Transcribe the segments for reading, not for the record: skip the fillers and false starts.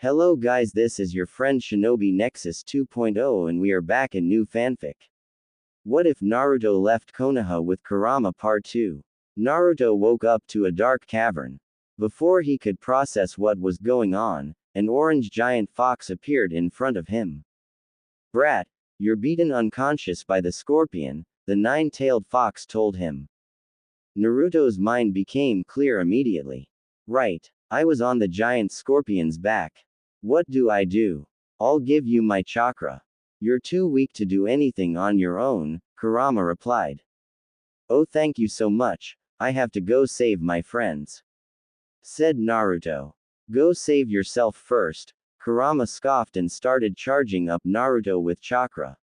Hello guys, this is your friend Shinobi Nexus 2.0 and we are back in new fanfic. What if Naruto left Konoha with Kurama Part 2? Naruto woke up to a dark cavern. Before he could process what was going on, an orange giant fox appeared in front of him. Brat, you're beaten unconscious by the scorpion, the nine-tailed fox told him. Naruto's mind became clear immediately. Right, I was on the giant scorpion's back. What do I do? I'll give you my chakra. You're too weak to do anything on your own, Kurama replied. Oh, thank you so much, I have to go save my friends, said Naruto. Go save yourself first, Kurama scoffed and started charging up Naruto with chakra.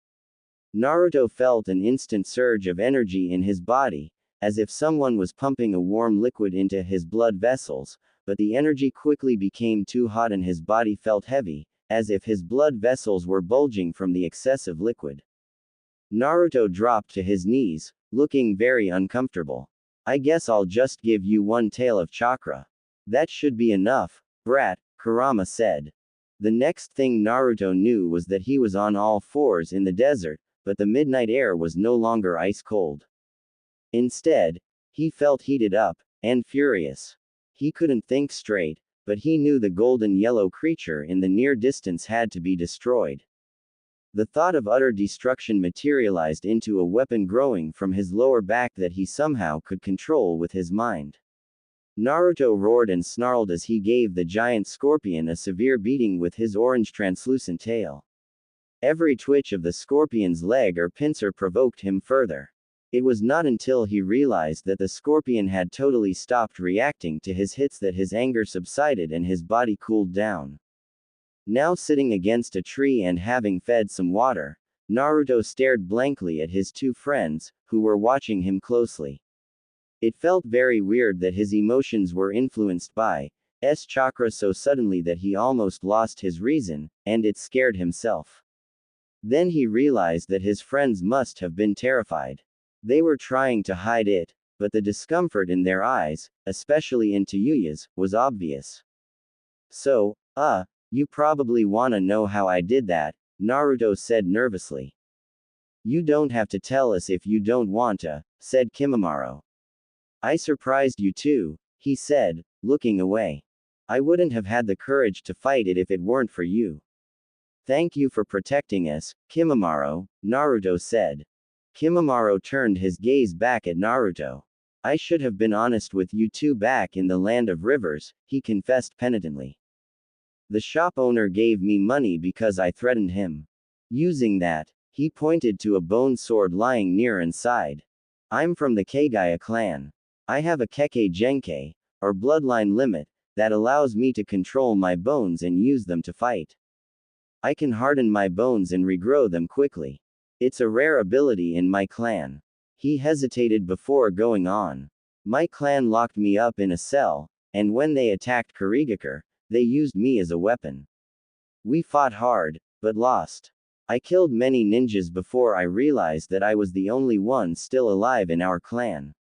Naruto felt an instant surge of energy in his body, as if someone was pumping a warm liquid into his blood vessels, but the energy quickly became too hot and his body felt heavy, as if his blood vessels were bulging from the excessive liquid. Naruto dropped to his knees, looking very uncomfortable. I guess I'll just give you one tail of chakra. That should be enough, brat, Kurama said. The next thing Naruto knew was that he was on all fours in the desert, but the midnight air was no longer ice cold. Instead, he felt heated up, and furious. He couldn't think straight, but he knew the golden yellow creature in the near distance had to be destroyed. The thought of utter destruction materialized into a weapon growing from his lower back that he somehow could control with his mind. Naruto roared and snarled as he gave the giant scorpion a severe beating with his orange translucent tail. Every twitch of the scorpion's leg or pincer provoked him further. It was not until he realized that the scorpion had totally stopped reacting to his hits that his anger subsided and his body cooled down. Now sitting against a tree and having fed some water, Naruto stared blankly at his two friends, who were watching him closely. It felt very weird that his emotions were influenced by S chakra so suddenly that he almost lost his reason, and it scared himself. Then he realized that his friends must have been terrified. They were trying to hide it, but the discomfort in their eyes, especially in Tayuya's, was obvious. So, you probably wanna know how I did that, Naruto said nervously. You don't have to tell us if you don't want to, said Kimimaro. I surprised you too, he said, looking away. I wouldn't have had the courage to fight it if it weren't for you. Thank you for protecting us, Kimimaro, Naruto said. Kimimaro turned his gaze back at Naruto. I should have been honest with you two back in the land of rivers, he confessed penitently. The shop owner gave me money because I threatened him. Using that, he pointed to a bone sword lying near and side. I'm from the Kagaya clan. I have a Kekkei Genkei, or bloodline limit, that allows me to control my bones and use them to fight. I can harden my bones and regrow them quickly. It's a rare ability in my clan. He hesitated before going on. My clan locked me up in a cell, and when they attacked Kurigakure, they used me as a weapon. We fought hard, but lost. I killed many ninjas before I realized that I was the only one still alive in our clan.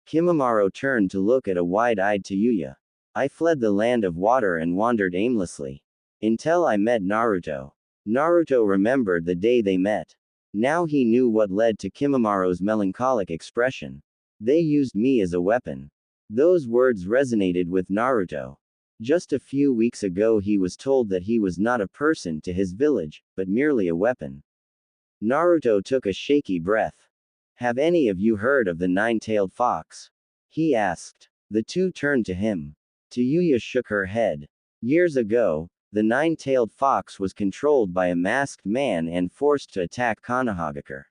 Kimimaro turned to look at a wide-eyed Tayuya. I fled the land of water and wandered aimlessly. Until I met Naruto. Naruto remembered the day they met. Now he knew what led to Kimimaro's melancholic expression. They used me as a weapon. Those words resonated with Naruto. Just a few weeks ago he was told that he was not a person to his village, but merely a weapon. Naruto took a shaky breath. Have any of you heard of the nine-tailed fox? He asked. The two turned to him. Tayuya shook her head. Years ago, the nine-tailed fox was controlled by a masked man and forced to attack Konohagakure.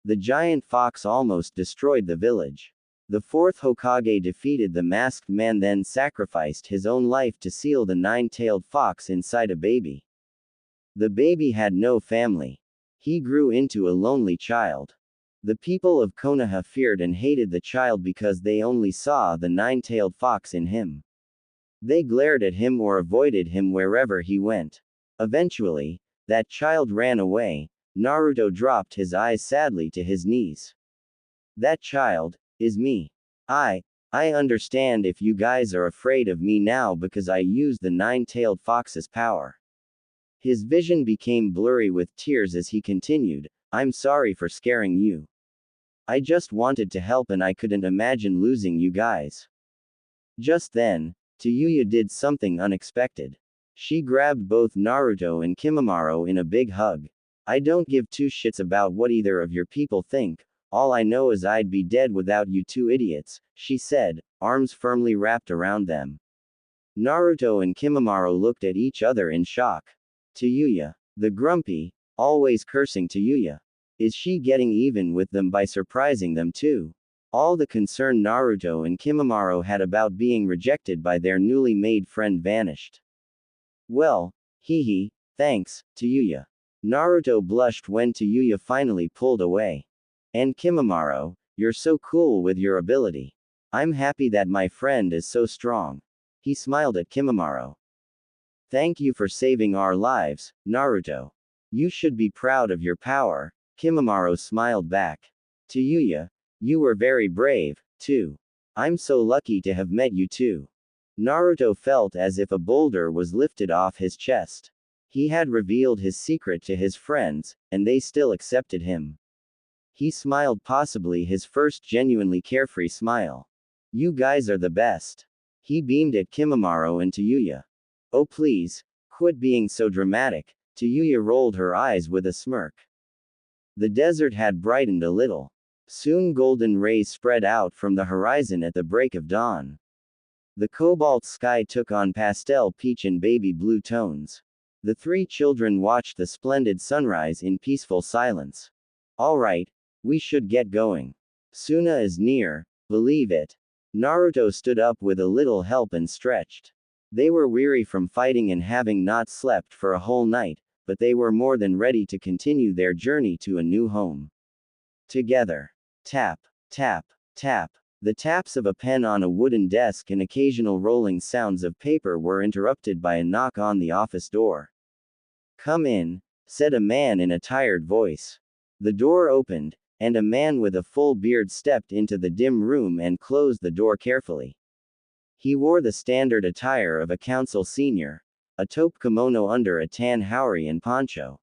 The giant fox almost destroyed the village. The fourth Hokage defeated the masked man, then sacrificed his own life to seal the nine-tailed fox inside a baby. The baby had no family. He grew into a lonely child. The people of Konoha feared and hated the child because they only saw the nine-tailed fox in him. They glared at him or avoided him wherever he went. Eventually, that child ran away. Naruto dropped his eyes sadly to his knees. That child is me. I I understand if you guys are afraid of me now because I used the nine-tailed fox's power. His vision became blurry with tears as he continued, I'm sorry for scaring you. I just wanted to help and I couldn't imagine losing you guys. Just then, Tayuya did something unexpected. She grabbed both Naruto and Kimimaro in a big hug. I don't give two shits about what either of your people think, all I know is I'd be dead without you two idiots, she said, arms firmly wrapped around them. Naruto and Kimimaro looked at each other in shock. Tayuya, the grumpy, always cursing Tayuya. Is she getting even with them by surprising them too? All the concern Naruto and Kimimaro had about being rejected by their newly made friend vanished. Well, hee, thanks, Tayuya. Naruto blushed when Tayuya finally pulled away. And Kimimaro, you're so cool with your ability. I'm happy that my friend is so strong. He smiled at Kimimaro. Thank you for saving our lives, Naruto. You should be proud of your power, Kimimaro smiled back. Tayuya, you were very brave, too. I'm so lucky to have met you too. Naruto felt as if a boulder was lifted off his chest. He had revealed his secret to his friends, and they still accepted him. He smiled, possibly his first genuinely carefree smile. You guys are the best. He beamed at Kimimaro and Tayuya. Oh please, quit being so dramatic, Tayuya rolled her eyes with a smirk. The desert had brightened a little. Soon golden rays spread out from the horizon at the break of dawn. The cobalt sky took on pastel peach and baby blue tones. The three children watched the splendid sunrise in peaceful silence. All right, we should get going. Suna is near, believe it. Naruto stood up with a little help and stretched. They were weary from fighting and having not slept for a whole night, but they were more than ready to continue their journey to a new home. Together. Tap, tap, tap. The taps of a pen on a wooden desk and occasional rolling sounds of paper were interrupted by a knock on the office door. Come in, said a man in a tired voice. The door opened, and a man with a full beard stepped into the dim room and closed the door carefully. He wore the standard attire of a council senior, a taupe kimono under a tan haori and poncho.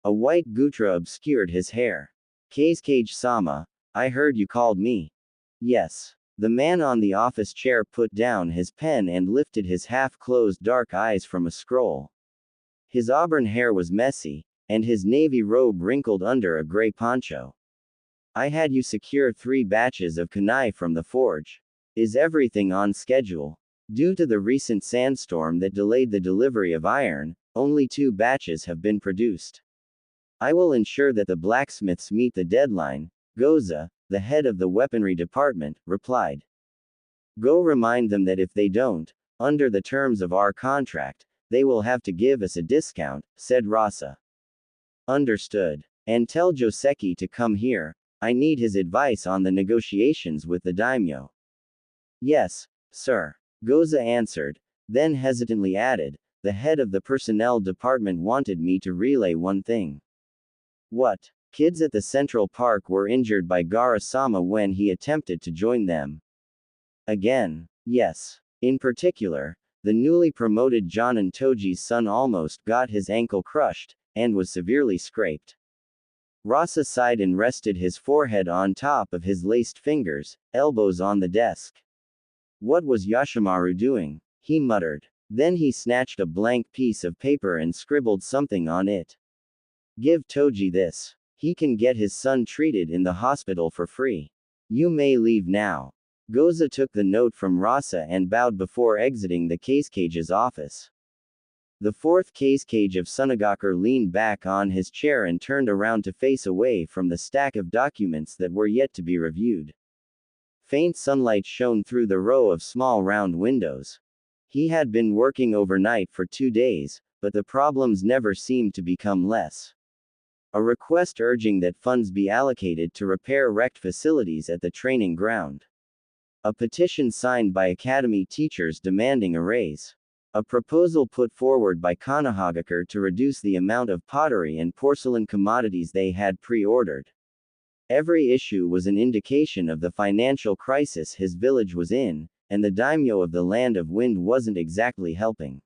A white gutra obscured his hair. Keisuke-sama, I heard you called me. Yes. The man on the office chair put down his pen and lifted his half-closed dark eyes from a scroll. His auburn hair was messy, and his navy robe wrinkled under a gray poncho. I had you secure 3 batches of kunai from the forge. Is everything on schedule? Due to the recent sandstorm that delayed the delivery of iron, only 2 batches have been produced. I will ensure that the blacksmiths meet the deadline, Goza, the head of the weaponry department, replied. Go remind them that if they don't, under the terms of our contract, they will have to give us a discount, said Rasa. Understood. And tell Joseki to come here, I need his advice on the negotiations with the daimyo. Yes, sir. Goza answered, then hesitantly added, the head of the personnel department wanted me to relay one thing. What? Kids at the Central Park were injured by Gara-sama when he attempted to join them. Again. Yes. In particular, the newly promoted Jonin Toji's son almost got his ankle crushed, and was severely scraped. Rasa sighed and rested his forehead on top of his laced fingers, elbows on the desk. What was Yashimaru doing? He muttered. Then he snatched a blank piece of paper and scribbled something on it. Give Toji this. He can get his son treated in the hospital for free. You may leave now. Goza took the note from Rasa and bowed before exiting the Keisuke's office. The 4th Keisuke of Sunagakur leaned back on his chair and turned around to face away from the stack of documents that were yet to be reviewed. Faint sunlight shone through the row of small round windows. He had been working overnight for 2 days, but the problems never seemed to become less. A request urging that funds be allocated to repair wrecked facilities at the training ground. A petition signed by academy teachers demanding a raise. A proposal put forward by Konohagakure to reduce the amount of pottery and porcelain commodities they had pre-ordered. Every issue was an indication of the financial crisis his village was in, and the daimyo of the Land of Wind wasn't exactly helping.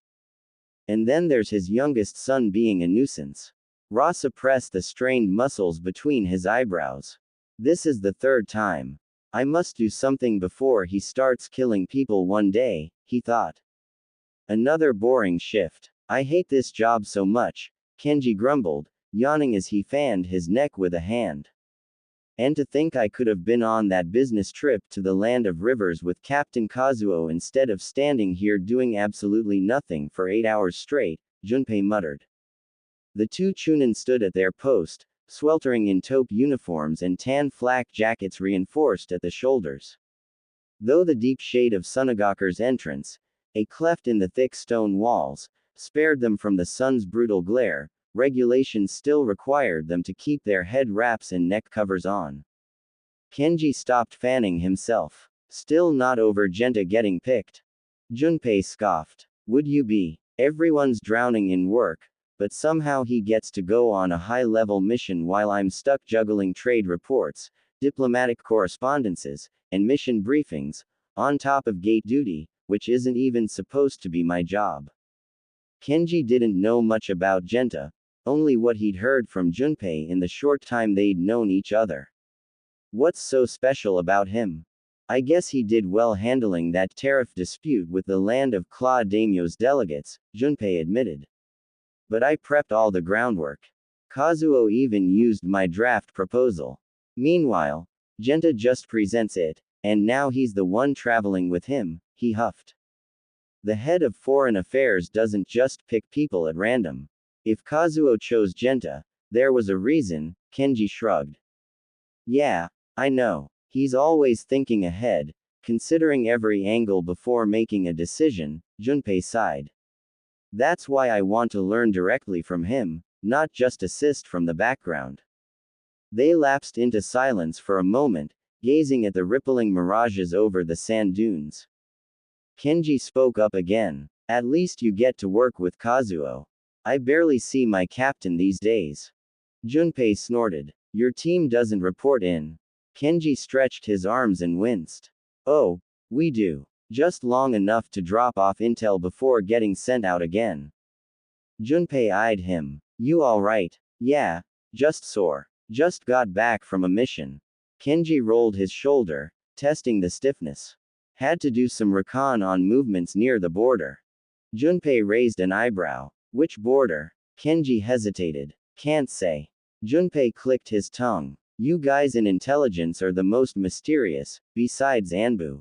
And then there's his youngest son being a nuisance. Rasa pressed the strained muscles between his eyebrows. This is the third time. I must do something before he starts killing people one day, he thought. Another boring shift. I hate this job so much, Kenji grumbled, yawning as he fanned his neck with a hand. And to think I could have been on that business trip to the Land of Rivers with Captain Kazuo instead of standing here doing absolutely nothing for 8 hours straight, Junpei muttered. The two Chunin stood at their post, sweltering in taupe uniforms and tan flak jackets reinforced at the shoulders. Though the deep shade of Sunagaku's entrance, a cleft in the thick stone walls, spared them from the sun's brutal glare, regulations still required them to keep their head wraps and neck covers on. Kenji stopped fanning himself. Still not over Genta getting picked. Junpei scoffed. Would you be? Everyone's drowning in work, but somehow he gets to go on a high-level mission while I'm stuck juggling trade reports, diplomatic correspondences, and mission briefings, on top of gate duty, which isn't even supposed to be my job. Kenji didn't know much about Genta, only what he'd heard from Junpei in the short time they'd known each other. What's so special about him? I guess he did well handling that tariff dispute with the Land of Claw Daimyo's delegates, Junpei admitted. But I prepped all the groundwork. Kazuo even used my draft proposal. Meanwhile, Genta just presents it, and now he's the one traveling with him, he huffed. The head of foreign affairs doesn't just pick people at random. If Kazuo chose Genta, there was a reason, Kenji shrugged. Yeah, I know. He's always thinking ahead, considering every angle before making a decision, Junpei sighed. That's why I want to learn directly from him, not just assist from the background. They lapsed into silence for a moment, gazing at the rippling mirages over the sand dunes. Kenji spoke up again. At least you get to work with Kazuo. I barely see my captain these days. Junpei snorted. Your team doesn't report in. Kenji stretched his arms and winced. Oh, we do. Just long enough to drop off intel before getting sent out again. Junpei eyed him. You alright? Yeah, just sore. Just got back from a mission. Kenji rolled his shoulder, testing the stiffness. Had to do some recon on movements near the border. Junpei raised an eyebrow. Which border? Kenji hesitated. Can't say. Junpei clicked his tongue. You guys in intelligence are the most mysterious, besides Anbu.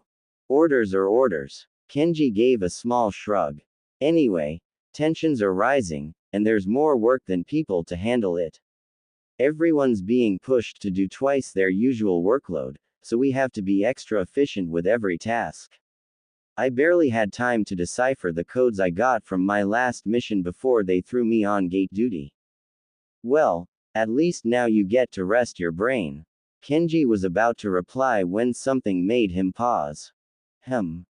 Orders are orders. Kenji gave a small shrug. Anyway, tensions are rising, and there's more work than people to handle it. Everyone's being pushed to do twice their usual workload, so we have to be extra efficient with every task. I barely had time to decipher the codes I got from my last mission before they threw me on gate duty. Well, at least now you get to rest your brain. Kenji was about to reply when something made him pause.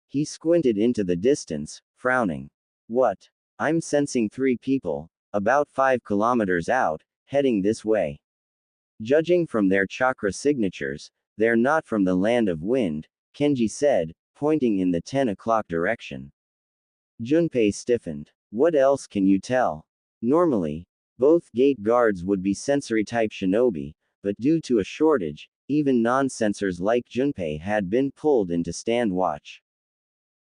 He squinted into the distance, frowning. What? I'm sensing 3 people, about 5 kilometers out, heading this way. Judging from their chakra signatures, they're not from the Land of Wind, Kenji said, pointing in the 10 o'clock direction. Junpei stiffened. What else can you tell? Normally, both gate guards would be sensory-type shinobi, but due to a shortage, even non-sensors like Junpei had been pulled into stand watch.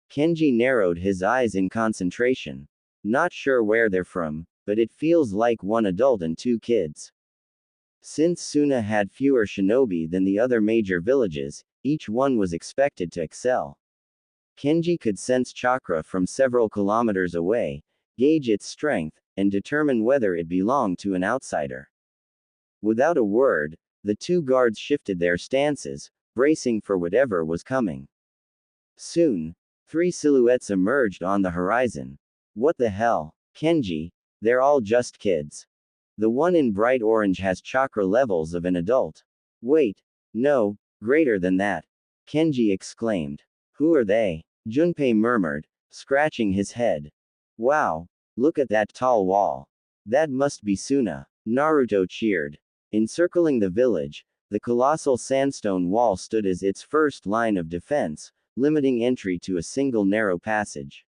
Kenji narrowed his eyes in concentration. Not sure where they're from, but it feels like 1 adult and 2 kids. Since Suna had fewer shinobi than the other major villages, each one was expected to excel. Kenji could sense chakra from several kilometers away, gauge its strength, and determine whether it belonged to an outsider. Without a word, the 2 guards shifted their stances, bracing for whatever was coming. Soon, 3 silhouettes emerged on the horizon. What the hell? Kenji, they're all just kids. The one in bright orange has chakra levels of an adult. Wait, no, greater than that. Kenji exclaimed. Who are they? Junpei murmured, scratching his head. Wow, look at that tall wall. That must be Suna. Naruto cheered. Encircling the village, The colossal sandstone wall stood as its first line of defense, limiting entry to a single narrow passage.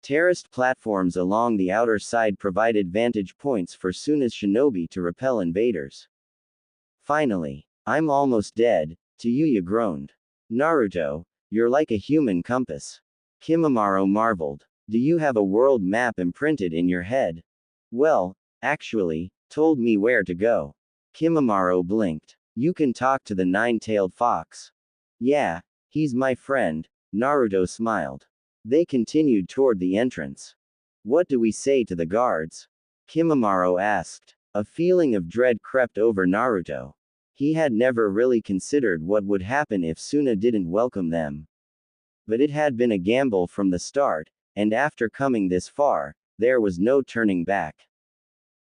Terraced platforms along the outer side provided vantage points for Suna's shinobi to repel invaders. Finally, I'm almost dead, Tayuya groaned. Naruto, you're like a human compass. Kimimaro marveled. Do you have a world map imprinted in your head? Well, actually, told me where to go. Kimimaro blinked. You can talk to the nine-tailed fox. Yeah, he's my friend, Naruto smiled. They continued toward the entrance. What do we say to the guards? Kimimaro asked. A feeling of dread crept over Naruto. He had never really considered what would happen if Suna didn't welcome them. But it had been a gamble from the start, and after coming this far, there was no turning back.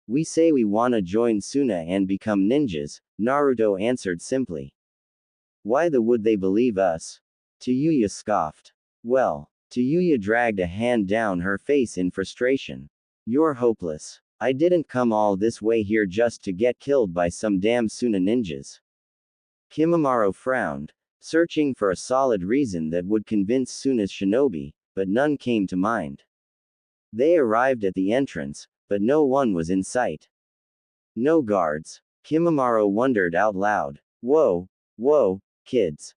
We say we wanna join Suna and become ninjas, Naruto answered simply. Why would they believe us? Tayuya scoffed. Well, Tayuya dragged a hand down her face in frustration. You're hopeless. I didn't come all this way here just to get killed by some damn Suna ninjas. Kimimaro frowned, searching for a solid reason that would convince Suna's shinobi, but none came to mind. They arrived at the entrance, but no one was in sight. No guards. Kimimaro wondered out loud. Whoa, kids.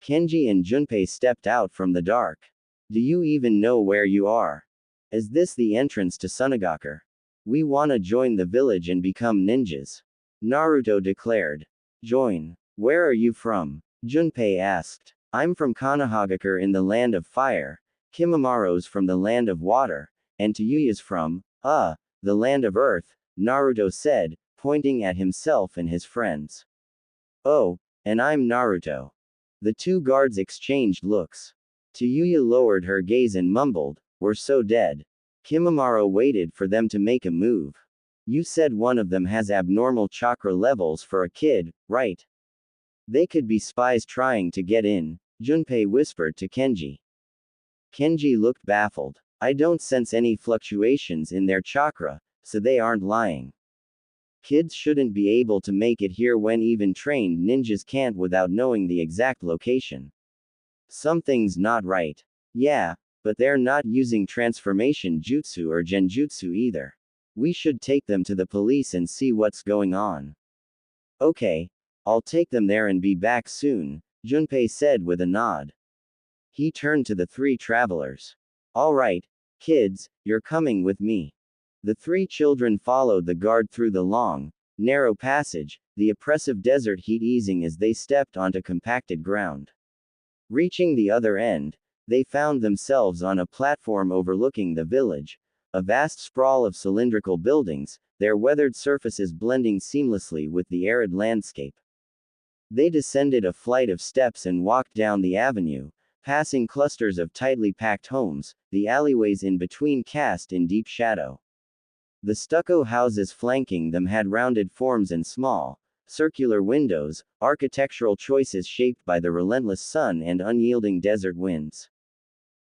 Kenji and Junpei stepped out from the dark. Do you even know where you are? Is this the entrance to Sunagaku? We wanna join the village and become ninjas. Naruto declared. Join. Where are you from? Junpei asked. I'm from Konoha in the land of fire, Kimimaro's from the land of water, and Tayuya's from, the land of earth, Naruto said, pointing at himself and his friends. Oh, and I'm Naruto. The two guards exchanged looks. Tayuya lowered her gaze and mumbled, we're so dead. Kimimaro waited for them to make a move. You said one of them has abnormal chakra levels for a kid, right? They could be spies trying to get in, Junpei whispered to Kenji. Kenji looked baffled. I don't sense any fluctuations in their chakra, so they aren't lying. Kids shouldn't be able to make it here when even trained ninjas can't without knowing the exact location. Something's not right. Yeah, but they're not using transformation jutsu or genjutsu either. We should take them to the police and see what's going on. Okay, I'll take them there and be back soon, Junpei said with a nod. He turned to the three travelers. All right, kids, you're coming with me. The three children followed the guard through the long, narrow passage, the oppressive desert heat easing as they stepped onto compacted ground. Reaching the other end, they found themselves on a platform overlooking the village, a vast sprawl of cylindrical buildings, their weathered surfaces blending seamlessly with the arid landscape. They descended a flight of steps and walked down the avenue, passing clusters of tightly packed homes, the alleyways in between cast in deep shadow. The stucco houses flanking them had rounded forms and small, circular windows, architectural choices shaped by the relentless sun and unyielding desert winds.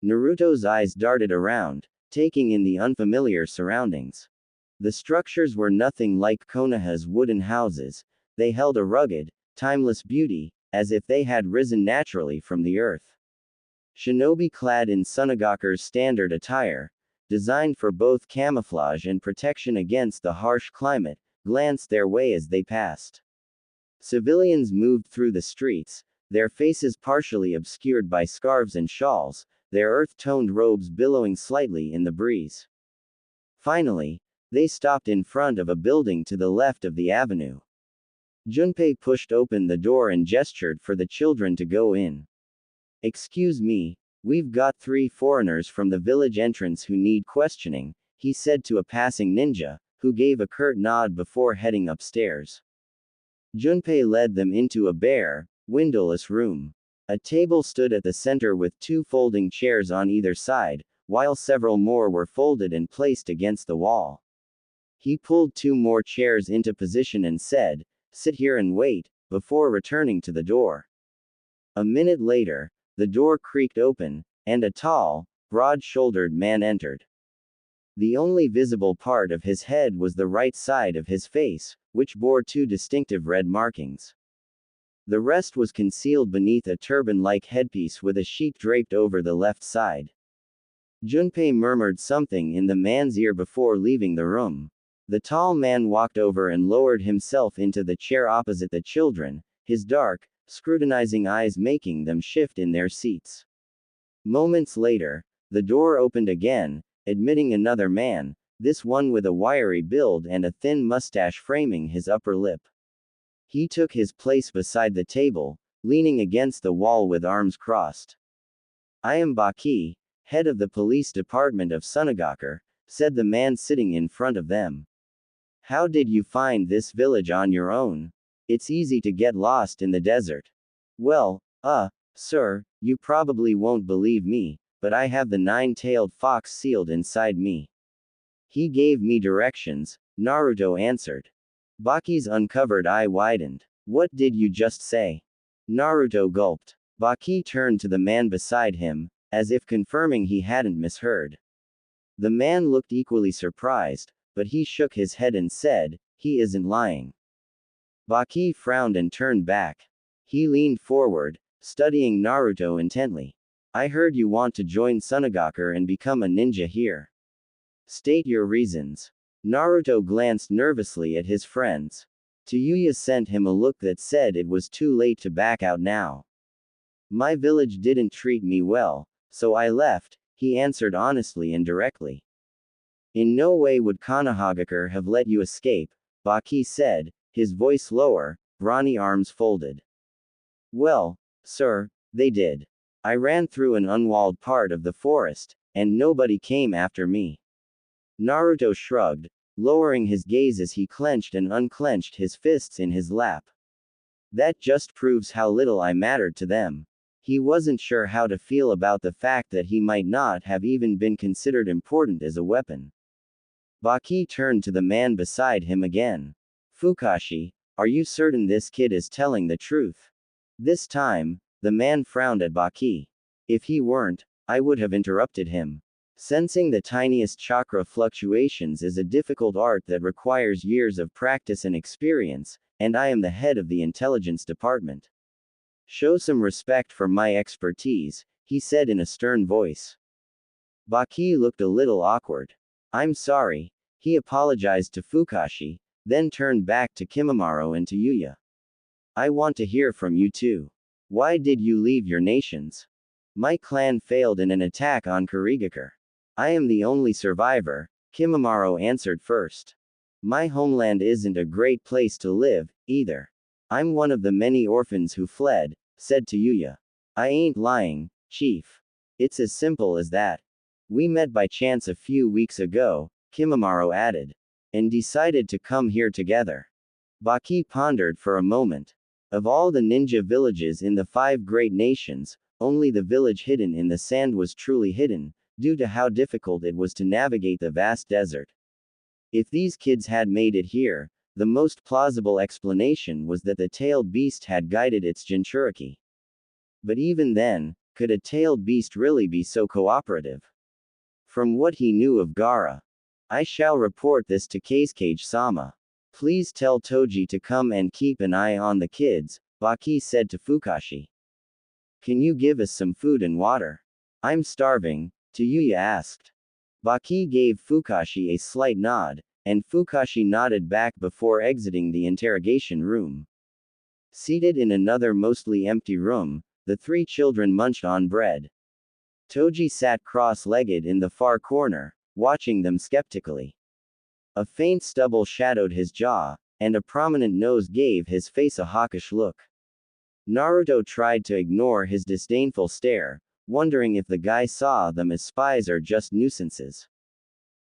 Naruto's eyes darted around, taking in the unfamiliar surroundings. The structures were nothing like Konoha's wooden houses, they held a rugged, timeless beauty, as if they had risen naturally from the earth. Shinobi clad in Sunagaku's standard attire, designed for both camouflage and protection against the harsh climate, glanced their way as they passed. Civilians moved through the streets, their faces partially obscured by scarves and shawls, their earth-toned robes billowing slightly in the breeze. Finally, they stopped in front of a building to the left of the avenue. Junpei pushed open the door and gestured for the children to go in. Excuse me, we've got 3 foreigners from the village entrance who need questioning, he said to a passing ninja, who gave a curt nod before heading upstairs. Junpei led them into a bare, windowless room. A table stood at the center with 2 folding chairs on either side, while several more were folded and placed against the wall. He pulled 2 more chairs into position and said, "Sit here and wait," before returning to the door. A minute later, the door creaked open, and a tall, broad-shouldered man entered. The only visible part of his head was the right side of his face, which bore 2 distinctive red markings. The rest was concealed beneath a turban-like headpiece with a sheet draped over the left side. Junpei murmured something in the man's ear before leaving the room. The tall man walked over and lowered himself into the chair opposite the children, his dark, scrutinizing eyes making them shift in their seats. Moments later, the door opened again, admitting another man, this one with a wiry build and a thin mustache framing his upper lip. He took his place beside the table, leaning against the wall with arms crossed. "I am Baki, head of the police department of Sunagakur," said the man sitting in front of them. "How did you find this village on your own? It's easy to get lost in the desert." "Well, sir, you probably won't believe me, but I have the nine-tailed fox sealed inside me. He gave me directions," Naruto answered. Baki's uncovered eye widened. "What did you just say?" Naruto gulped. Baki turned to the man beside him, as if confirming he hadn't misheard. The man looked equally surprised, but he shook his head and said, "He isn't lying." Baki frowned and turned back. He leaned forward, studying Naruto intently. "I heard you want to join Sunagakur and become a ninja here. State your reasons." Naruto glanced nervously at his friends. Tayuya sent him a look that said it was too late to back out now. "My village didn't treat me well, so I left," he answered honestly and directly. "In no way would Konohagakure have let you escape," Baki said, his voice lower, brawny arms folded. "Well, sir, they did. I ran through an unwalled part of the forest, and nobody came after me." Naruto shrugged, lowering his gaze as he clenched and unclenched his fists in his lap. "That just proves how little I mattered to them." He wasn't sure how to feel about the fact that he might not have even been considered important as a weapon. Baki turned to the man beside him again. "Fukashi, are you certain this kid is telling the truth?" This time, the man frowned at Baki. "If he weren't, I would have interrupted him. Sensing the tiniest chakra fluctuations is a difficult art that requires years of practice and experience, and I am the head of the intelligence department. Show some respect for my expertise," he said in a stern voice. Baki looked a little awkward. "I'm sorry," he apologized to Fukashi, then turned back to Kimimaro and to Yuya. "I want to hear from you too. Why did you leave your nations?" "My clan failed in an attack on Kurigakure. I am the only survivor," Kimimaro answered first. "My homeland isn't a great place to live, either. I'm one of the many orphans who fled," said Yuya. "I ain't lying, chief. It's as simple as that. We met by chance a few weeks ago," Kimimaro added. "And decided to come here together." Baki pondered for a moment. Of all the ninja villages in the 5 great nations, only the village hidden in the sand was truly hidden, due to how difficult it was to navigate the vast desert. If these kids had made it here, the most plausible explanation was that the tailed beast had guided its Jinchuriki. But even then, could a tailed beast really be so cooperative? From what he knew of Gaara, "I shall report this to Kazekage-sama. Please tell Toji to come and keep an eye on the kids," Baki said to Fukashi. "Can you give us some food and water? I'm starving," Tayuya asked. Baki gave Fukashi a slight nod, and Fukashi nodded back before exiting the interrogation room. Seated in another mostly empty room, the 3 children munched on bread. Toji sat cross-legged in the far corner, watching them skeptically. A faint stubble shadowed his jaw, and a prominent nose gave his face a hawkish look. Naruto tried to ignore his disdainful stare, wondering if the guy saw them as spies or just nuisances.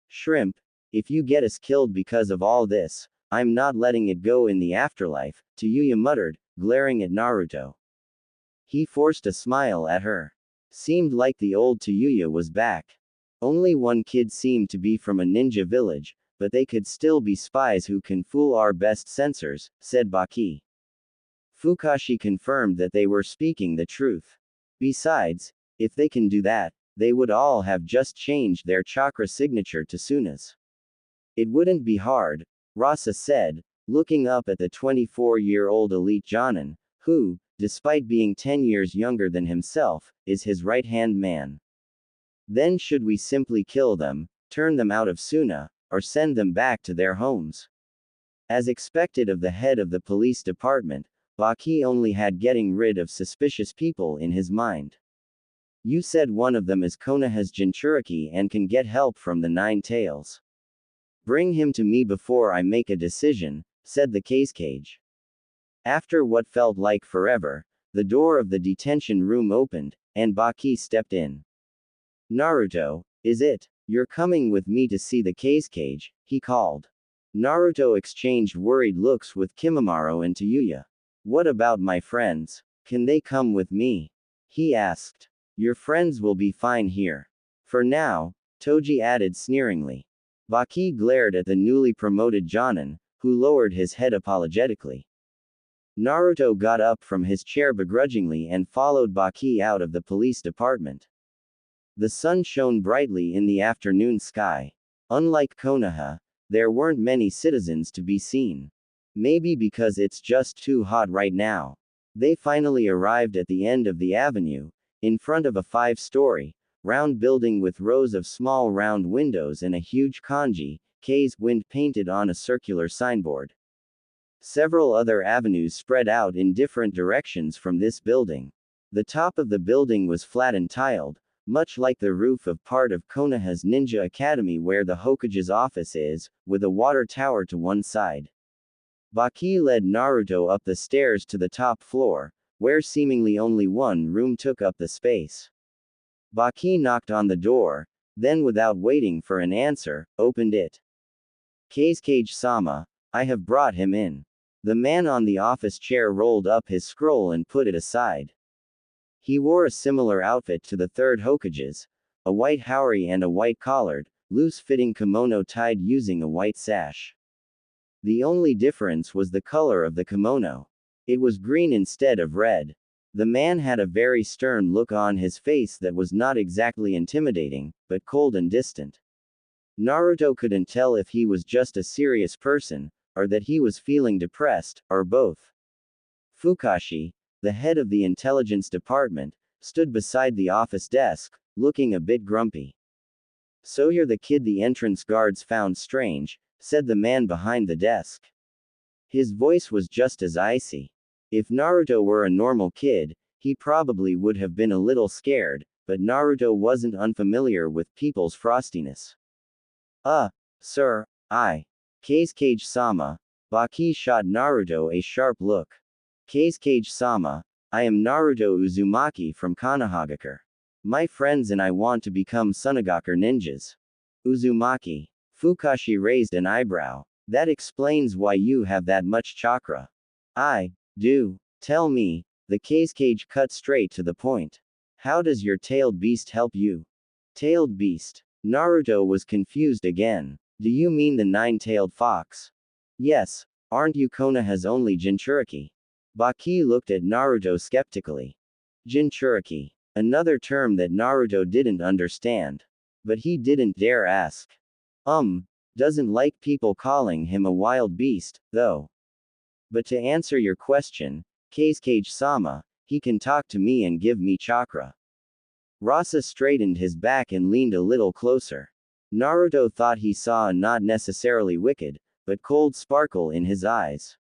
"Shrimp, if you get us killed because of all this, I'm not letting it go in the afterlife," Tayuya muttered, glaring at Naruto. He forced a smile at her. Seemed like the old Tayuya was back. "Only one kid seemed to be from a ninja village, but they could still be spies who can fool our best censors," said Baki. Fukashi confirmed that they were speaking the truth. Besides, if they can do that, they would all have just changed their chakra signature to Suna's. "It wouldn't be hard," Rasa said, looking up at the 24-year-old elite Jonin, who, despite being 10 years younger than himself, is his right-hand man. Then should we simply kill them, turn them out of Suna, or send them back to their homes? As expected of the head of the police department, Baki only had getting rid of suspicious people in his mind. You said one of them is Konoha's Jinchuriki and can get help from the Nine Tails. Bring him to me before I make a decision, said the cage. After what felt like forever, the door of the detention room opened, and Baki stepped in. Naruto, is it? You're coming with me to see the cage, he called. Naruto exchanged worried looks with Kimimaro and Tayuya. What about my friends? Can they come with me? He asked. Your friends will be fine here. For now, Toji added sneeringly. Baki glared at the newly promoted Jonin, who lowered his head apologetically. Naruto got up from his chair begrudgingly and followed Baki out of the police department. The sun shone brightly in the afternoon sky. Unlike Konoha, there weren't many citizens to be seen. Maybe because it's just too hot right now. They finally arrived at the end of the avenue, in front of a 5-story, round building with rows of small round windows and a huge kanji, K's wind painted on a circular signboard. Several other avenues spread out in different directions from this building. The top of the building was flat and tiled, much like the roof of part of Konoha's Ninja Academy where the Hokage's office is, with a water tower to one side. Baki led Naruto up the stairs to the top floor, where seemingly only one room took up the space. Baki knocked on the door, then without waiting for an answer, opened it. Kage-sama, I have brought him in. The man on the office chair rolled up his scroll and put it aside. He wore a similar outfit to the third Hokage's, a white haori and a white collared, loose-fitting kimono tied using a white sash. The only difference was the color of the kimono. It was green instead of red. The man had a very stern look on his face that was not exactly intimidating, but cold and distant. Naruto couldn't tell if he was just a serious person, or that he was feeling depressed, or both. Fukashi, the head of the intelligence department, stood beside the office desk, looking a bit grumpy. So you're the kid the entrance guards found strange, said the man behind the desk. His voice was just as icy. If Naruto were a normal kid, he probably would have been a little scared, but Naruto wasn't unfamiliar with people's frostiness. Sir, Kage-sama. Baki shot Naruto a sharp look. Kage-sama, I am Naruto Uzumaki from Konohagakure. My friends and I want to become Sunagakure ninjas. Uzumaki. Fukashi raised an eyebrow. That explains why you have that much chakra. I do. Tell me, the Kage cut straight to the point. How does your tailed beast help you? Tailed beast. Naruto was confused again. Do you mean the nine-tailed fox? Yes. Aren't you Konoha's only Jinchuriki? Baki looked at Naruto skeptically. Jinchuriki. Another term that Naruto didn't understand. But he didn't dare ask. Doesn't like people calling him a wild beast, though. But to answer your question, Kage-sama, he can talk to me and give me chakra. Rasa straightened his back and leaned a little closer. Naruto thought he saw a not necessarily wicked, but cold sparkle in his eyes.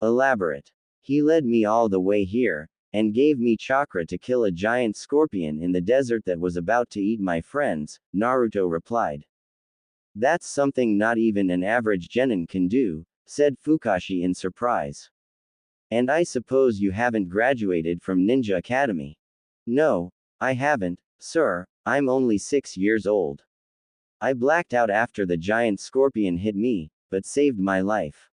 Elaborate. He led me all the way here, and gave me chakra to kill a giant scorpion in the desert that was about to eat my friends, Naruto replied. That's something not even an average genin can do, said Fukashi in surprise. And I suppose you haven't graduated from Ninja Academy? No, I haven't, sir, I'm only 6 years old. I blacked out after the giant scorpion hit me, but saved my life.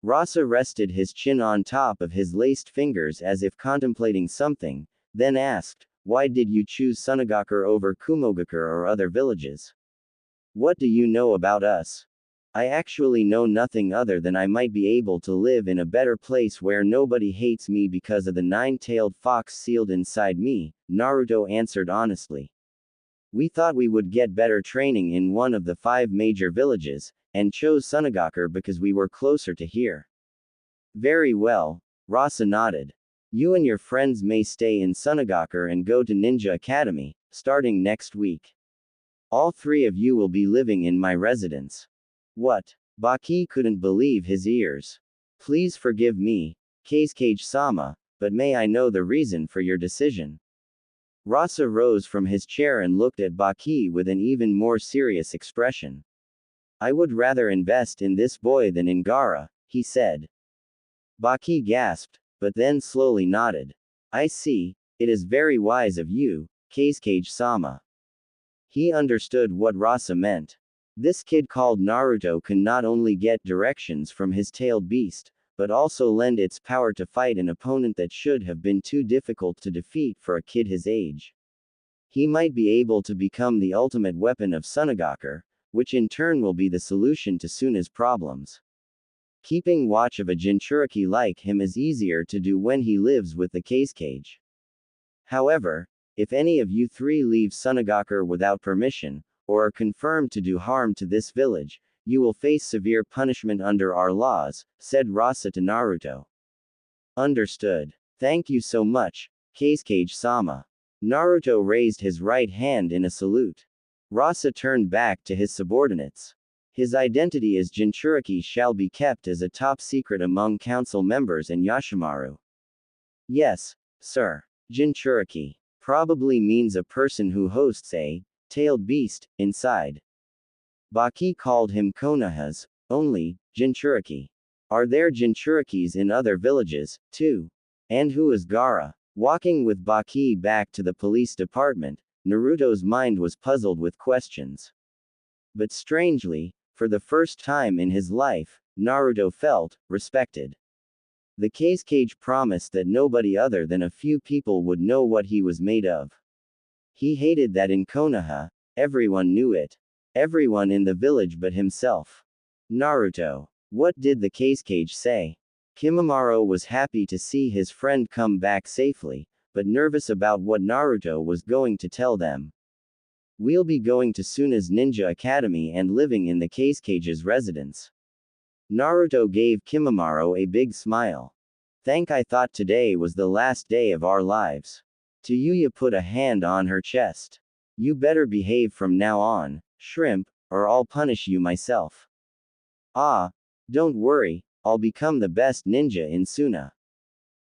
Rasa rested his chin on top of his laced fingers as if contemplating something, then asked, why did you choose Sunagakure over Kumogakure or other villages? What do you know about us? I actually know nothing other than I might be able to live in a better place where nobody hates me because of the nine-tailed fox sealed inside me, Naruto answered honestly. We thought we would get better training in one of the 5 major villages, and chose Sunagakure because we were closer to here. Very well. Rasa nodded. You and your friends may stay in Sunagakur and go to Ninja Academy, starting next week. All three of you will be living in my residence. What? Baki couldn't believe his ears. Please forgive me, Keisuke-sama, but may I know the reason for your decision? Rasa rose from his chair and looked at Baki with an even more serious expression. I would rather invest in this boy than in Gaara, he said. Baki gasped, but then slowly nodded. I see, it is very wise of you, Keisuke-sama. He understood what Rasa meant. This kid called Naruto can not only get directions from his tailed beast, but also lend its power to fight an opponent that should have been too difficult to defeat for a kid his age. He might be able to become the ultimate weapon of Sunagakur, which in turn will be the solution to Suna's problems. Keeping watch of a Jinchuriki like him is easier to do when he lives with the Keisuke. However, if any of you three leave Sunagakur without permission, or are confirmed to do harm to this village, you will face severe punishment under our laws, said Rasa to Naruto. Understood. Thank you so much, Keisuke-sama. Naruto raised his right hand in a salute. Rasa turned back to his subordinates. His identity as Jinchuriki shall be kept as a top secret among council members and Yashimaru. Yes, sir. Jinchuriki probably means a person who hosts a tailed beast inside. Baki called him Konohas, only Jinchuriki. Are there Jinchurikis in other villages, too? And who is Gaara? Walking with Baki back to the police department, Naruto's mind was puzzled with questions. But strangely, for the first time in his life, Naruto felt respected. The Keisuke promised that nobody other than a few people would know what he was made of. He hated that in Konoha, everyone knew it. Everyone in the village but himself. Naruto. What did the Keisuke say? Kimimaro was happy to see his friend come back safely, but nervous about what Naruto was going to tell them. We'll be going to Suna's Ninja Academy and living in the Keisuke's residence. Naruto gave Kimimaro a big smile. I thought today was the last day of our lives. Tayuya put a hand on her chest. You better behave from now on, shrimp, or I'll punish you myself. Ah, don't worry, I'll become the best ninja in Suna.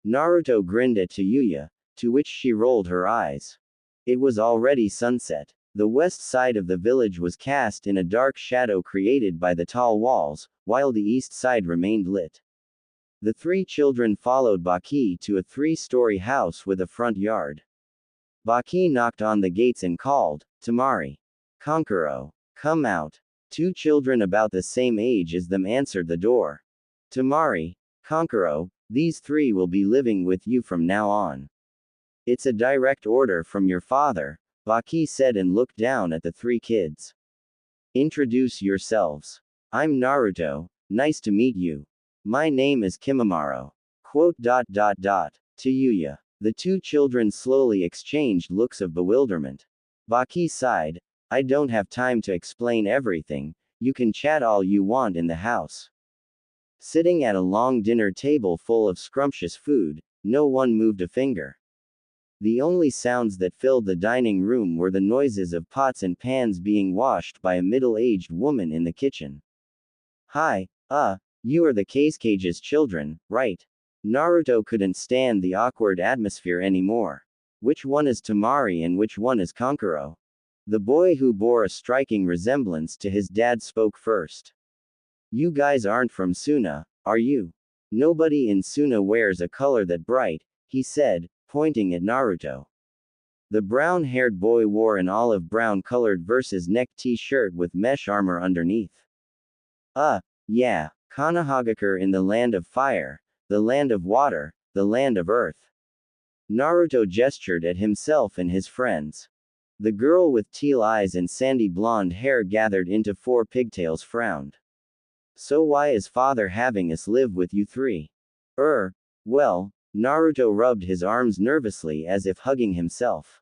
Naruto grinned at Tayuya, to which she rolled her eyes. It was already sunset. The west side of the village was cast in a dark shadow created by the tall walls, while the east side remained lit. The three children followed Baki to a three-story house with a front yard. Baki knocked on the gates and called, Tamari. Kankuro. Come out. Two children about the same age as them answered the door. Tamari, Kankuro, these three will be living with you from now on. It's a direct order from your father, Baki said and looked down at the three kids. Introduce yourselves. I'm Naruto, nice to meet you. My name is Kimimaro. Tayuya. The two children slowly exchanged looks of bewilderment. Baki sighed, I don't have time to explain everything, you can chat all you want in the house. Sitting at a long dinner table full of scrumptious food, no one moved a finger. The only sounds that filled the dining room were the noises of pots and pans being washed by a middle-aged woman in the kitchen. Hi, you are the Keisuke's children, right? Naruto couldn't stand the awkward atmosphere anymore. Which one is Tamari and which one is Kankuro? The boy who bore a striking resemblance to his dad spoke first. You guys aren't from Suna, are you? Nobody in Suna wears a color that bright, he said, pointing at Naruto. The brown-haired boy wore an olive-brown colored versus neck t-shirt with mesh armor underneath. Yeah, Konohagakure in the land of fire, the land of water, the land of earth. Naruto gestured at himself and his friends. The girl with teal eyes and sandy blonde hair gathered into four pigtails frowned. So why is father having us live with you three? Well, Naruto rubbed his arms nervously as if hugging himself.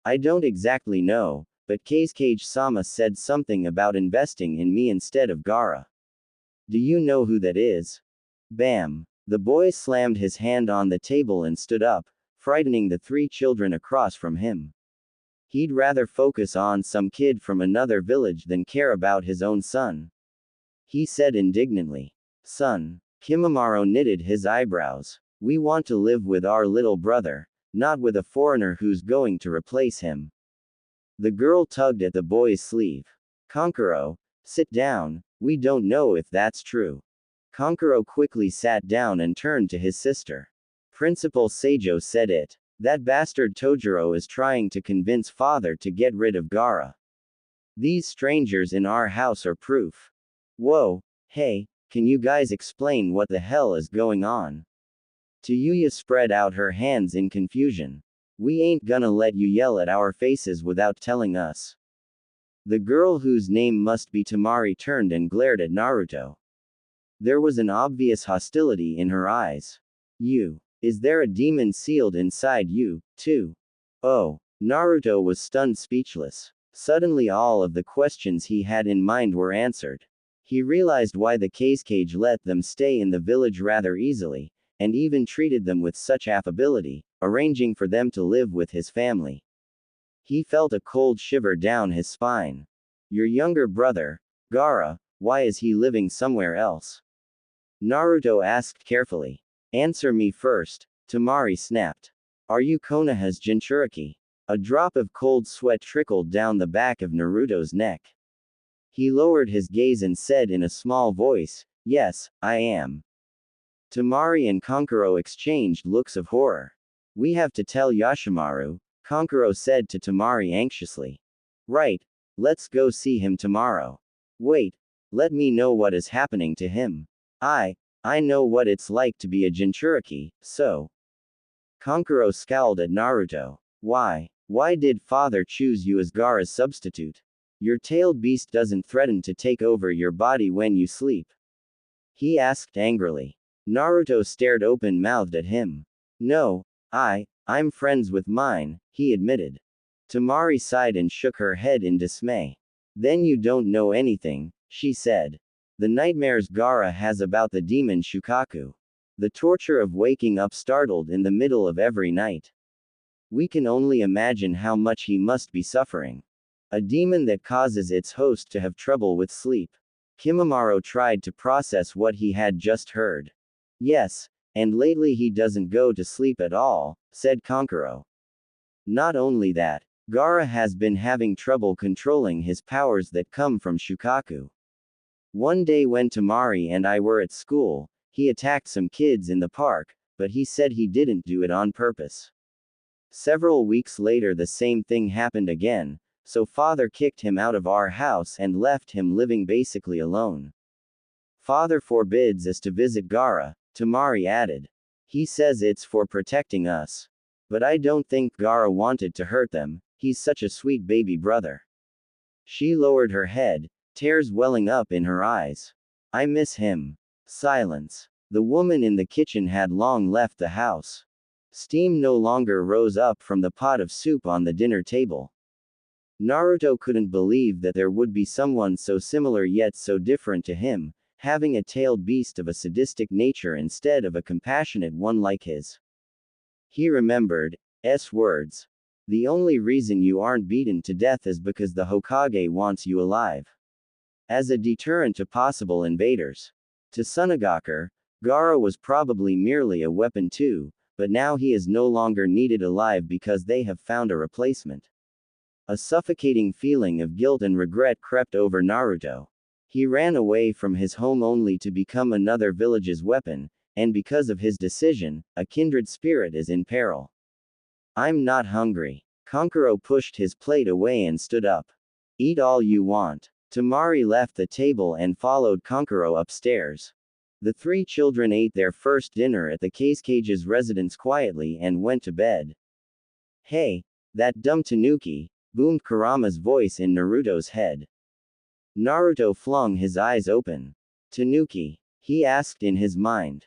I don't exactly know, but Keisuke-sama said something about investing in me instead of Gaara. Do you know who that is? Bam. The boy slammed his hand on the table and stood up, frightening the three children across from him. He'd rather focus on some kid from another village than care about his own son. He said indignantly. Son. Kimimaro knitted his eyebrows. We want to live with our little brother, not with a foreigner who's going to replace him. The girl tugged at the boy's sleeve. Kankuro, sit down, we don't know if that's true. Kankuro quickly sat down and turned to his sister. Principal Seijo said it. That bastard Tojiro is trying to convince father to get rid of Gaara. These strangers in our house are proof. Whoa, hey, can you guys explain what the hell is going on? Tayuya spread out her hands in confusion. We ain't gonna let you yell at our faces without telling us. The girl whose name must be Tamari turned and glared at Naruto. There was an obvious hostility in her eyes. Is there a demon sealed inside you, too? Oh. Naruto was stunned speechless. Suddenly all of the questions he had in mind were answered. He realized why the Cage let them stay in the village rather easily, and even treated them with such affability, arranging for them to live with his family. He felt a cold shiver down his spine. Your younger brother, Gaara, why is he living somewhere else? Naruto asked carefully. Answer me first, Tamari snapped. Are you Konoha's Jinchuriki? A drop of cold sweat trickled down the back of Naruto's neck. He lowered his gaze and said in a small voice, yes, I am. Tamari and Kankuro exchanged looks of horror. We have to tell Yashimaru, Kankuro said to Tamari anxiously. Right, let's go see him tomorrow. Wait, let me know what is happening to him. I know what it's like to be a Jinchuriki, so. Kankuro scowled at Naruto. Why did father choose you as Gaara's substitute? Your tailed beast doesn't threaten to take over your body when you sleep. He asked angrily. Naruto stared open-mouthed at him. No, I'm friends with mine, he admitted. Tamari sighed and shook her head in dismay. Then you don't know anything, she said. The nightmares Gaara has about the demon Shukaku. The torture of waking up startled in the middle of every night. We can only imagine how much he must be suffering. A demon that causes its host to have trouble with sleep. Kimimaro tried to process what he had just heard. Yes, and lately he doesn't go to sleep at all, said Kankuro. Not only that, Gaara has been having trouble controlling his powers that come from Shukaku. One day when Tamari and I were at school, he attacked some kids in the park, but he said he didn't do it on purpose. Several weeks later the same thing happened again, so father kicked him out of our house and left him living basically alone. Father forbids us to visit Gaara, Tamari added. He says it's for protecting us. But I don't think Gaara wanted to hurt them, he's such a sweet baby brother. She lowered her head, tears welling up in her eyes. I miss him. Silence. The woman in the kitchen had long left the house. Steam no longer rose up from the pot of soup on the dinner table. Naruto couldn't believe that there would be someone so similar yet so different to him, having a tailed beast of a sadistic nature instead of a compassionate one like his. He remembered S words. The only reason you aren't beaten to death is because the Hokage wants you alive. As a deterrent to possible invaders. To Sunagaker, Gaara was probably merely a weapon too, but now he is no longer needed alive because they have found a replacement. A suffocating feeling of guilt and regret crept over Naruto. He ran away from his home only to become another village's weapon, and because of his decision, a kindred spirit is in peril. I'm not hungry. Kankuro pushed his plate away and stood up. Eat all you want. Tamari left the table and followed Kankuro upstairs. The three children ate their first dinner at the Cage's residence quietly and went to bed. Hey, that dumb Tanuki, boomed Kurama's voice in Naruto's head. Naruto flung his eyes open. Tanuki? He asked in his mind.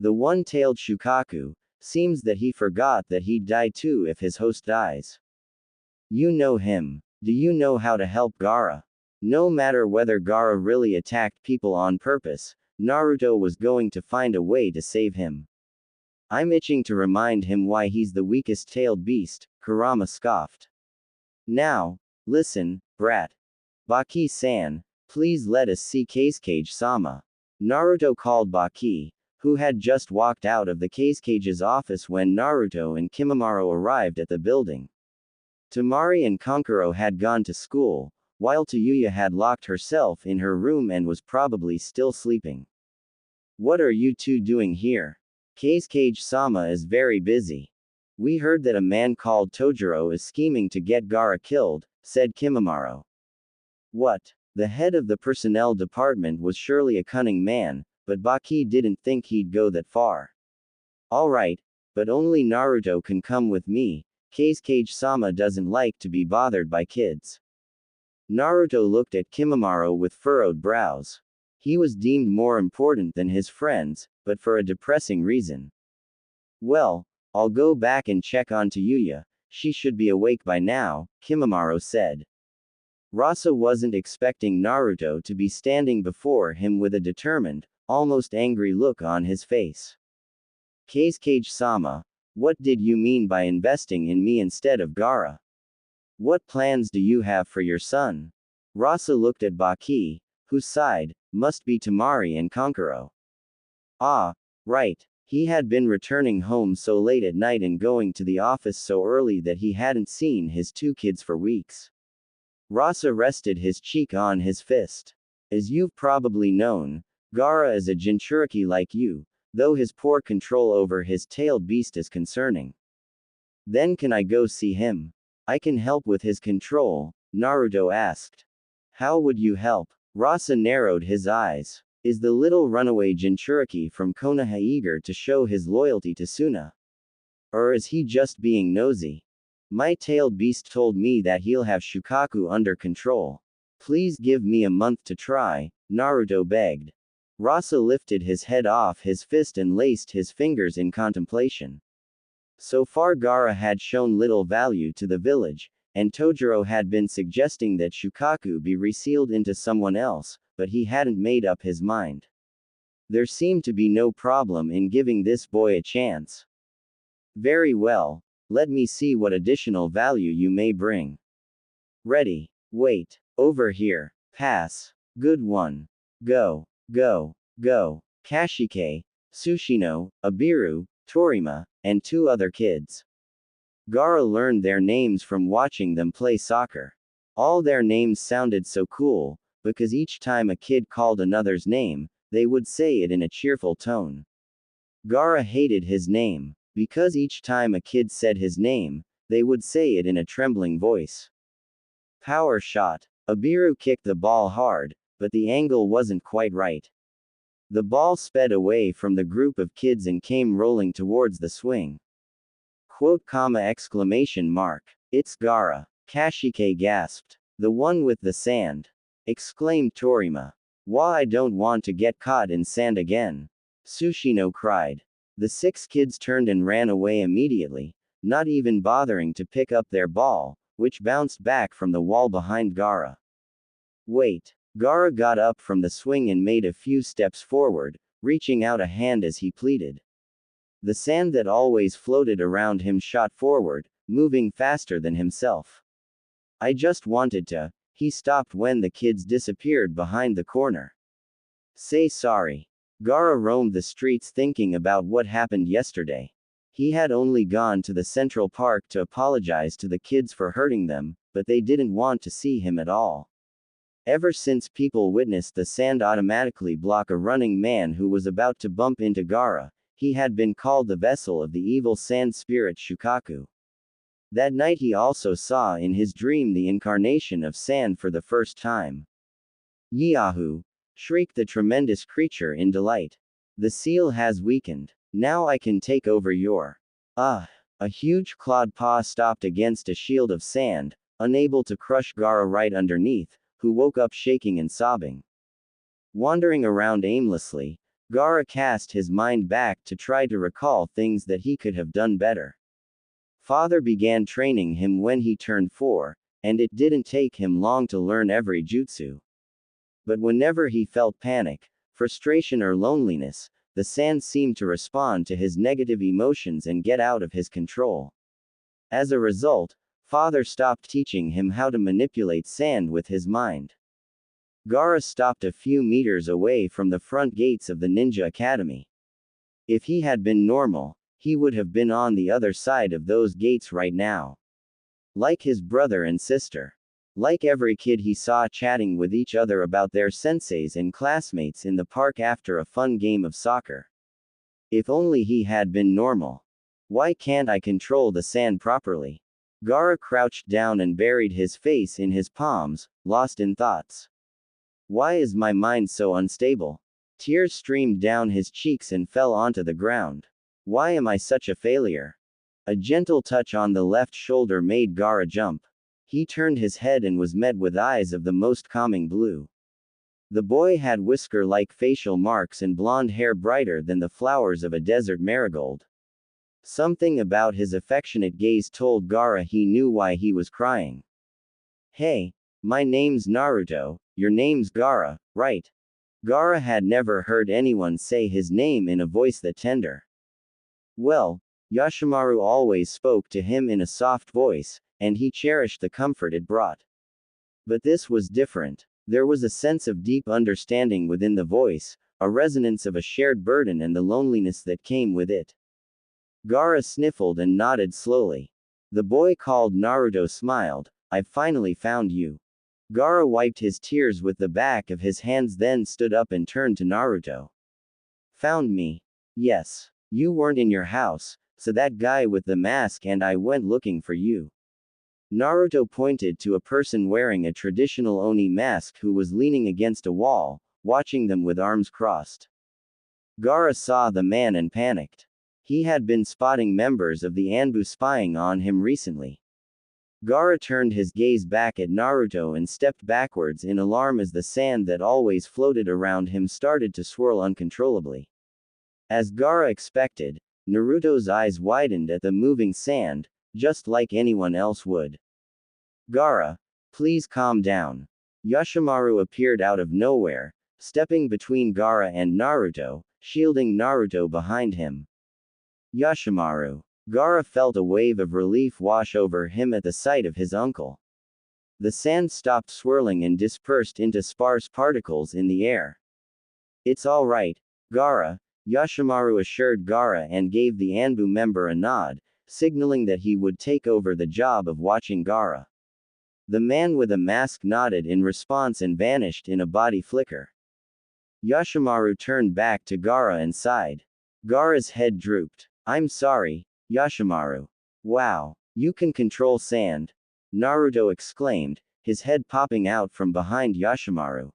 The one-tailed Shukaku, seems that he forgot that he'd die too if his host dies. You know him. Do you know how to help Gaara? No matter whether Gaara really attacked people on purpose, Naruto was going to find a way to save him. I'm itching to remind him why he's the weakest-tailed beast, Kurama scoffed. Now, listen, brat. Baki-san, please let us see Kazekage-sama. Naruto called Baki, who had just walked out of the Kazekage's office when Naruto and Kimimaro arrived at the building. Temari and Kankuro had gone to school, while Tayuya had locked herself in her room and was probably still sleeping. What are you two doing here? Kazekage-sama is very busy. We heard that a man called Tojiro is scheming to get Gaara killed, said Kimimaro. What? The head of the personnel department was surely a cunning man, but Baki didn't think he'd go that far. Alright, but only Naruto can come with me. Kazekage-sama doesn't like to be bothered by kids. Naruto looked at Kimimaro with furrowed brows. He was deemed more important than his friends, but for a depressing reason. Well, I'll go back and check on Tayuya. She should be awake by now, Kimimaro said. Rasa wasn't expecting Naruto to be standing before him with a determined, almost angry look on his face. Kazekage-sama, what did you mean by investing in me instead of Gaara? What plans do you have for your son? Rasa looked at Baki, whose side must be Temari and Kankuro. Ah, right. He had been returning home so late at night and going to the office so early that he hadn't seen his two kids for weeks. Rasa rested his cheek on his fist. As you've probably known, Gaara is a Jinchuriki like you, though his poor control over his tailed beast is concerning. Then can I go see him? I can help with his control, Naruto asked. How would you help? Rasa narrowed his eyes. Is the little runaway Jinchuriki from Konoha eager to show his loyalty to Suna? Or is he just being nosy? My tailed beast told me that he'll have Shukaku under control. Please give me a month to try, Naruto begged. Rasa lifted his head off his fist and laced his fingers in contemplation. So far Gaara had shown little value to the village, and Tojiro had been suggesting that Shukaku be resealed into someone else, but he hadn't made up his mind. There seemed to be no problem in giving this boy a chance. Very well, let me see what additional value you may bring. Ready. Wait. Over here. Pass. Good one. Go. Go. Go. Kashike, Sushino, Abiru, Torima, and two other kids. Gaara learned their names from watching them play soccer. All their names sounded so cool, because each time a kid called another's name, they would say it in a cheerful tone. Gaara hated his name, because each time a kid said his name, they would say it in a trembling voice. Power shot. Abiru kicked the ball hard, but the angle wasn't quite right. The ball sped away from the group of kids and came rolling towards the swing. Quote comma exclamation mark. It's Gaara. Kashike gasped. The one with the sand. Exclaimed Torima. Why I don't want to get caught in sand again. Sushino cried. The 6 kids turned and ran away immediately, not even bothering to pick up their ball, which bounced back from the wall behind Gaara. Wait. Gaara got up from the swing and made a few steps forward, reaching out a hand as he pleaded. The sand that always floated around him shot forward, moving faster than himself. I just wanted to. He stopped when the kids disappeared behind the corner. Say sorry. Gaara roamed the streets thinking about what happened yesterday. He had only gone to the Central Park to apologize to the kids for hurting them, but they didn't want to see him at all. Ever since people witnessed the sand automatically block a running man who was about to bump into Gaara, he had been called the vessel of the evil sand spirit Shukaku. That night he also saw in his dream the incarnation of sand for the first time. Yahoo! Shrieked the tremendous creature in delight. The seal has weakened. Now I can take over your. A huge clawed paw stopped against a shield of sand, unable to crush Gaara right underneath, who woke up shaking and sobbing. Wandering around aimlessly, Gaara cast his mind back to try to recall things that he could have done better. Father began training him when he turned 4, and it didn't take him long to learn every jutsu. But whenever he felt panic, frustration or loneliness, the sand seemed to respond to his negative emotions and get out of his control. As a result, Father stopped teaching him how to manipulate sand with his mind. Gaara stopped a few meters away from the front gates of the Ninja Academy. If he had been normal, he would have been on the other side of those gates right now. Like his brother and sister. Like every kid he saw chatting with each other about their senseis and classmates in the park after a fun game of soccer. If only he had been normal. Why can't I control the sand properly? Gaara crouched down and buried his face in his palms, lost in thoughts. Why is my mind so unstable? Tears streamed down his cheeks and fell onto the ground. Why am I such a failure? A gentle touch on the left shoulder made Gaara jump. He turned his head and was met with eyes of the most calming blue. The boy had whisker-like facial marks and blonde hair brighter than the flowers of a desert marigold. Something about his affectionate gaze told Gaara he knew why he was crying. Hey, my name's Naruto, your name's Gaara, right? Gaara had never heard anyone say his name in a voice that tender. Well, Yoshimaru always spoke to him in a soft voice, and he cherished the comfort it brought. But this was different. There was a sense of deep understanding within the voice, a resonance of a shared burden and the loneliness that came with it. Gaara sniffled and nodded slowly. The boy called Naruto smiled. I've finally found you. Gaara wiped his tears with the back of his hands, then stood up and turned to Naruto. Found me? Yes. You weren't in your house, so that guy with the mask and I went looking for you. Naruto pointed to a person wearing a traditional Oni mask who was leaning against a wall, watching them with arms crossed. Gaara saw the man and panicked. He had been spotting members of the Anbu spying on him recently. Gaara turned his gaze back at Naruto and stepped backwards in alarm as the sand that always floated around him started to swirl uncontrollably. As Gaara expected, Naruto's eyes widened at the moving sand, just like anyone else would. Gaara, please calm down. Yoshimaru appeared out of nowhere, stepping between Gaara and Naruto, shielding Naruto behind him. Yoshimaru. Gaara felt a wave of relief wash over him at the sight of his uncle. The sand stopped swirling and dispersed into sparse particles in the air. It's all right, Gaara, Yoshimaru assured Gaara and gave the Anbu member a nod, signaling that he would take over the job of watching Gaara. The man with a mask nodded in response and vanished in a body flicker. Yoshimaru turned back to Gaara and sighed. Gaara's head drooped. I'm sorry, Yoshimaru. Wow, you can control sand? Naruto exclaimed, his head popping out from behind Yoshimaru.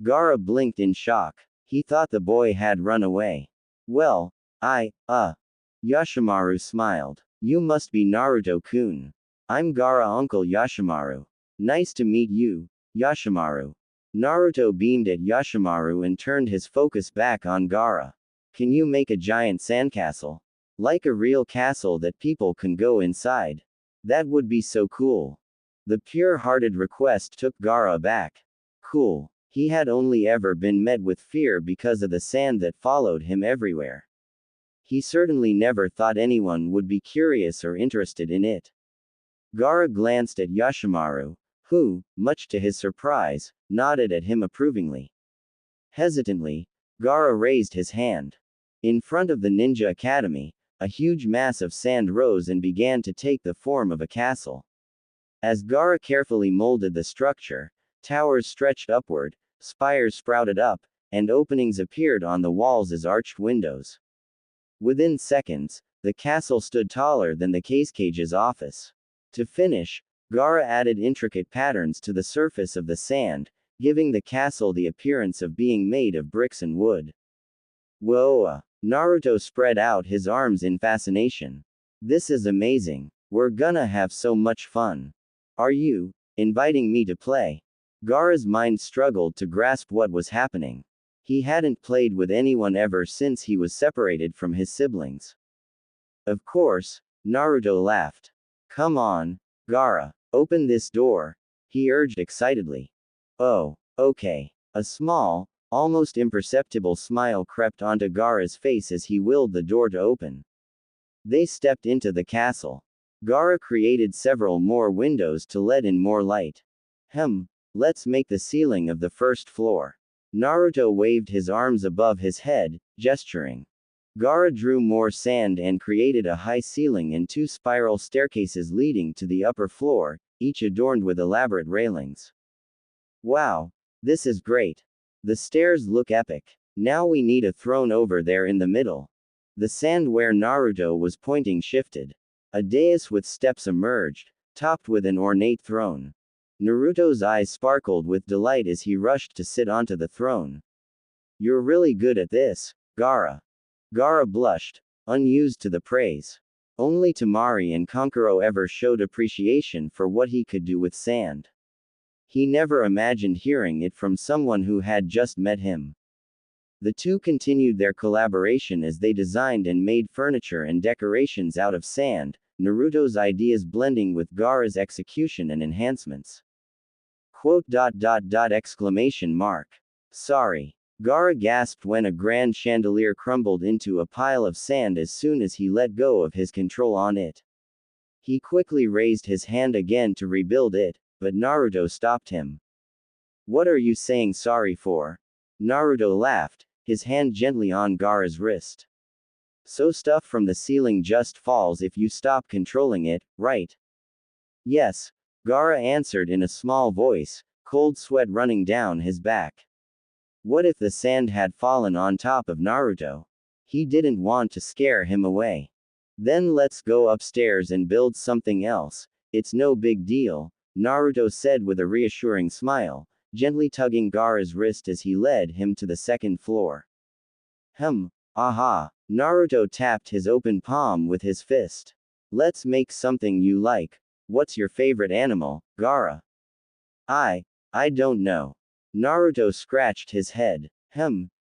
Gaara blinked in shock. He thought the boy had run away. Well, Yoshimaru smiled. You must be Naruto-kun. I'm Gaara Uncle Yoshimaru. Nice to meet you, Yoshimaru. Naruto beamed at Yoshimaru and turned his focus back on Gaara. Can you make a giant sandcastle? Like a real castle that people can go inside? That would be so cool. The pure-hearted request took Gaara aback. Cool. He had only ever been met with fear because of the sand that followed him everywhere. He certainly never thought anyone would be curious or interested in it. Gaara glanced at Yoshimaru, who, much to his surprise, nodded at him approvingly. Hesitantly, Gaara raised his hand. In front of the Ninja Academy, a huge mass of sand rose and began to take the form of a castle. As Gaara carefully molded the structure, towers stretched upward, spires sprouted up, and openings appeared on the walls as arched windows. Within seconds, the castle stood taller than the Cage's office. To finish, Gaara added intricate patterns to the surface of the sand, giving the castle the appearance of being made of bricks and wood. Whoa! Naruto spread out his arms in fascination. This is amazing. We're gonna have so much fun. Are you inviting me to play? Gaara's mind struggled to grasp what was happening. He hadn't played with anyone ever since he was separated from his siblings. Of course, Naruto laughed. Come on, Gaara, open this door, he urged excitedly. Oh, okay. A small, Almost imperceptible smile crept onto Gaara's face as he willed the door to open. They stepped into the castle. Gaara created several more windows to let in more light. Let's make the ceiling of the first floor. Naruto waved his arms above his head, gesturing. Gaara drew more sand and created a high ceiling and 2 spiral staircases leading to the upper floor, each adorned with elaborate railings. Wow! This is great! The stairs look epic. Now we need a throne over there in the middle. The sand where Naruto was pointing shifted. A dais with steps emerged, topped with an ornate throne. Naruto's eyes sparkled with delight as he rushed to sit onto the throne. You're really good at this, Gaara. Gaara blushed, unused to the praise. Only Temari and Kankuro ever showed appreciation for what he could do with sand. He never imagined hearing it from someone who had just met him. The two continued their collaboration as they designed and made furniture and decorations out of sand, Naruto's ideas blending with Gaara's execution and enhancements. Exclamation mark. Sorry. Gaara gasped when a grand chandelier crumbled into a pile of sand as soon as he let go of his control on it. He quickly raised his hand again to rebuild it, but Naruto stopped him. What are you saying sorry for? Naruto laughed, his hand gently on Gaara's wrist. So stuff from the ceiling just falls if you stop controlling it, right? Yes, Gaara answered in a small voice, cold sweat running down his back. What if the sand had fallen on top of Naruto? He didn't want to scare him away. Then let's go upstairs and build something else, it's no big deal, Naruto said with a reassuring smile, gently tugging Gaara's wrist as he led him to the second floor. Aha! Naruto tapped his open palm with his fist. Let's make something you like. What's your favorite animal, Gaara? I don't know. Naruto scratched his head.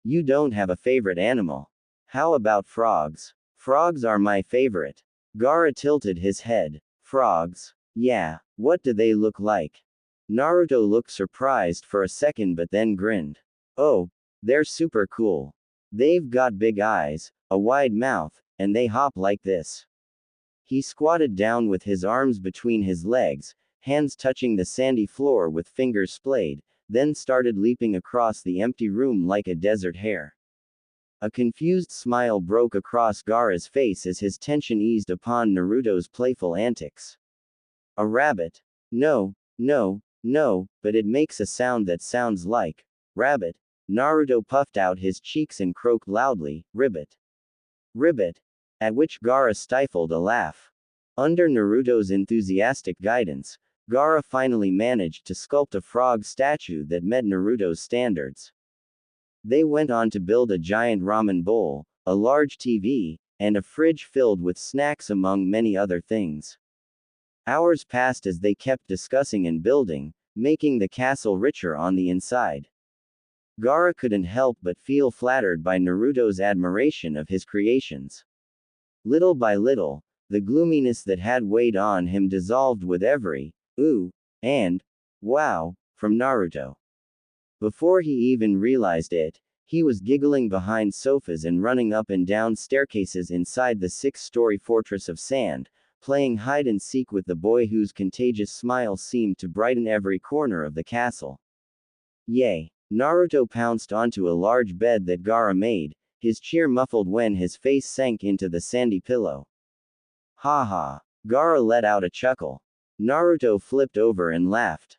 You don't have a favorite animal. How about frogs? Frogs are my favorite. Gaara tilted his head. Frogs? Yeah, what do they look like? Naruto looked surprised for a second but then grinned. Oh, they're super cool. They've got big eyes, a wide mouth, and they hop like this. He squatted down with his arms between his legs, hands touching the sandy floor with fingers splayed, then started leaping across the empty room like a desert hare. A confused smile broke across Gaara's face as his tension eased upon Naruto's playful antics. A rabbit? No, but it makes a sound that sounds like rabbit. Naruto puffed out his cheeks and croaked loudly, Ribbit. Ribbit. At which Gaara stifled a laugh. Under Naruto's enthusiastic guidance, Gaara finally managed to sculpt a frog statue that met Naruto's standards. They went on to build a giant ramen bowl, a large TV, and a fridge filled with snacks among many other things. Hours passed as they kept discussing and building, making the castle richer on the inside. Gaara couldn't help but feel flattered by Naruto's admiration of his creations. Little by little, the gloominess that had weighed on him dissolved with every ooh and wow from Naruto. Before he even realized it, he was giggling behind sofas and running up and down staircases inside the 6-story fortress of sand, playing hide and seek with the boy whose contagious smile seemed to brighten every corner of the castle. Yay! Naruto pounced onto a large bed that Gaara made, his cheer muffled when his face sank into the sandy pillow. Ha ha! Gaara let out a chuckle. Naruto flipped over and laughed.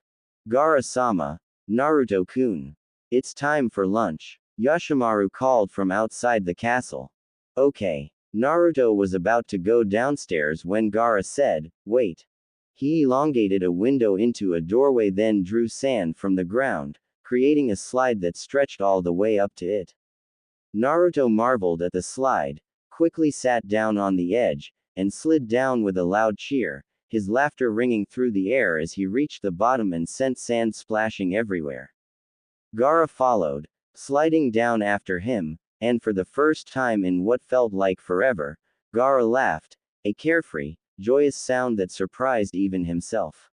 Gaara-sama, Naruto-kun. It's time for lunch. Yoshimaru called from outside the castle. Okay. Naruto was about to go downstairs when Gaara said, wait. He elongated a window into a doorway then drew sand from the ground, creating a slide that stretched all the way up to it. Naruto marveled at the slide, quickly sat down on the edge, and slid down with a loud cheer, his laughter ringing through the air as he reached the bottom and sent sand splashing everywhere. Gaara followed, sliding down after him, and for the first time in what felt like forever, Gaara laughed, a carefree, joyous sound that surprised even himself.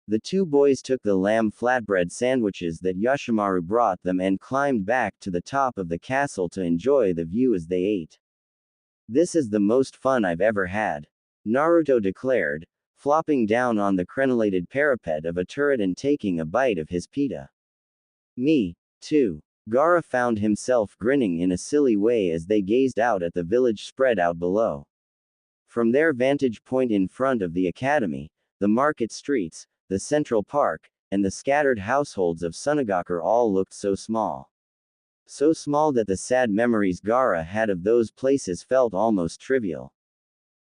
The two boys took the lamb flatbread sandwiches that Yoshimaru brought them and climbed back to the top of the castle to enjoy the view as they ate. This is the most fun I've ever had, Naruto declared, flopping down on the crenellated parapet of a turret and taking a bite of his pita. Me, too. Gaara found himself grinning in a silly way as they gazed out at the village spread out below. From their vantage point in front of the academy, the market streets, the central park, and the scattered households of Sunagakure all looked so small. So small that the sad memories Gaara had of those places felt almost trivial.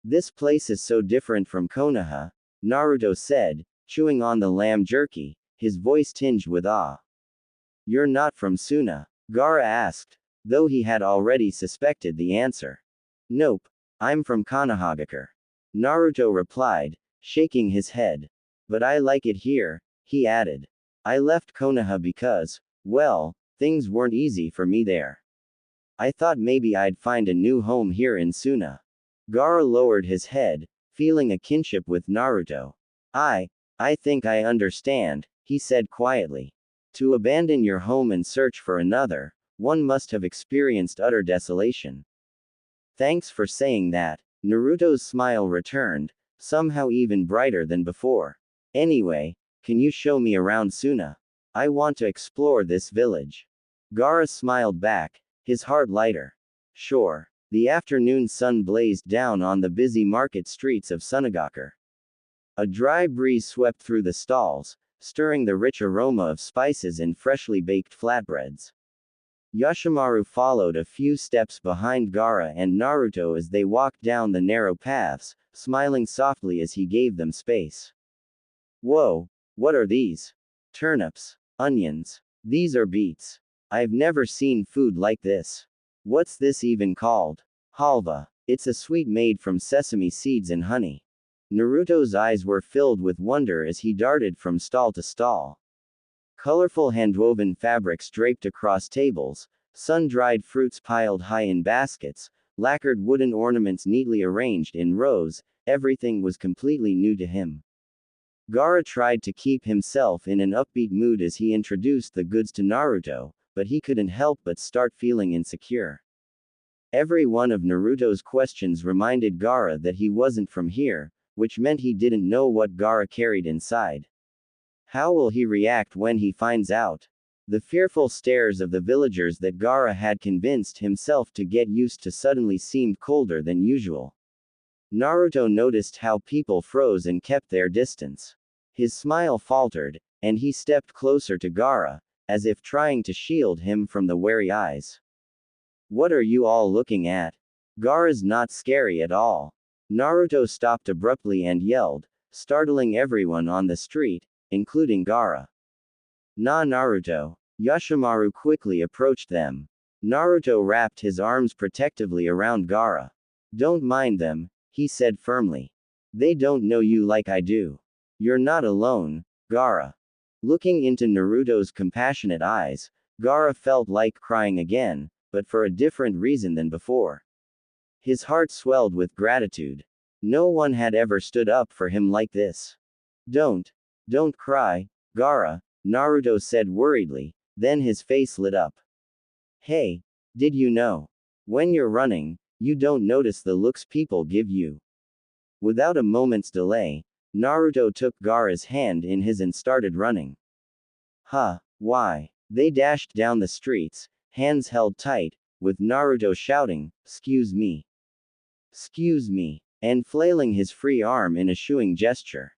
This place is so different from Konoha, Naruto said, chewing on the lamb jerky, his voice tinged with awe. You're not from Suna? Gaara asked, though he had already suspected the answer. Nope, I'm from Konohagakure. Naruto replied, shaking his head. But I like it here, he added. I left Konoha because, well, things weren't easy for me there. I thought maybe I'd find a new home here in Suna. Gaara lowered his head, feeling a kinship with Naruto. I think I understand, he said quietly. To abandon your home and search for another, one must have experienced utter desolation. Thanks for saying that. Naruto's smile returned, somehow even brighter than before. Anyway, can you show me around Suna? I want to explore this village. Gaara smiled back, his heart lighter. Sure. The afternoon sun blazed down on the busy market streets of Sunagakure. A dry breeze swept through the stalls, stirring the rich aroma of spices and freshly baked flatbreads. Yoshimaru followed a few steps behind Gaara and Naruto as they walked down the narrow paths, smiling softly as he gave them space. Whoa, what are these? Turnips. Onions. These are beets. I've never seen food like this. What's this even called? Halva. It's a sweet made from sesame seeds and honey. Naruto's eyes were filled with wonder as he darted from stall to stall. Colorful handwoven fabrics draped across tables, sun-dried fruits piled high in baskets, lacquered wooden ornaments neatly arranged in rows, everything was completely new to him. Gaara tried to keep himself in an upbeat mood as he introduced the goods to Naruto, but he couldn't help but start feeling insecure. Every one of Naruto's questions reminded Gaara that he wasn't from here, which meant he didn't know what Gaara carried inside. How will he react when he finds out? The fearful stares of the villagers that Gaara had convinced himself to get used to suddenly seemed colder than usual. Naruto noticed how people froze and kept their distance. His smile faltered, and he stepped closer to Gaara, as if trying to shield him from the wary eyes. What are you all looking at? Gaara's not scary at all. Naruto stopped abruptly and yelled, startling everyone on the street, including Gaara. Nah, Naruto. Yoshimaru quickly approached them. Naruto wrapped his arms protectively around Gaara. Don't mind them, he said firmly. They don't know you like I do. You're not alone, Gaara. Looking into Naruto's compassionate eyes, Gaara felt like crying again, but for a different reason than before. His heart swelled with gratitude. No one had ever stood up for him like this. Don't cry, Gaara, Naruto said worriedly, then his face lit up. Hey, did you know? When you're running, you don't notice the looks people give you. Without a moment's delay, Naruto took Gaara's hand in his and started running. Why? They dashed down the streets, hands held tight, with Naruto shouting, "'Scuse me. 'Scuse me," and flailing his free arm in a shooing gesture.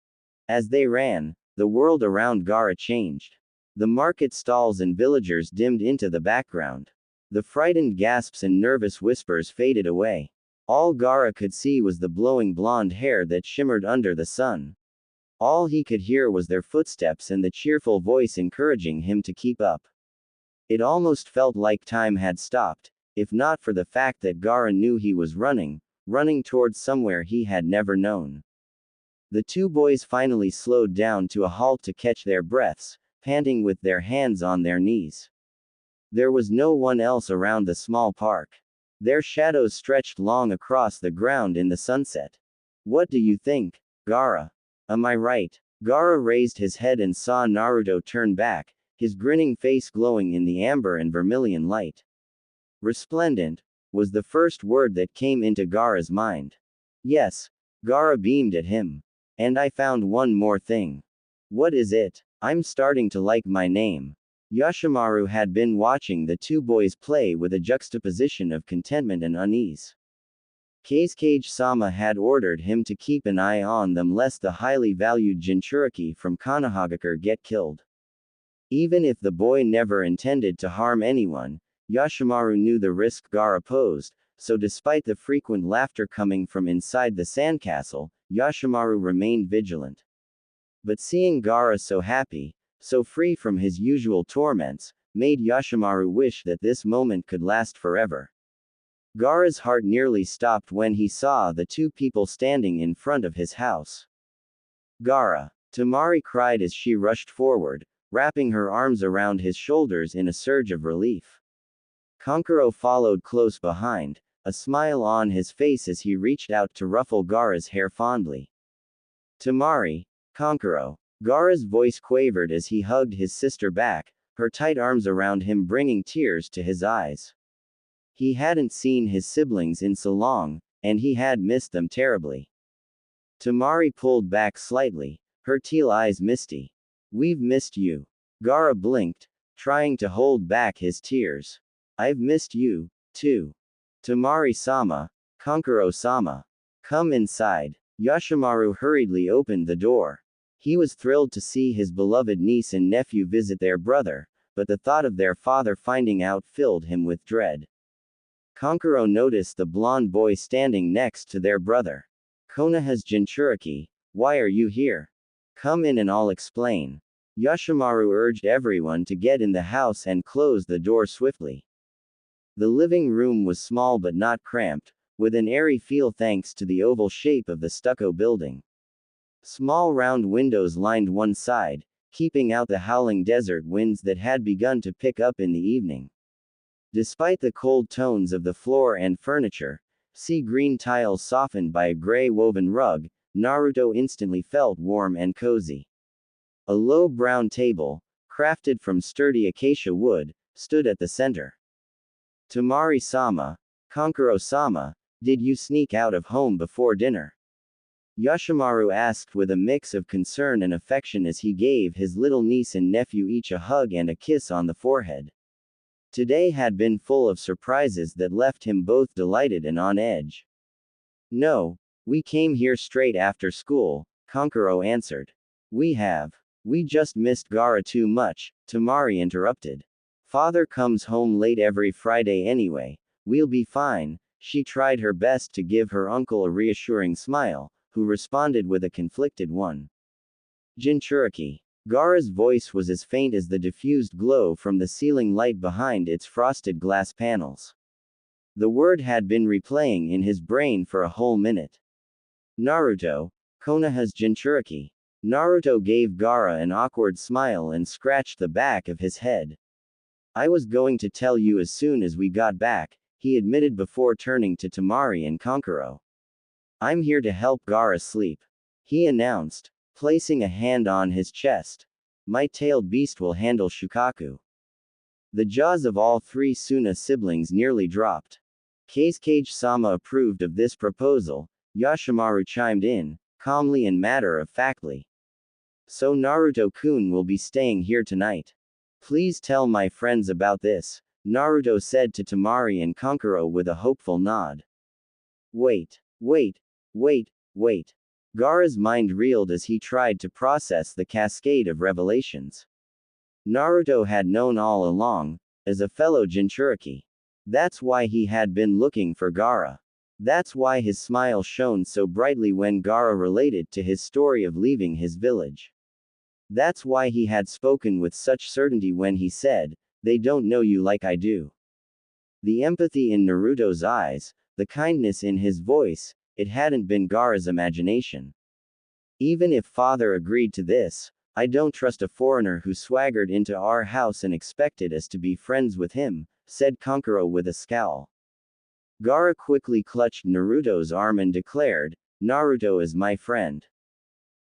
As they ran, the world around Gaara changed. The market stalls and villagers dimmed into the background. The frightened gasps and nervous whispers faded away. All Gaara could see was the blowing blonde hair that shimmered under the sun. All he could hear was their footsteps and the cheerful voice encouraging him to keep up. It almost felt like time had stopped, if not for the fact that Gaara knew he was running towards somewhere he had never known. The two boys finally slowed down to a halt to catch their breaths, panting with their hands on their knees. There was no one else around the small park. Their shadows stretched long across the ground in the sunset. What do you think, Gaara? Am I right? Gaara raised his head and saw Naruto turn back, his grinning face glowing in the amber and vermilion light. Resplendent, was the first word that came into Gaara's mind. Yes, Gaara beamed at him. And I found one more thing. What is it? I'm starting to like my name. Yoshimaru had been watching the two boys play with a juxtaposition of contentment and unease. Kazekage-sama had ordered him to keep an eye on them lest the highly valued Jinchuriki from Konohagakure get killed. Even if the boy never intended to harm anyone, Yoshimaru knew the risk Gaara posed, so despite the frequent laughter coming from inside the sandcastle, Yoshimaru remained vigilant. But seeing Gaara so happy, so free from his usual torments, made Yoshimaru wish that this moment could last forever. Gaara's heart nearly stopped when he saw the two people standing in front of his house. Gaara! Temari cried as she rushed forward, wrapping her arms around his shoulders in a surge of relief. Kankuro followed close behind, a smile on his face as he reached out to ruffle Gaara's hair fondly. Temari, Kankuro. Gaara's voice quavered as he hugged his sister back, her tight arms around him bringing tears to his eyes. He hadn't seen his siblings in so long, and he had missed them terribly. Temari pulled back slightly, her teal eyes misty. We've missed you. Gaara blinked, trying to hold back his tears. I've missed you, too. Temari-sama, Kankuro-sama. Come inside. Yoshimaru hurriedly opened the door. He was thrilled to see his beloved niece and nephew visit their brother, but the thought of their father finding out filled him with dread. Kankuro noticed the blonde boy standing next to their brother. Konoha's Jinchuriki, why are you here? Come in and I'll explain. Yoshimaru urged everyone to get in the house and close the door swiftly. The living room was small but not cramped, with an airy feel thanks to the oval shape of the stucco building. Small round windows lined one side, keeping out the howling desert winds that had begun to pick up in the evening. Despite the cold tones of the floor and furniture, sea green tiles softened by a gray woven rug, Naruto instantly felt warm and cozy. A low brown table, crafted from sturdy acacia wood, stood at the center. Temari-sama, Kankuro-sama, did you sneak out of home before dinner? Yoshimaru asked with a mix of concern and affection as he gave his little niece and nephew each a hug and a kiss on the forehead. Today had been full of surprises that left him both delighted and on edge. No, we came here straight after school, Kankuro answered. We just missed Gaara too much, Temari interrupted. Father comes home late every Friday anyway, we'll be fine. She tried her best to give her uncle a reassuring smile, who responded with a conflicted one. Jinchuriki. Gaara's voice was as faint as the diffused glow from the ceiling light behind its frosted glass panels. The word had been replaying in his brain for a whole minute. Naruto, Konoha's Jinchuriki. Naruto gave Gaara an awkward smile and scratched the back of his head. I was going to tell you as soon as we got back, he admitted before turning to Temari and Kankuro. I'm here to help Gaara sleep, he announced, placing a hand on his chest. My tailed beast will handle Shukaku. The jaws of all three Suna siblings nearly dropped. Kazekage-sama approved of this proposal. Yoshimaru chimed in, calmly and matter-of-factly. So Naruto-kun will be staying here tonight. Please tell my friends about this, Naruto said to Temari and Kankuro with a hopeful nod. Wait. Gaara's mind reeled as he tried to process the cascade of revelations. Naruto had known all along, as a fellow Jinchuriki. That's why he had been looking for Gaara. That's why his smile shone so brightly when Gaara related to his story of leaving his village. That's why he had spoken with such certainty when he said, "They don't know you like I do." The empathy in Naruto's eyes, the kindness in his voice, it hadn't been Gaara's imagination. Even if father agreed to this, I don't trust a foreigner who swaggered into our house and expected us to be friends with him, said Kankuro with a scowl. Gaara quickly clutched Naruto's arm and declared, Naruto is my friend.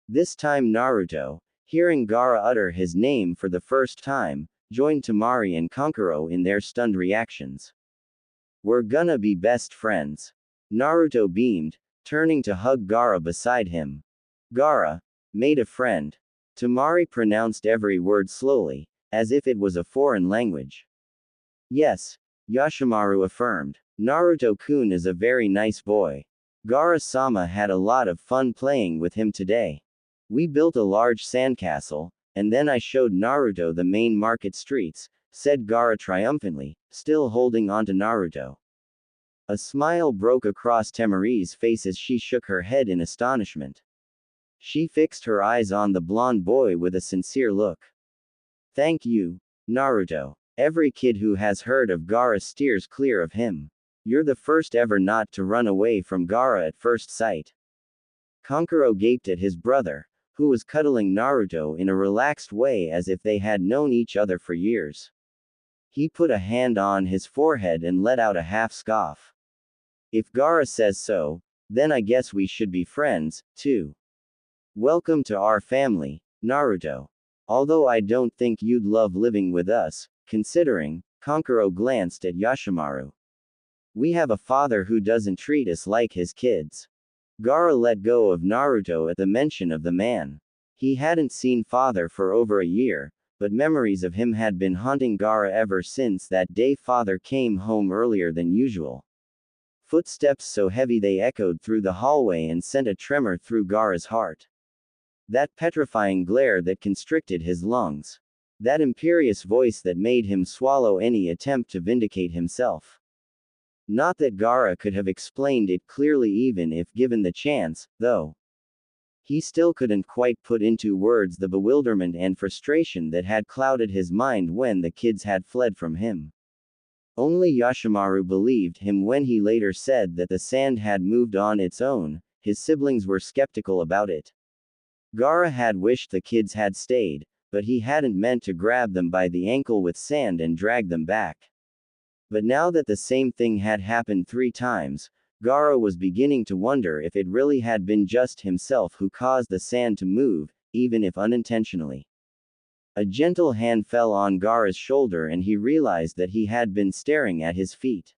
This time Naruto, hearing Gaara utter his name for the first time, joined Temari and Kankuro in their stunned reactions. We're gonna be best friends. Naruto beamed, turning to hug Gaara beside him. Gaara, made a friend. Temari pronounced every word slowly, as if it was a foreign language. Yes, Yoshimaru affirmed. Naruto-kun is a very nice boy. Gaara-sama had a lot of fun playing with him today. We built a large sandcastle, and then I showed Naruto the main market streets, said Gaara triumphantly, still holding onto Naruto. A smile broke across Temari's face as she shook her head in astonishment. She fixed her eyes on the blonde boy with a sincere look. Thank you, Naruto. Every kid who has heard of Gaara steers clear of him. You're the first ever not to run away from Gaara at first sight. Kankuro gaped at his brother, who was cuddling Naruto in a relaxed way as if they had known each other for years. He put a hand on his forehead and let out a half scoff. If Gaara says so, then I guess we should be friends, too. Welcome to our family, Naruto. Although I don't think you'd love living with us, considering, Kankuro glanced at Yoshimaru. We have a father who doesn't treat us like his kids. Gaara let go of Naruto at the mention of the man. He hadn't seen father for over a year, but memories of him had been haunting Gaara ever since that day father came home earlier than usual. Footsteps so heavy they echoed through the hallway and sent a tremor through Gaara's heart. That petrifying glare that constricted his lungs. That imperious voice that made him swallow any attempt to vindicate himself. Not that Gaara could have explained it clearly even if given the chance, though. He still couldn't quite put into words the bewilderment and frustration that had clouded his mind when the kids had fled from him. Only Yoshimaru believed him when he later said that the sand had moved on its own. His siblings were skeptical about it. Gaara had wished the kids had stayed, but he hadn't meant to grab them by the ankle with sand and drag them back. But now that the same thing had happened 3 times, Gaara was beginning to wonder if it really had been just himself who caused the sand to move, even if unintentionally. A gentle hand fell on Gaara's shoulder and he realized that he had been staring at his feet.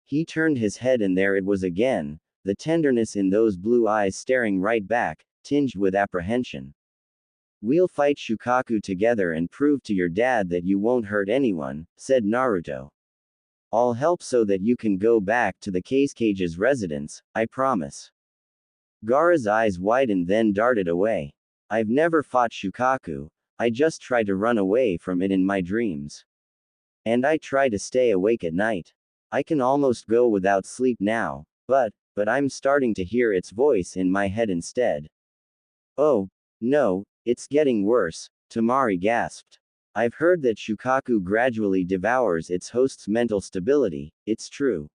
He turned his head and there it was again, the tenderness in those blue eyes staring right back, tinged with apprehension. We'll fight Shukaku together and prove to your dad that you won't hurt anyone, said Naruto. I'll help so that you can go back to the Cage's residence, I promise. Gaara's eyes widened then darted away. I've never fought Shukaku, I just try to run away from it in my dreams. And I try to stay awake at night. I can almost go without sleep now, but I'm starting to hear its voice in my head instead. Oh, no, it's getting worse, Temari gasped. I've heard that Shukaku gradually devours its host's mental stability, it's true.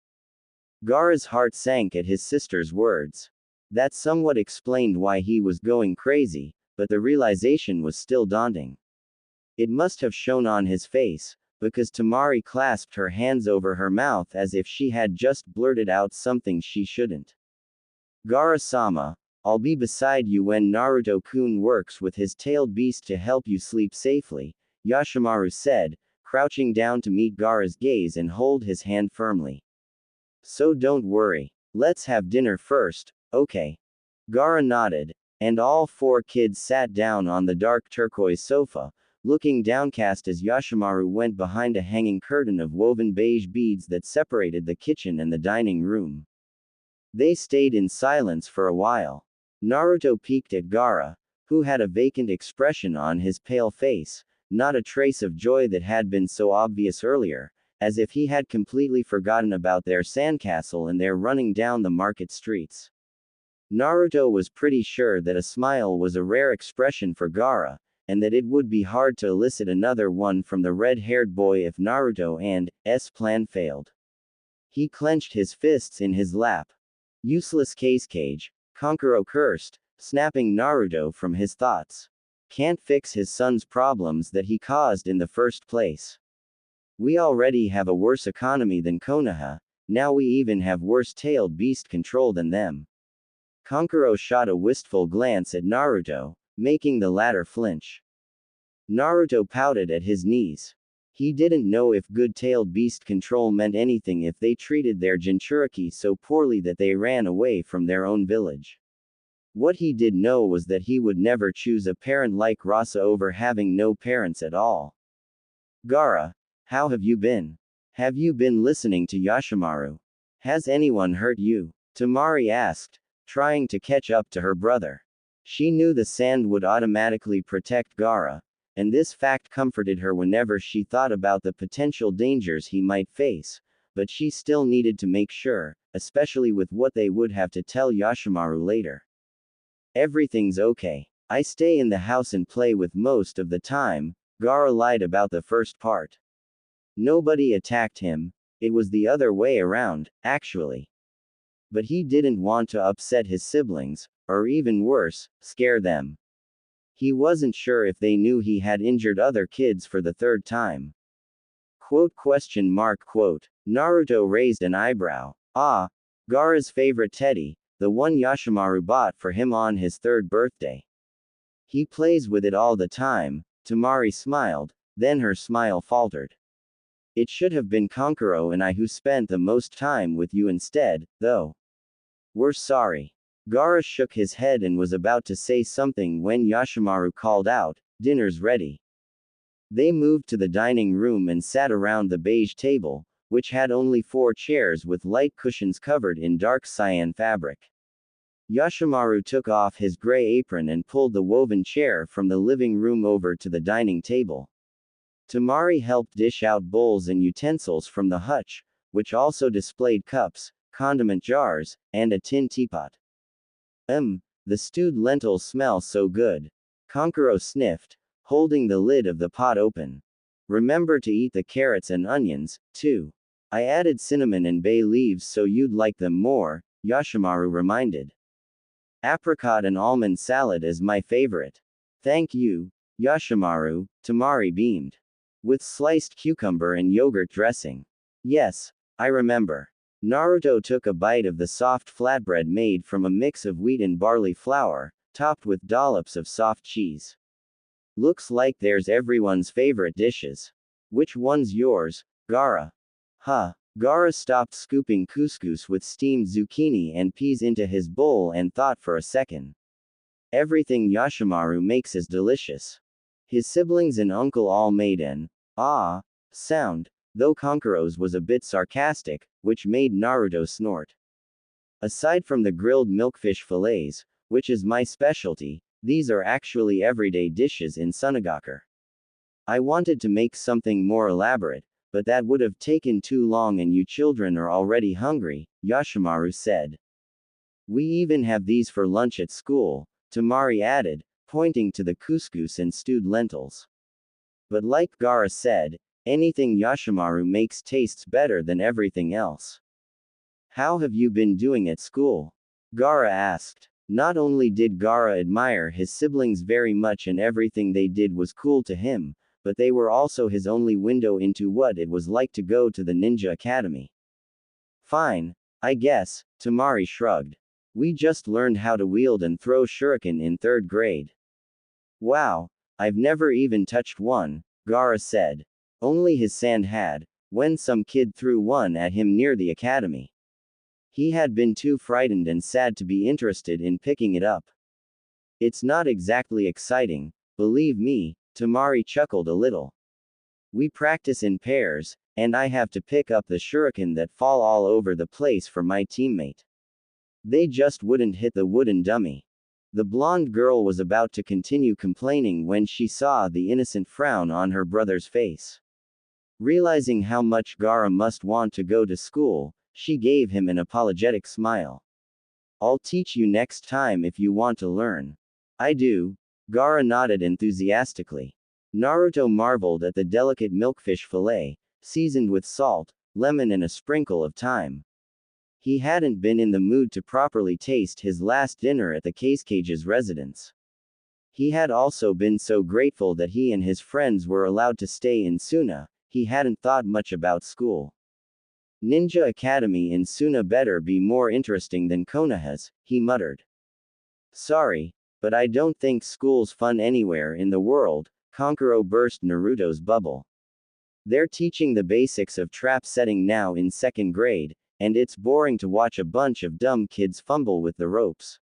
Gaara's heart sank at his sister's words. That somewhat explained why he was going crazy, but the realization was still daunting. It must have shown on his face, because Temari clasped her hands over her mouth as if she had just blurted out something she shouldn't. Gaara-sama, I'll be beside you when Naruto-kun works with his tailed beast to help you sleep safely, Yoshimaru said, crouching down to meet Gaara's gaze and hold his hand firmly. So don't worry. Let's have dinner first, okay? Gaara nodded, and all 4 kids sat down on the dark turquoise sofa, looking downcast as Yoshimaru went behind a hanging curtain of woven beige beads that separated the kitchen and the dining room. They stayed in silence for a while. Naruto peeked at Gaara, who had a vacant expression on his pale face, not a trace of joy that had been so obvious earlier, as if he had completely forgotten about their sandcastle and their running down the market streets. Naruto was pretty sure that a smile was a rare expression for Gaara, and that it would be hard to elicit another one from the red-haired boy if Naruto and S plan failed. He clenched his fists in his lap. Useless cage, Kankuro cursed, snapping Naruto from his thoughts. Can't fix his son's problems that he caused in the first place. We already have a worse economy than Konoha, now we even have worse tailed beast control than them. Kankuro shot a wistful glance at Naruto, making the latter flinch. Naruto pouted at his knees. He didn't know if good-tailed beast control meant anything if they treated their Jinchuriki so poorly that they ran away from their own village. What he did know was that he would never choose a parent like Rasa over having no parents at all. Gaara, how have you been? Have you been listening to Yashimaru? Has anyone hurt you? Temari asked, trying to catch up to her brother. She knew the sand would automatically protect Gaara, and this fact comforted her whenever she thought about the potential dangers he might face, but she still needed to make sure, especially with what they would have to tell Yashimaru later. Everything's okay. I stay in the house and play with most of the time. Gaara lied about the first part. Nobody attacked him, it was the other way around, actually. But he didn't want to upset his siblings, or even worse, scare them. He wasn't sure if they knew he had injured other kids for the third time. Quote? Naruto raised an eyebrow. Ah, Gaara's favorite teddy, the one Yashimaru bought for him on his third birthday. He plays with it all the time. Temari smiled, then her smile faltered. It should have been Kankuro and I who spent the most time with you instead, though. We're sorry. Gaara shook his head and was about to say something when Yashimaru called out, dinner's ready. They moved to the dining room and sat around the beige table, which had only 4 chairs with light cushions covered in dark cyan fabric. Yashimaru took off his gray apron and pulled the woven chair from the living room over to the dining table. Temari helped dish out bowls and utensils from the hutch, which also displayed cups, condiment jars, and a tin teapot. The stewed lentils smell so good. Kankuro sniffed, holding the lid of the pot open. Remember to eat the carrots and onions, too. I added cinnamon and bay leaves so you'd like them more, Yashimaru reminded. Apricot and almond salad is my favorite. Thank you, Yashimaru, Temari beamed. With sliced cucumber and yogurt dressing. Yes, I remember. Naruto took a bite of the soft flatbread made from a mix of wheat and barley flour, topped with dollops of soft cheese. Looks like there's everyone's favorite dishes. Which one's yours, Gaara? Huh. Gaara stopped scooping couscous with steamed zucchini and peas into his bowl and thought for a second. Everything Yashimaru makes is delicious. His siblings and uncle all made an sound, though Kankuro's was a bit sarcastic, which made Naruto snort. Aside from the grilled milkfish fillets, which is my specialty, these are actually everyday dishes in Sunagaku. I wanted to make something more elaborate, but that would have taken too long and you children are already hungry, Yashimaru said. We even have these for lunch at school, Temari added, pointing to the couscous and stewed lentils. But like Gaara said, anything Yashimaru makes tastes better than everything else. How have you been doing at school? Gaara asked. Not only did Gaara admire his siblings very much and everything they did was cool to him, but they were also his only window into what it was like to go to the ninja academy. Fine, I guess, Temari shrugged. We just learned how to wield and throw shuriken in 3rd grade. Wow, I've never even touched one, Gaara said. Only his sand had, when some kid threw one at him near the academy. He had been too frightened and sad to be interested in picking it up. It's not exactly exciting, believe me, Temari chuckled a little. We practice in pairs, and I have to pick up the shuriken that fall all over the place for my teammate. They just wouldn't hit the wooden dummy. The blonde girl was about to continue complaining when she saw the innocent frown on her brother's face. Realizing how much Gaara must want to go to school, she gave him an apologetic smile. I'll teach you next time if you want to learn. I do. Gaara nodded enthusiastically. Naruto marveled at the delicate milkfish fillet, seasoned with salt, lemon and a sprinkle of thyme. He hadn't been in the mood to properly taste his last dinner at the Casecage's residence. He had also been so grateful that he and his friends were allowed to stay in Suna, he hadn't thought much about school. Ninja Academy in Suna better be more interesting than Konoha's, he muttered. Sorry, but I don't think school's fun anywhere in the world, Kankuro burst Naruto's bubble. They're teaching the basics of trap setting now in 2nd grade, and it's boring to watch a bunch of dumb kids fumble with the ropes.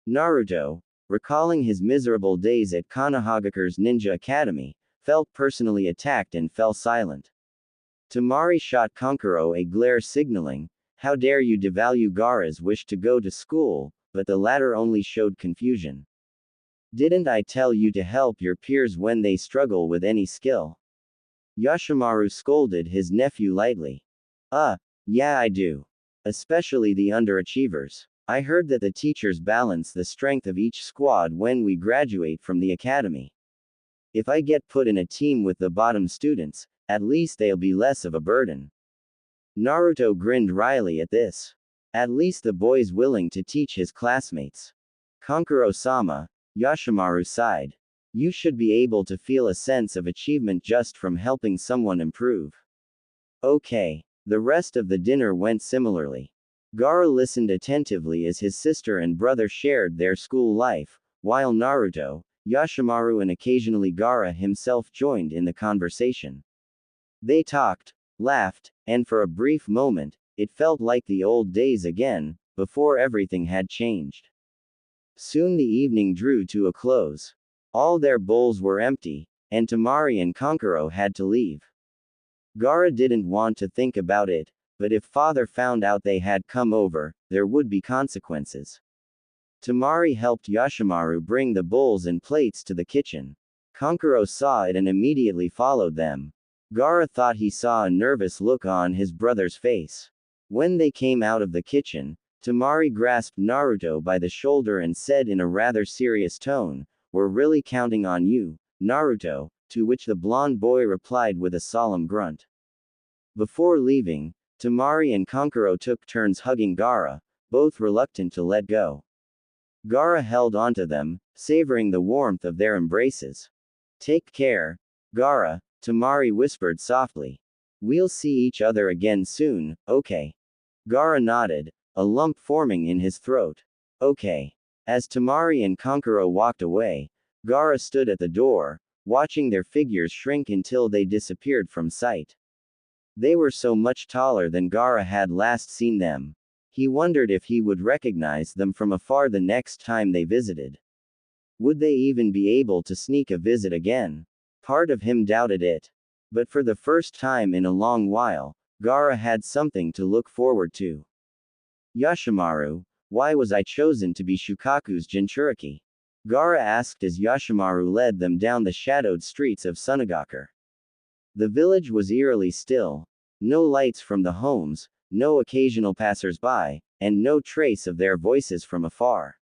Naruto, recalling his miserable days at Konohagakure's Ninja Academy, felt personally attacked and fell silent. Temari shot Kankuro a glare signaling, "How dare you devalue Gaara's wish to go to school," but the latter only showed confusion. "Didn't I tell you to help your peers when they struggle with any skill?" Yoshimaru scolded his nephew lightly. Yeah I do. Especially the underachievers. I heard that the teachers balance the strength of each squad when we graduate from the academy. If I get put in a team with the bottom students, at least they'll be less of a burden." Naruto grinned wryly at this. At least the boy's willing to teach his classmates. Kankuro-sama, Yoshimaru sighed. You should be able to feel a sense of achievement just from helping someone improve. Okay. The rest of the dinner went similarly. Gaara listened attentively as his sister and brother shared their school life, while Naruto, Yoshimaru and occasionally Gaara himself joined in the conversation. They talked, laughed, and for a brief moment, it felt like the old days again, before everything had changed. Soon the evening drew to a close. All their bowls were empty, and Temari and Kankuro had to leave. Gaara didn't want to think about it, but if father found out they had come over, there would be consequences. Temari helped Yoshimaru bring the bowls and plates to the kitchen. Kankuro saw it and immediately followed them. Gaara thought he saw a nervous look on his brother's face. When they came out of the kitchen, Temari grasped Naruto by the shoulder and said in a rather serious tone, "We're really counting on you, Naruto," to which the blonde boy replied with a solemn grunt. Before leaving, Temari and Kankuro took turns hugging Gaara, both reluctant to let go. Gaara held onto them, savoring the warmth of their embraces. "Take care, Gaara," Temari whispered softly. "We'll see each other again soon, okay?" Gaara nodded, a lump forming in his throat. "Okay." As Temari and Kankuro walked away, Gaara stood at the door, watching their figures shrink until they disappeared from sight. They were so much taller than Gaara had last seen them. He wondered if he would recognize them from afar the next time they visited. Would they even be able to sneak a visit again? Part of him doubted it. But for the first time in a long while, Gaara had something to look forward to. "Yoshimaru, why was I chosen to be Shukaku's Jinchuriki?" Gaara asked as Yoshimaru led them down the shadowed streets of Sunagaku. The village was eerily still. No lights from the homes, no occasional passers-by, and no trace of their voices from afar.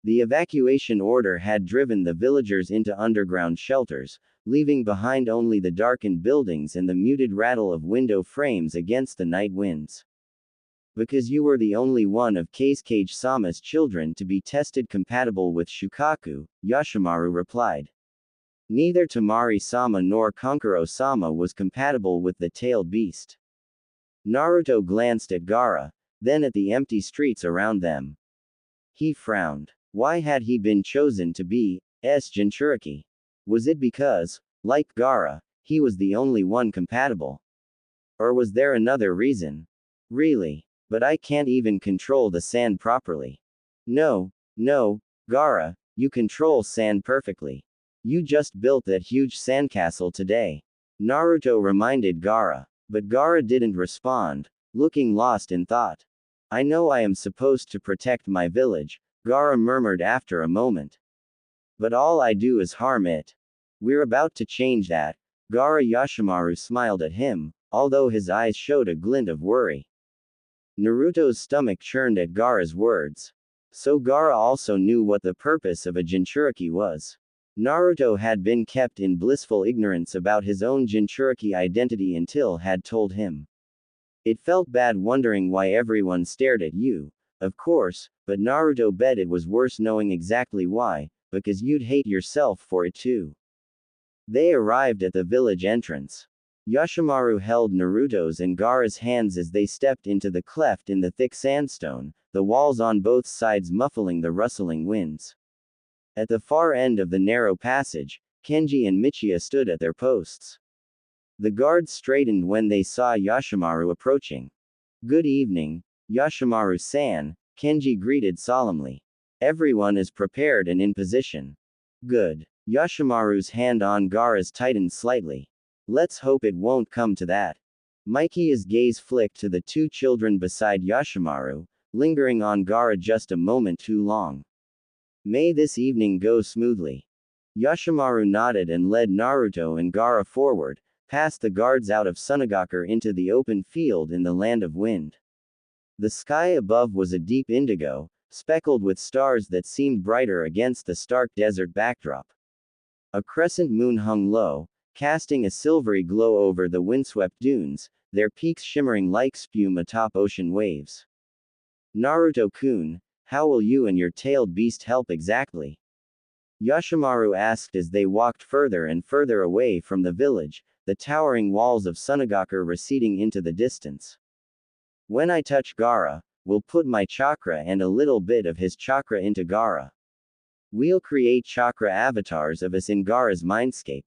The evacuation order had driven the villagers into underground shelters, leaving behind only the darkened buildings and the muted rattle of window frames against the night winds. "Because you were the only one of Kage-Sama's children to be tested compatible with Shukaku," Yoshimaru replied. Neither Temari-sama nor Kankuro-sama was compatible with the tailed beast. Naruto glanced at Gaara, then at the empty streets around them. He frowned. Why had he been chosen to be Jinchuriki? Was it because, like Gaara, he was the only one compatible? Or was there another reason? Really? But I can't even control the sand properly. No, Gaara, you control sand perfectly. You just built that huge sandcastle today. Naruto reminded Gaara, but Gaara didn't respond, looking lost in thought. "I know I am supposed to protect my village," Gaara murmured after a moment. "But all I do is harm it. We're about to change that." Yoshimaru smiled at him, although his eyes showed a glint of worry. Naruto's stomach churned at Gaara's words. So Gaara also knew what the purpose of a Jinchuriki was. Naruto had been kept in blissful ignorance about his own Jinchuriki identity until had told him. It felt bad wondering why everyone stared at you, of course, but Naruto bet it was worse knowing exactly why, because you'd hate yourself for it too. They arrived at the village entrance. Yoshimaru held Naruto's and Gaara's hands as they stepped into the cleft in the thick sandstone, the walls on both sides muffling the rustling winds. At the far end of the narrow passage, Kenji and Michiya stood at their posts. The guards straightened when they saw Yoshimaru approaching. "Good evening, Yoshimaru-san," Kenji greeted solemnly. "Everyone is prepared and in position." "Good." Yoshimaru's hand on Gaara's tightened slightly. "Let's hope it won't come to that." Michiya's gaze flicked to the two children beside Yoshimaru, lingering on Gaara just a moment too long. "May this evening go smoothly." Yoshimaru nodded and led Naruto and Gaara forward, past the guards out of Sunagaku into the open field in the Land of Wind. The sky above was a deep indigo, speckled with stars that seemed brighter against the stark desert backdrop. A crescent moon hung low, casting a silvery glow over the windswept dunes, their peaks shimmering like spume atop ocean waves. "Naruto-kun, how will you and your tailed beast help exactly?" Yoshimaru asked as they walked further and further away from the village, the towering walls of Sunagaku receding into the distance. "When I touch Gaara, we'll put my chakra and a little bit of his chakra into Gaara. We'll create chakra avatars of us in Gaara's mindscape."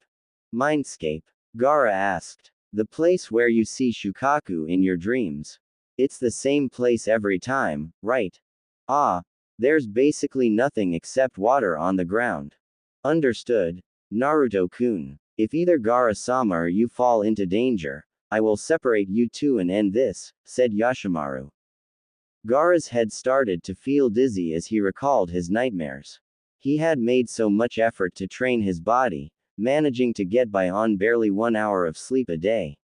"Mindscape?" Gaara asked. "The place where you see Shukaku in your dreams. It's the same place every time, right?" "Ah, there's basically nothing except water on the ground." "Understood, Naruto-kun. If either Gaara-sama or you fall into danger, I will separate you two and end this," said Yoshimaru. Gaara's head started to feel dizzy as he recalled his nightmares. He had made so much effort to train his body, managing to get by on barely 1 hour of sleep a day.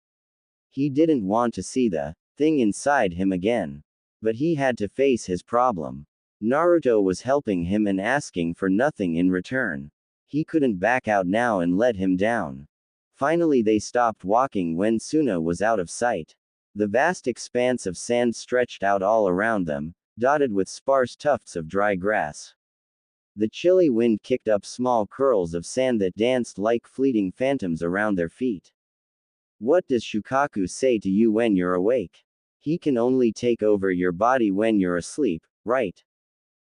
He didn't want to see the thing inside him again. But he had to face his problem. Naruto was helping him and asking for nothing in return. He couldn't back out now and let him down. Finally they stopped walking when Suna was out of sight. The vast expanse of sand stretched out all around them, dotted with sparse tufts of dry grass. The chilly wind kicked up small curls of sand that danced like fleeting phantoms around their feet. "What does Shukaku say to you when you're awake? He can only take over your body when you're asleep, right?"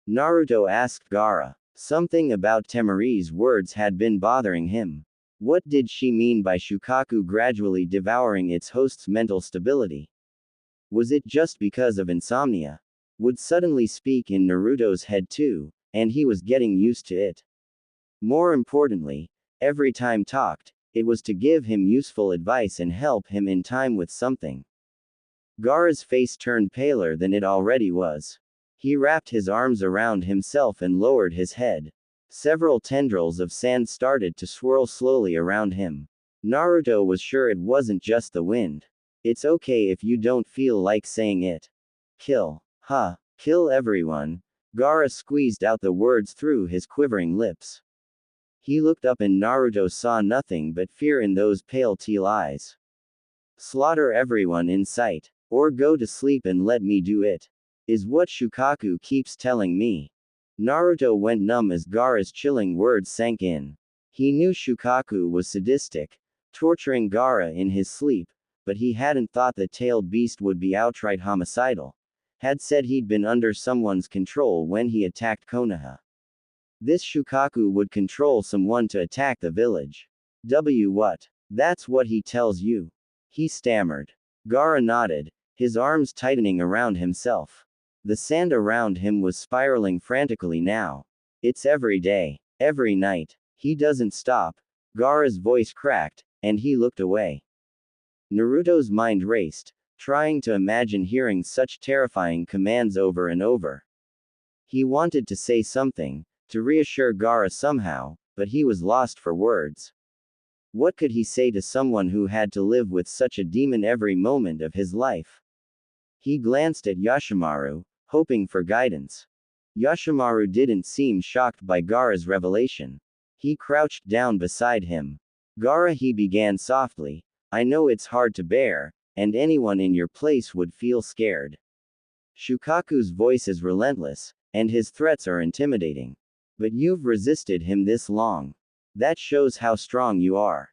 Naruto asked Gaara. Something about Temari's words had been bothering him. What did she mean by Shukaku gradually devouring its host's mental stability? Was it just because of insomnia? Would suddenly speak in Naruto's head too, and he was getting used to it. More importantly, every time talked, it was to give him useful advice and help him in time with something. Gaara's face turned paler than it already was. He wrapped his arms around himself and lowered his head. Several tendrils of sand started to swirl slowly around him. Naruto was sure it wasn't just the wind. "It's okay if you don't feel like saying it. Kill. Huh. Kill everyone." Gaara squeezed out the words through his quivering lips. He looked up and Naruto saw nothing but fear in those pale teal eyes. "Slaughter everyone in sight. Or go to sleep and let me do it. Is what Shukaku keeps telling me." Naruto went numb as Gaara's chilling words sank in. He knew Shukaku was sadistic, torturing Gaara in his sleep, but he hadn't thought the tailed beast would be outright homicidal. Had said he'd been under someone's control when he attacked Konoha. This Shukaku would control someone to attack the village. What? That's what he tells you? He stammered. Gaara nodded, his arms tightening around himself. The sand around him was spiraling frantically now. "It's every day. Every night. He doesn't stop." Gaara's voice cracked, and he looked away. Naruto's mind raced, trying to imagine hearing such terrifying commands over and over. He wanted to say something, to reassure Gaara somehow, but he was lost for words. What could he say to someone who had to live with such a demon every moment of his life? He glanced at Yoshimaru, hoping for guidance. Yoshimaru didn't seem shocked by Gaara's revelation. He crouched down beside him. "Gaara," he began softly, "I know it's hard to bear, and anyone in your place would feel scared. Shukaku's voice is relentless, and his threats are intimidating. But you've resisted him this long. That shows how strong you are."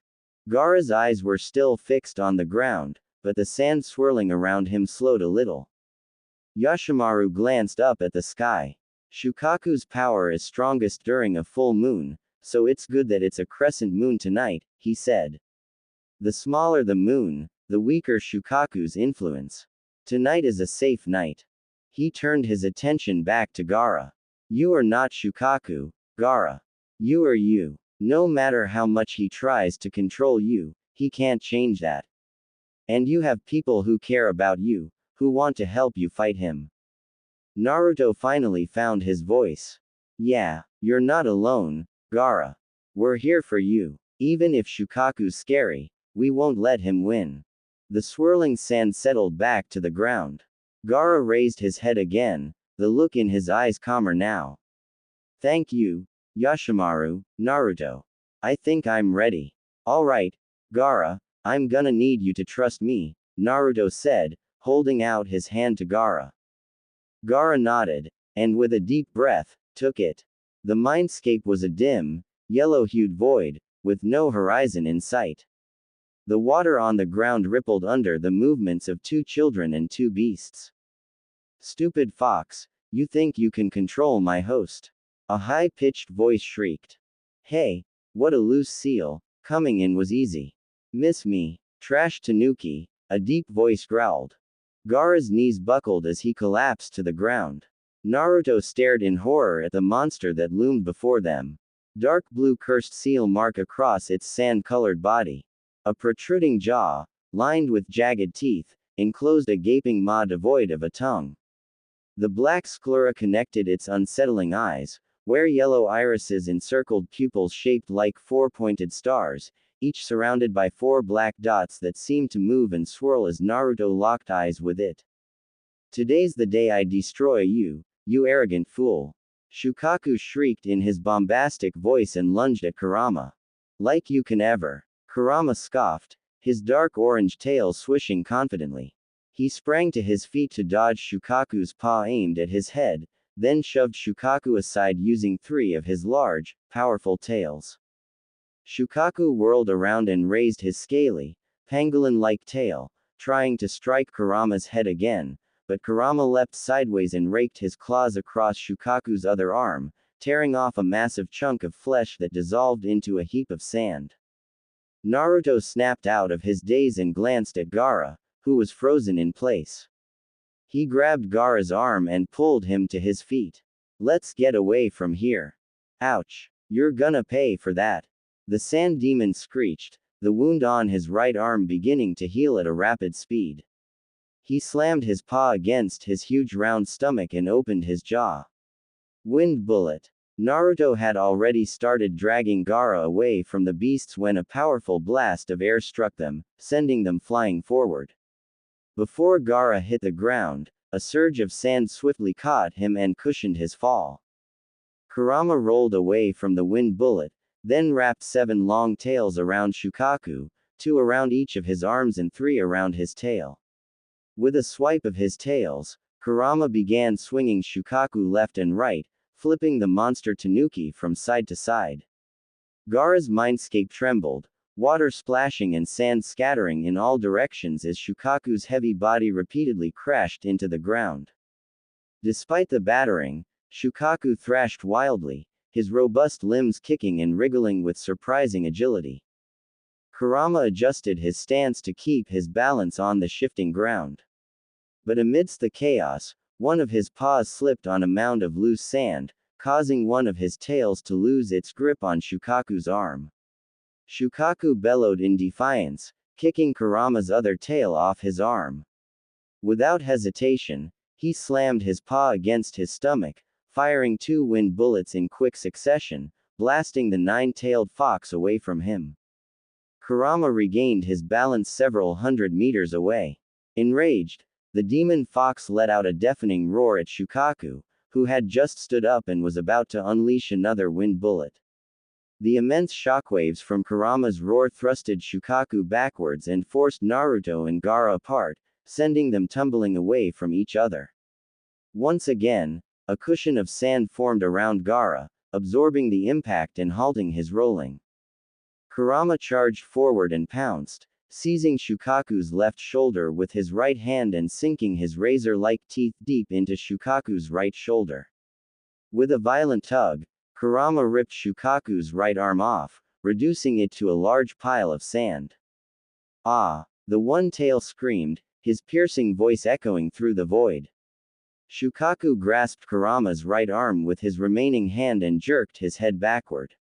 Gaara's eyes were still fixed on the ground, but the sand swirling around him slowed a little. Yoshimaru glanced up at the sky. Shukaku's power is strongest during a full moon, so it's good that it's a crescent moon tonight, he said. The smaller the moon, the weaker Shukaku's influence. Tonight is a safe night. He turned his attention back to Gaara. You are not Shukaku, Gaara. You are you. No matter how much he tries to control you, he can't change that. And you have people who care about you, who want to help you fight him. Naruto finally found his voice. Yeah, you're not alone, Gaara. We're here for you. Even if Shukaku's scary, we won't let him win. The swirling sand settled back to the ground. Gaara raised his head again, the look in his eyes calmer now. Thank you, Yoshimaru, Naruto. I think I'm ready. Alright, Gaara, I'm gonna need you to trust me, Naruto said, holding out his hand to Gaara. Gaara nodded, and with a deep breath, took it. The mindscape was a dim, yellow-hued void, with no horizon in sight. The water on the ground rippled under the movements of two children and two beasts. Stupid fox, you think you can control my host? A high-pitched voice shrieked. Hey, what a loose seal, coming in was easy. Miss me, trash Tanuki, a deep voice growled. Gaara's knees buckled as he collapsed to the ground. Naruto stared in horror at the monster that loomed before them. Dark blue cursed seal mark across its sand-colored body. A protruding jaw, lined with jagged teeth, enclosed a gaping maw devoid of a tongue. The black sclera connected its unsettling eyes, where yellow irises encircled pupils shaped like four-pointed stars, each surrounded by four black dots that seemed to move and swirl as Naruto locked eyes with it. Today's the day I destroy you, you arrogant fool. Shukaku shrieked in his bombastic voice and lunged at Kurama. Like you can ever. Kurama scoffed, his dark orange tail swishing confidently. He sprang to his feet to dodge Shukaku's paw aimed at his head, then shoved Shukaku aside using three of his large, powerful tails. Shukaku whirled around and raised his scaly, pangolin-like tail, trying to strike Kurama's head again, but Kurama leapt sideways and raked his claws across Shukaku's other arm, tearing off a massive chunk of flesh that dissolved into a heap of sand. Naruto snapped out of his daze and glanced at Gaara, who was frozen in place. He grabbed Gaara's arm and pulled him to his feet. Let's get away from here. Ouch. You're gonna pay for that. The sand demon screeched, the wound on his right arm beginning to heal at a rapid speed. He slammed his paw against his huge round stomach and opened his jaw. Wind bullet. Naruto had already started dragging Gaara away from the beasts when a powerful blast of air struck them, sending them flying forward. Before Gaara hit the ground, a surge of sand swiftly caught him and cushioned his fall. Kurama rolled away from the wind bullet, then wrapped 7 long tails around Shukaku, 2 around each of his arms and 3 around his tail. With a swipe of his tails, Kurama began swinging Shukaku left and right, flipping the monster Tanuki from side to side. Gaara's mindscape trembled, water splashing and sand scattering in all directions as Shukaku's heavy body repeatedly crashed into the ground. Despite the battering, Shukaku thrashed wildly, his robust limbs kicking and wriggling with surprising agility. Kurama adjusted his stance to keep his balance on the shifting ground. But amidst the chaos, one of his paws slipped on a mound of loose sand, causing one of his tails to lose its grip on Shukaku's arm. Shukaku bellowed in defiance, kicking Kurama's other tail off his arm. Without hesitation, he slammed his paw against his stomach, firing 2 wind bullets in quick succession, blasting the 9-tailed fox away from him. Kurama regained his balance several hundred meters away. Enraged, the demon fox let out a deafening roar at Shukaku, who had just stood up and was about to unleash another wind bullet. The immense shockwaves from Kurama's roar thrusted Shukaku backwards and forced Naruto and Gaara apart, sending them tumbling away from each other. Once again, a cushion of sand formed around Gaara, absorbing the impact and halting his rolling. Kurama charged forward and pounced, seizing Shukaku's left shoulder with his right hand and sinking his razor-like teeth deep into Shukaku's right shoulder. With a violent tug, Kurama ripped Shukaku's right arm off, reducing it to a large pile of sand. Ah! The one-tail screamed, his piercing voice echoing through the void. Shukaku grasped Kurama's right arm with his remaining hand and jerked his head backward.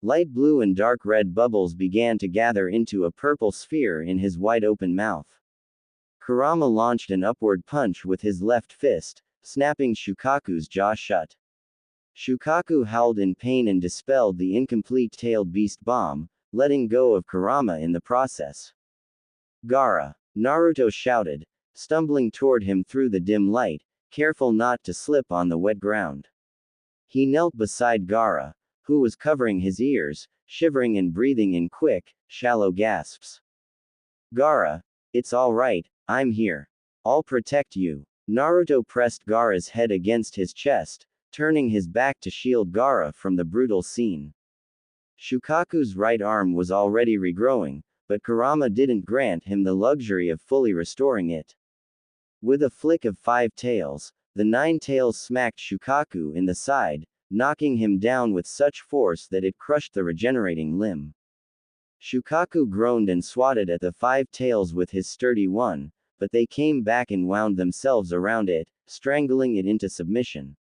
Light blue and dark red bubbles began to gather into a purple sphere in his wide-open mouth. Kurama launched an upward punch with his left fist, snapping Shukaku's jaw shut. Shukaku howled in pain and dispelled the incomplete tailed beast bomb, letting go of Kurama in the process. Gaara! Naruto shouted, stumbling toward him through the dim light, careful not to slip on the wet ground. He knelt beside Gaara, who was covering his ears, shivering and breathing in quick, shallow gasps. Gaara, it's all right, I'm here. I'll protect you. Naruto pressed Gaara's head against his chest, turning his back to shield Gaara from the brutal scene. Shukaku's right arm was already regrowing, but Kurama didn't grant him the luxury of fully restoring it. With a flick of 5 tails, the 9 tails smacked Shukaku in the side, knocking him down with such force that it crushed the regenerating limb. Shukaku groaned and swatted at the 5 tails with his sturdy one, but they came back and wound themselves around it, strangling it into submission.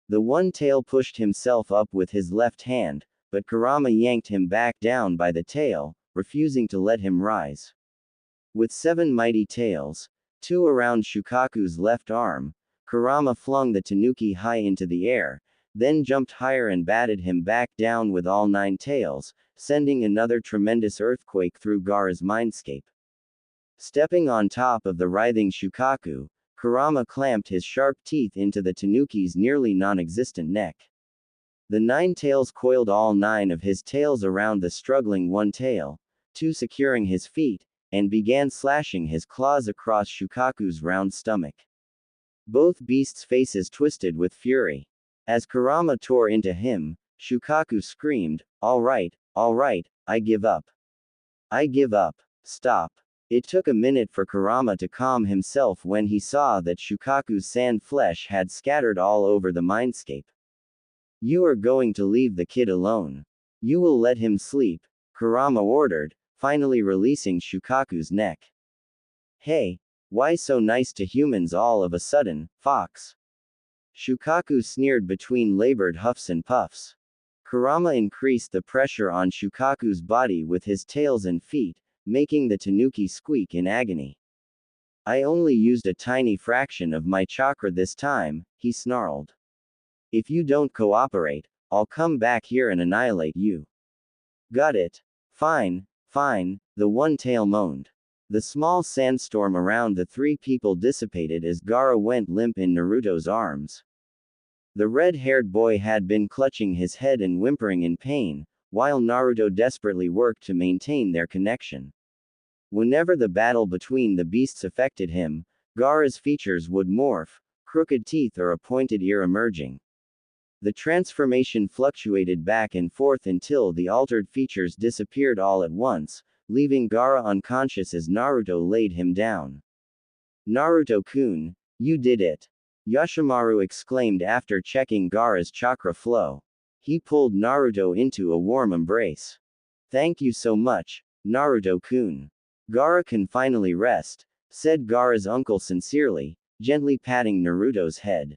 The one tail pushed himself up with his left hand, but Kurama yanked him back down by the tail, refusing to let him rise. With 7 mighty tails, 2 around Shukaku's left arm, Kurama flung the tanuki high into the air, then jumped higher and batted him back down with all 9 tails, sending another tremendous earthquake through Gaara's mindscape. Stepping on top of the writhing Shukaku, Kurama clamped his sharp teeth into the tanuki's nearly non-existent neck. The 9 tails coiled all 9 of his tails around the struggling one tail, 2 securing his feet, and began slashing his claws across Shukaku's round stomach. Both beasts' faces twisted with fury. As Kurama tore into him, Shukaku screamed, all right, I give up. I give up. Stop. It took a minute for Kurama to calm himself when he saw that Shukaku's sand flesh had scattered all over the mindscape. You are going to leave the kid alone. You will let him sleep, Kurama ordered, finally releasing Shukaku's neck. Hey, why so nice to humans all of a sudden, Fox? Shukaku sneered between labored huffs and puffs. Kurama increased the pressure on Shukaku's body with his tails and feet, making the tanuki squeak in agony. I only used a tiny fraction of my chakra this time, he snarled. If you don't cooperate, I'll come back here and annihilate you. Got it. Fine, the one tail moaned. The small sandstorm around the 3 people dissipated as Gaara went limp in Naruto's arms. The red-haired boy had been clutching his head and whimpering in pain, while Naruto desperately worked to maintain their connection. Whenever the battle between the beasts affected him, Gaara's features would morph, crooked teeth or a pointed ear emerging. The transformation fluctuated back and forth until the altered features disappeared all at once, leaving Gaara unconscious as Naruto laid him down. Naruto-kun, you did it! Yoshimaru exclaimed after checking Gaara's chakra flow. He pulled Naruto into a warm embrace. Thank you so much, Naruto-kun. Gaara can finally rest, said Gaara's uncle sincerely, gently patting Naruto's head.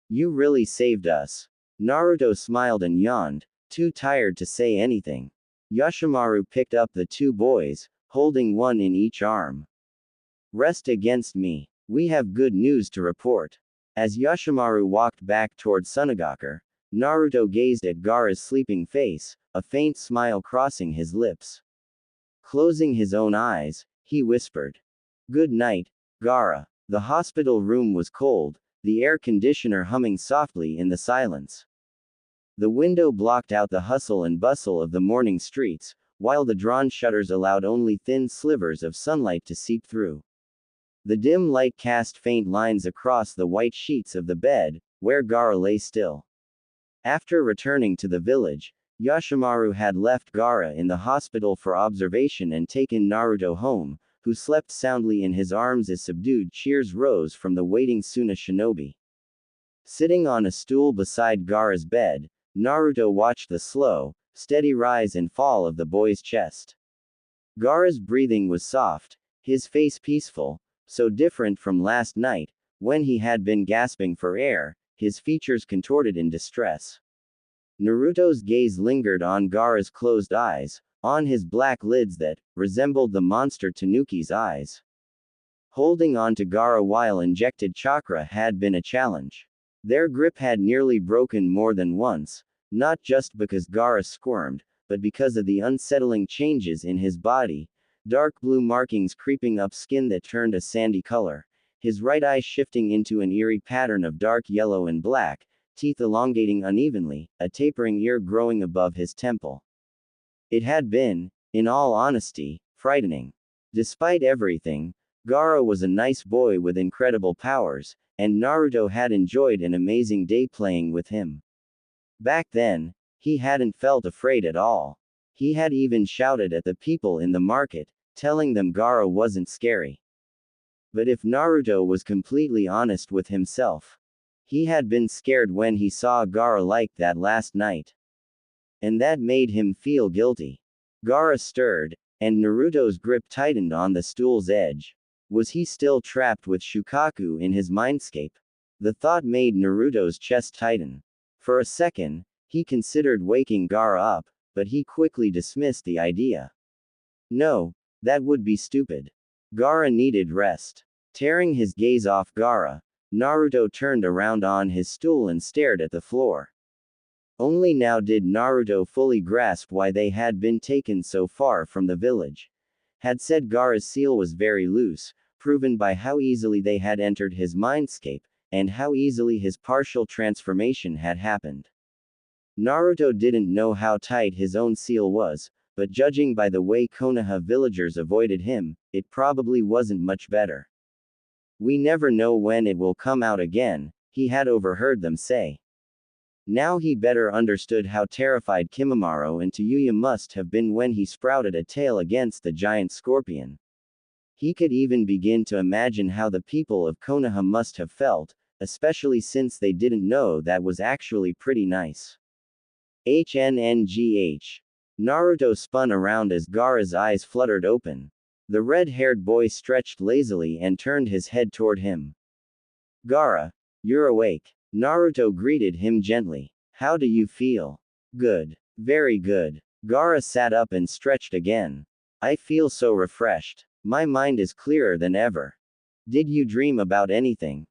You really saved us. Naruto smiled and yawned, too tired to say anything. Yoshimaru picked up the 2 boys, holding one in each arm. Rest against me. We have good news to report. As Yoshimaru walked back toward Sunagakure, Naruto gazed at Gaara's sleeping face, a faint smile crossing his lips. Closing his own eyes, he whispered. Good night, Gaara. The hospital room was cold, the air conditioner humming softly in the silence. The window blocked out the hustle and bustle of the morning streets, while the drawn shutters allowed only thin slivers of sunlight to seep through. The dim light cast faint lines across the white sheets of the bed, where Gaara lay still. After returning to the village, Yoshimaru had left Gaara in the hospital for observation and taken Naruto home, who slept soundly in his arms as subdued cheers rose from the waiting Suna shinobi. Sitting on a stool beside Gaara's bed, Naruto watched the slow, steady rise and fall of the boy's chest. Gaara's breathing was soft, his face peaceful, so different from last night, when he had been gasping for air, his features contorted in distress. Naruto's gaze lingered on Gaara's closed eyes, on his black lids that resembled the monster Tanuki's eyes. Holding on to Gaara while injected chakra had been a challenge. Their grip had nearly broken more than once, not just because Gaara squirmed, but because of the unsettling changes in his body, dark blue markings creeping up skin that turned a sandy color, his right eye shifting into an eerie pattern of dark yellow and black, teeth elongating unevenly, a tapering ear growing above his temple. It had been, in all honesty, frightening. Despite everything, Gaara was a nice boy with incredible powers, and Naruto had enjoyed an amazing day playing with him. Back then, he hadn't felt afraid at all. He had even shouted at the people in the market, telling them Gaara wasn't scary. But if Naruto was completely honest with himself, he had been scared when he saw Gaara like that last night. And that made him feel guilty. Gaara stirred, and Naruto's grip tightened on the stool's edge. Was he still trapped with Shukaku in his mindscape? The thought made Naruto's chest tighten. For a second, he considered waking Gaara up, but he quickly dismissed the idea. No, that would be stupid. Gaara needed rest. Tearing his gaze off Gaara, Naruto turned around on his stool and stared at the floor. Only now did Naruto fully grasp why they had been taken so far from the village. Had said Gaara's seal was very loose, proven by how easily they had entered his mindscape, and how easily his partial transformation had happened. Naruto didn't know how tight his own seal was, but judging by the way Konoha villagers avoided him, it probably wasn't much better. We never know when it will come out again, he had overheard them say. Now he better understood how terrified Kimimaro and Tayuya must have been when he sprouted a tail against the giant scorpion. He could even begin to imagine how the people of Konoha must have felt, especially since they didn't know that was actually pretty nice. HNNGH. Naruto spun around as Gaara's eyes fluttered open. The red-haired boy stretched lazily and turned his head toward him. Gaara, you're awake. Naruto greeted him gently. How do you feel? Good. Very good. Gaara sat up and stretched again. I feel so refreshed. My mind is clearer than ever. Did you dream about anything?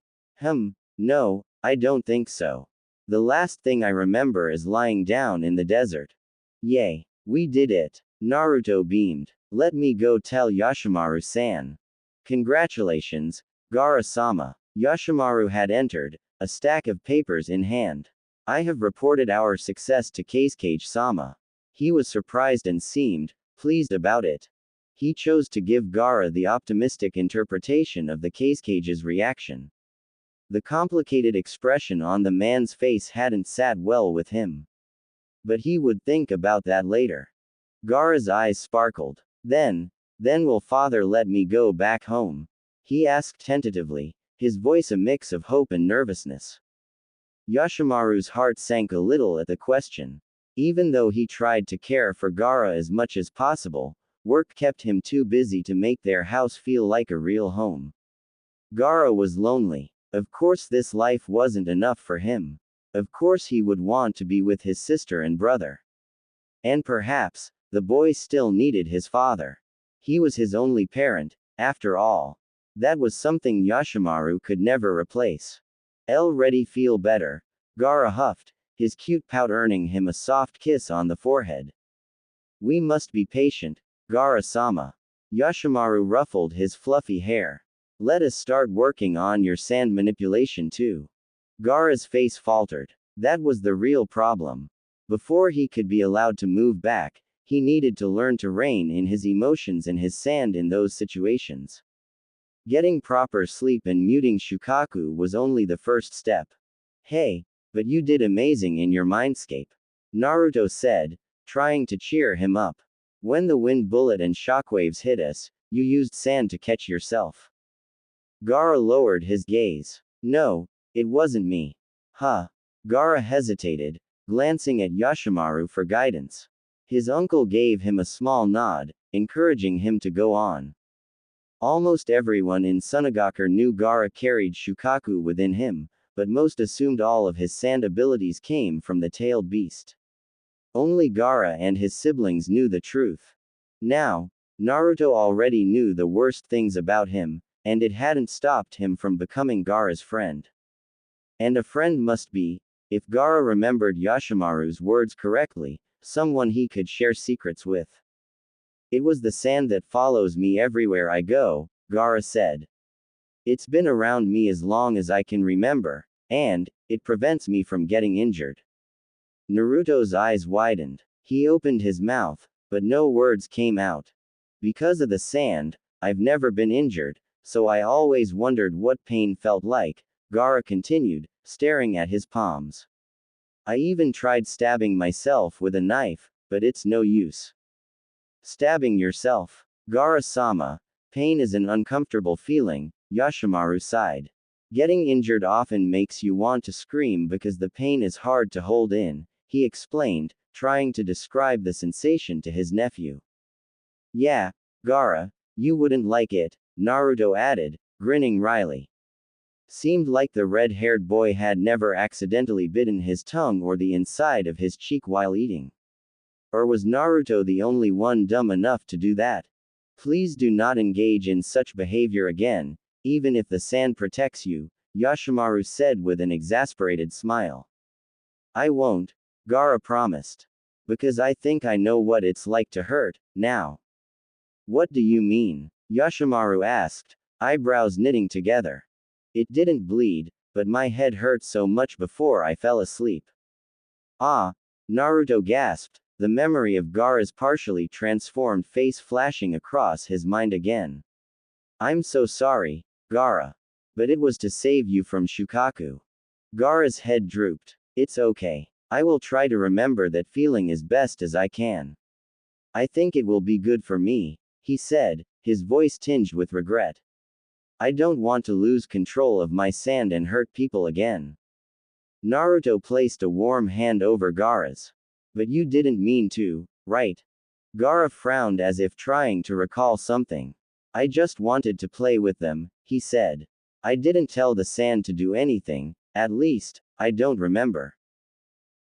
No, I don't think so. The last thing I remember is lying down in the desert. Yay. We did it. Naruto beamed. Let me go tell Yoshimaru-san. Congratulations, Gaara-sama. Yoshimaru had entered, a stack of papers in hand. I have reported our success to Kazekage-sama. He was surprised and seemed pleased about it. He chose to give Gaara the optimistic interpretation of the Kazekage's reaction. The complicated expression on the man's face hadn't sat well with him. But he would think about that later. Gaara's eyes sparkled. Then will father let me go back home? He asked tentatively, his voice a mix of hope and nervousness. Yoshimaru's heart sank a little at the question. Even though he tried to care for Gaara as much as possible, work kept him too busy to make their house feel like a real home. Gaara was lonely. Of course this life wasn't enough for him. Of course he would want to be with his sister and brother. And perhaps, the boy still needed his father. He was his only parent, after all. That was something Yoshimaru could never replace. Already feel better? Gaara huffed, his cute pout earning him a soft kiss on the forehead. We must be patient, Gaara-sama. Yoshimaru ruffled his fluffy hair. Let us start working on your sand manipulation too. Gaara's face faltered. That was the real problem. Before he could be allowed to move back, he needed to learn to rein in his emotions and his sand in those situations. Getting proper sleep and muting Shukaku was only the first step. Hey, but you did amazing in your mindscape. Naruto said, trying to cheer him up. When the wind bullet and shockwaves hit us, you used sand to catch yourself. Gaara lowered his gaze. No, it wasn't me. Huh. Gaara hesitated, glancing at Yoshimaru for guidance. His uncle gave him a small nod, encouraging him to go on. Almost everyone in Sunagakur knew Gaara carried Shukaku within him, but most assumed all of his sand abilities came from the tailed beast. Only Gaara and his siblings knew the truth. Now, Naruto already knew the worst things about him, and it hadn't stopped him from becoming Gaara's friend. And a friend must be, if Gaara remembered Yoshimaru's words correctly, someone he could share secrets with. It was the sand that follows me everywhere I go, Gaara said. It's been around me as long as I can remember, and it prevents me from getting injured. Naruto's eyes widened. He opened his mouth, but no words came out. Because of the sand, I've never been injured, so I always wondered what pain felt like, Gaara continued, staring at his palms. I even tried stabbing myself with a knife, but it's no use. Stabbing yourself? Gaara-sama, pain is an uncomfortable feeling, Yoshimaru sighed. Getting injured often makes you want to scream because the pain is hard to hold in, he explained, trying to describe the sensation to his nephew. Yeah, Gaara, you wouldn't like it, Naruto added, grinning wryly. Seemed like the red-haired boy had never accidentally bitten his tongue or the inside of his cheek while eating. Or was Naruto the only one dumb enough to do that? Please do not engage in such behavior again, even if the sand protects you, Yoshimaru said with an exasperated smile. I won't, Gaara promised. Because I think I know what it's like to hurt, now. What do you mean? Yoshimaru asked, eyebrows knitting together. It didn't bleed, but my head hurt so much before I fell asleep. Ah, Naruto gasped, the memory of Gaara's partially transformed face flashing across his mind again. I'm so sorry, Gaara. But it was to save you from Shukaku. Gaara's head drooped. It's okay. I will try to remember that feeling as best as I can. I think it will be good for me, he said, his voice tinged with regret. I don't want to lose control of my sand and hurt people again. Naruto placed a warm hand over Gaara's. But you didn't mean to, right? Gaara frowned as if trying to recall something. I just wanted to play with them, he said. I didn't tell the sand to do anything, at least, I don't remember.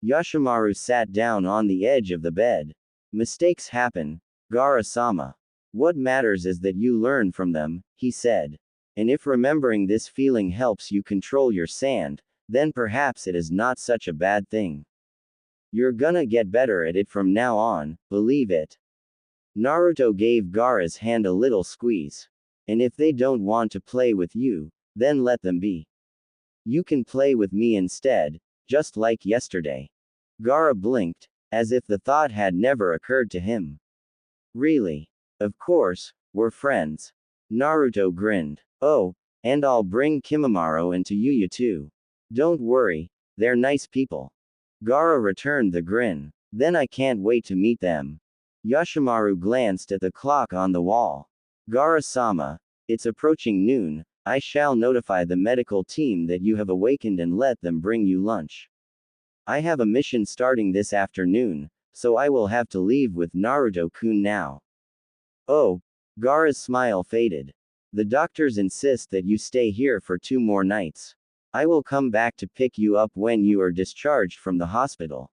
Yoshimaru sat down on the edge of the bed. Mistakes happen, Gaara-sama. What matters is that you learn from them, he said. And if remembering this feeling helps you control your sand, then perhaps it is not such a bad thing. You're gonna get better at it from now on, believe it. Naruto gave Gaara's hand a little squeeze. And if they don't want to play with you, then let them be. You can play with me instead, just like yesterday. Gaara blinked, as if the thought had never occurred to him. Really? Of course, we're friends. Naruto grinned. Oh, and I'll bring Kimimaro and Yuya too. Don't worry, they're nice people. Gaara returned the grin. Then I can't wait to meet them. Yoshimaru glanced at the clock on the wall. Gaara-sama, it's approaching noon, I shall notify the medical team that you have awakened and let them bring you lunch. I have a mission starting this afternoon, so I will have to leave with Naruto-kun now. Oh, Gaara's smile faded. The doctors insist that you stay here for 2 more nights. I will come back to pick you up when you are discharged from the hospital.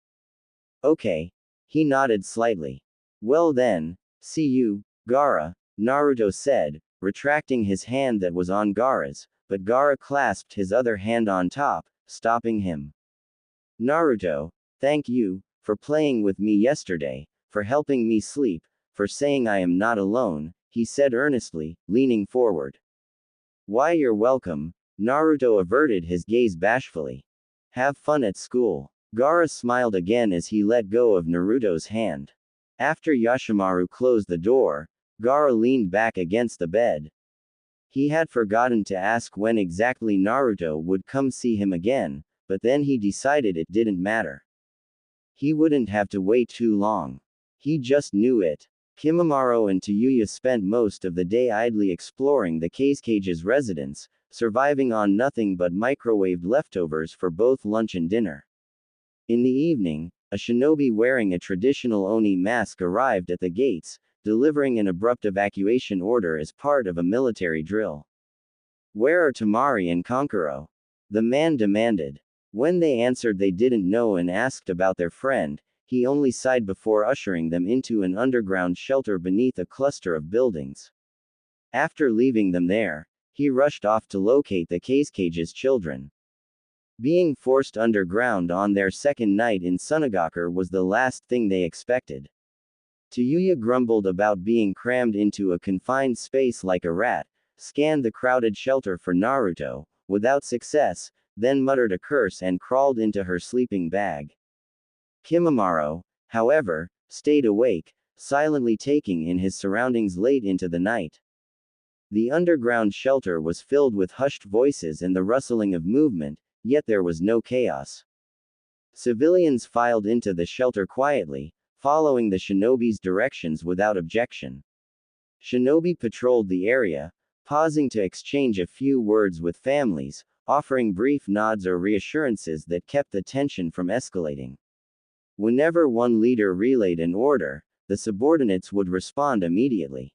Okay. He nodded slightly. Well then, see you, Gaara, Naruto said, retracting his hand that was on Gaara's, but Gaara clasped his other hand on top, stopping him. Naruto, thank you, for playing with me yesterday, for helping me sleep, for saying I am not alone, he said earnestly, leaning forward. Why, you're welcome, Naruto averted his gaze bashfully. Have fun at school. Gaara smiled again as he let go of Naruto's hand. After Yoshimaru closed the door, Gaara leaned back against the bed. He had forgotten to ask when exactly Naruto would come see him again, but then he decided it didn't matter. He wouldn't have to wait too long. He just knew it. Kimimaro and Tayuya spent most of the day idly exploring the Cage's residence, surviving on nothing but microwaved leftovers for both lunch and dinner. In the evening, a shinobi wearing a traditional Oni mask arrived at the gates, delivering an abrupt evacuation order as part of a military drill. "Where are Tamari and Kankuro?" the man demanded. When they answered they didn't know and asked about their friend, he only sighed before ushering them into an underground shelter beneath a cluster of buildings. After leaving them there, he rushed off to locate the Cage's children. Being forced underground on their second night in Sunagakur was the last thing they expected. Tayuya grumbled about being crammed into a confined space like a rat, scanned the crowded shelter for Naruto, without success, then muttered a curse and crawled into her sleeping bag. Kimimaro, however, stayed awake, silently taking in his surroundings late into the night. The underground shelter was filled with hushed voices and the rustling of movement, yet there was no chaos. Civilians filed into the shelter quietly, following the shinobi's directions without objection. Shinobi patrolled the area, pausing to exchange a few words with families, offering brief nods or reassurances that kept the tension from escalating. Whenever one leader relayed an order, the subordinates would respond immediately.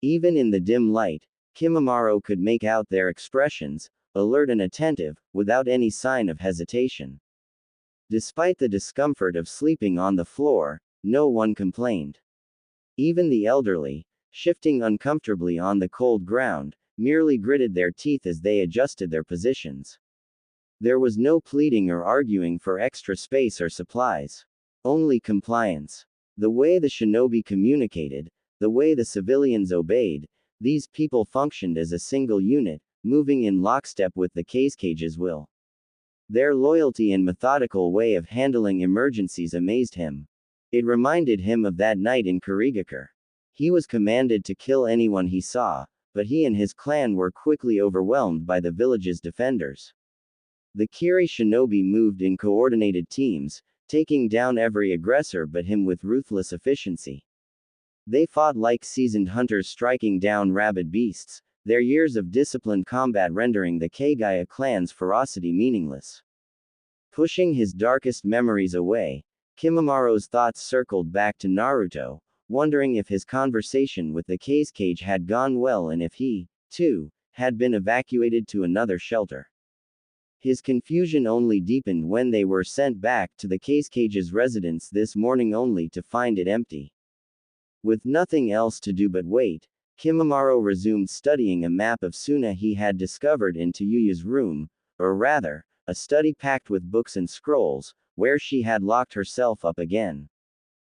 Even in the dim light, Kimimaro could make out their expressions, alert and attentive, without any sign of hesitation. Despite the discomfort of sleeping on the floor, no one complained. Even the elderly, shifting uncomfortably on the cold ground, merely gritted their teeth as they adjusted their positions. There was no pleading or arguing for extra space or supplies. Only compliance. The way the shinobi communicated, the way the civilians obeyed, these people functioned as a single unit, moving in lockstep with the Cage's will. Their loyalty and methodical way of handling emergencies amazed him. It reminded him of that night in Kurigakure. He was commanded to kill anyone he saw, but he and his clan were quickly overwhelmed by the village's defenders. The Kiri shinobi moved in coordinated teams, taking down every aggressor but him with ruthless efficiency. They fought like seasoned hunters striking down rabid beasts, their years of disciplined combat rendering the Kagaya clan's ferocity meaningless. Pushing his darkest memories away, Kimimaro's thoughts circled back to Naruto, wondering if his conversation with the Cage had gone well and if he, too, had been evacuated to another shelter. His confusion only deepened when they were sent back to the Cage's residence this morning only to find it empty. With nothing else to do but wait, Kimimaro resumed studying a map of Suna he had discovered in Tayuya's room, or rather, a study packed with books and scrolls, where she had locked herself up again.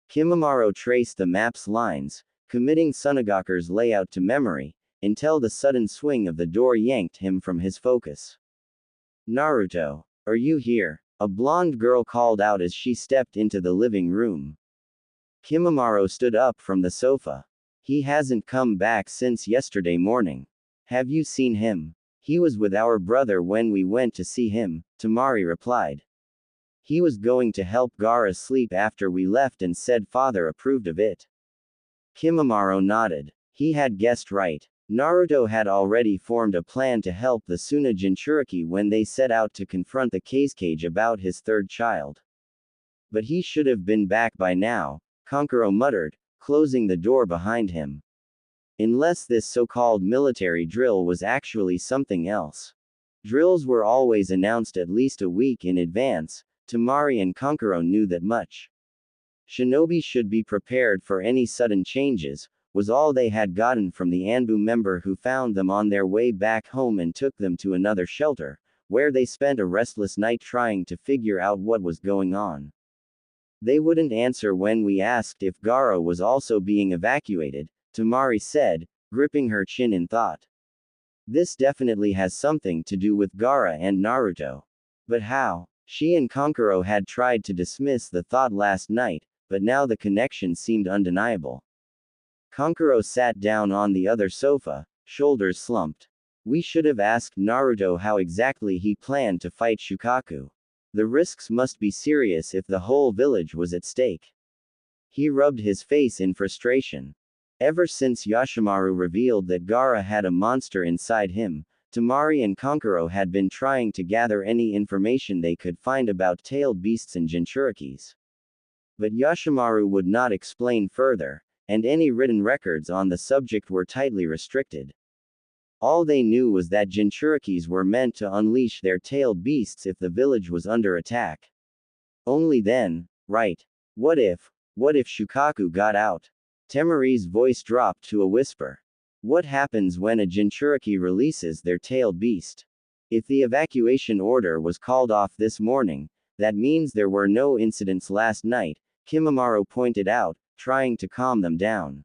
Kimimaro traced the map's lines, committing Sunagakure's layout to memory, until the sudden swing of the door yanked him from his focus. "Naruto, are you here?" a blonde girl called out as she stepped into the living room. Kimimaro stood up from the sofa. "He hasn't come back since yesterday morning. Have you seen him?" "He was with our brother when we went to see him," Tamari replied. "He was going to help Gaara sleep after we left and said father approved of it." Kimimaro nodded. He had guessed right. Naruto had already formed a plan to help the Suna Jinchuriki when they set out to confront the Cage about his third child. But he should have been back by now, Kankuro muttered, closing the door behind him. Unless this so-called military drill was actually something else. Drills were always announced at least a week in advance, Tamari and Kankuro knew that much. Shinobi should be prepared for any sudden changes, was all they had gotten from the Anbu member who found them on their way back home and took them to another shelter, where they spent a restless night trying to figure out what was going on. "They wouldn't answer when we asked if Gaara was also being evacuated," Tamari said, gripping her chin in thought. "This definitely has something to do with Gaara and Naruto. But how?" She and Kankuro had tried to dismiss the thought last night, but now the connection seemed undeniable. Kankuro sat down on the other sofa, shoulders slumped. "We should have asked Naruto how exactly he planned to fight Shukaku. The risks must be serious if the whole village was at stake. He rubbed his face in frustration. Ever since Yoshimaru revealed that Gaara had a monster inside him, Temari and Kankuro had been trying to gather any information they could find about tailed beasts and Jinchurikis. But Yoshimaru would not explain further, and any written records on the subject were tightly restricted. All they knew was that Jinchurikis were meant to unleash their tailed beasts if the village was under attack. Only then, right? What if Shukaku got out? Temari's voice dropped to a whisper. What happens when a Jinchuriki releases their tailed beast? If the evacuation order was called off this morning, that means there were no incidents last night, Kimimaro pointed out, trying to calm them down.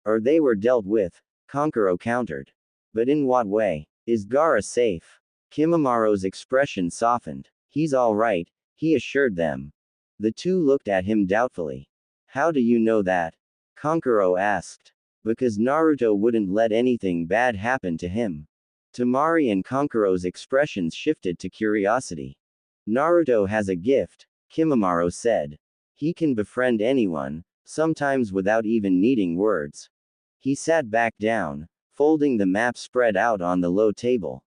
Or they were dealt with, Kankuro countered. But in what way? Is Gaara safe? Kimimaro's expression softened. He's all right, he assured them. The two looked at him doubtfully. How do you know that? Kankuro asked. Because Naruto wouldn't let anything bad happen to him. Temari and Kankuro's expressions shifted to curiosity. Naruto has a gift, Kimimaro said. He can befriend anyone, sometimes without even needing words. He sat back down, folding the map spread out on the low table.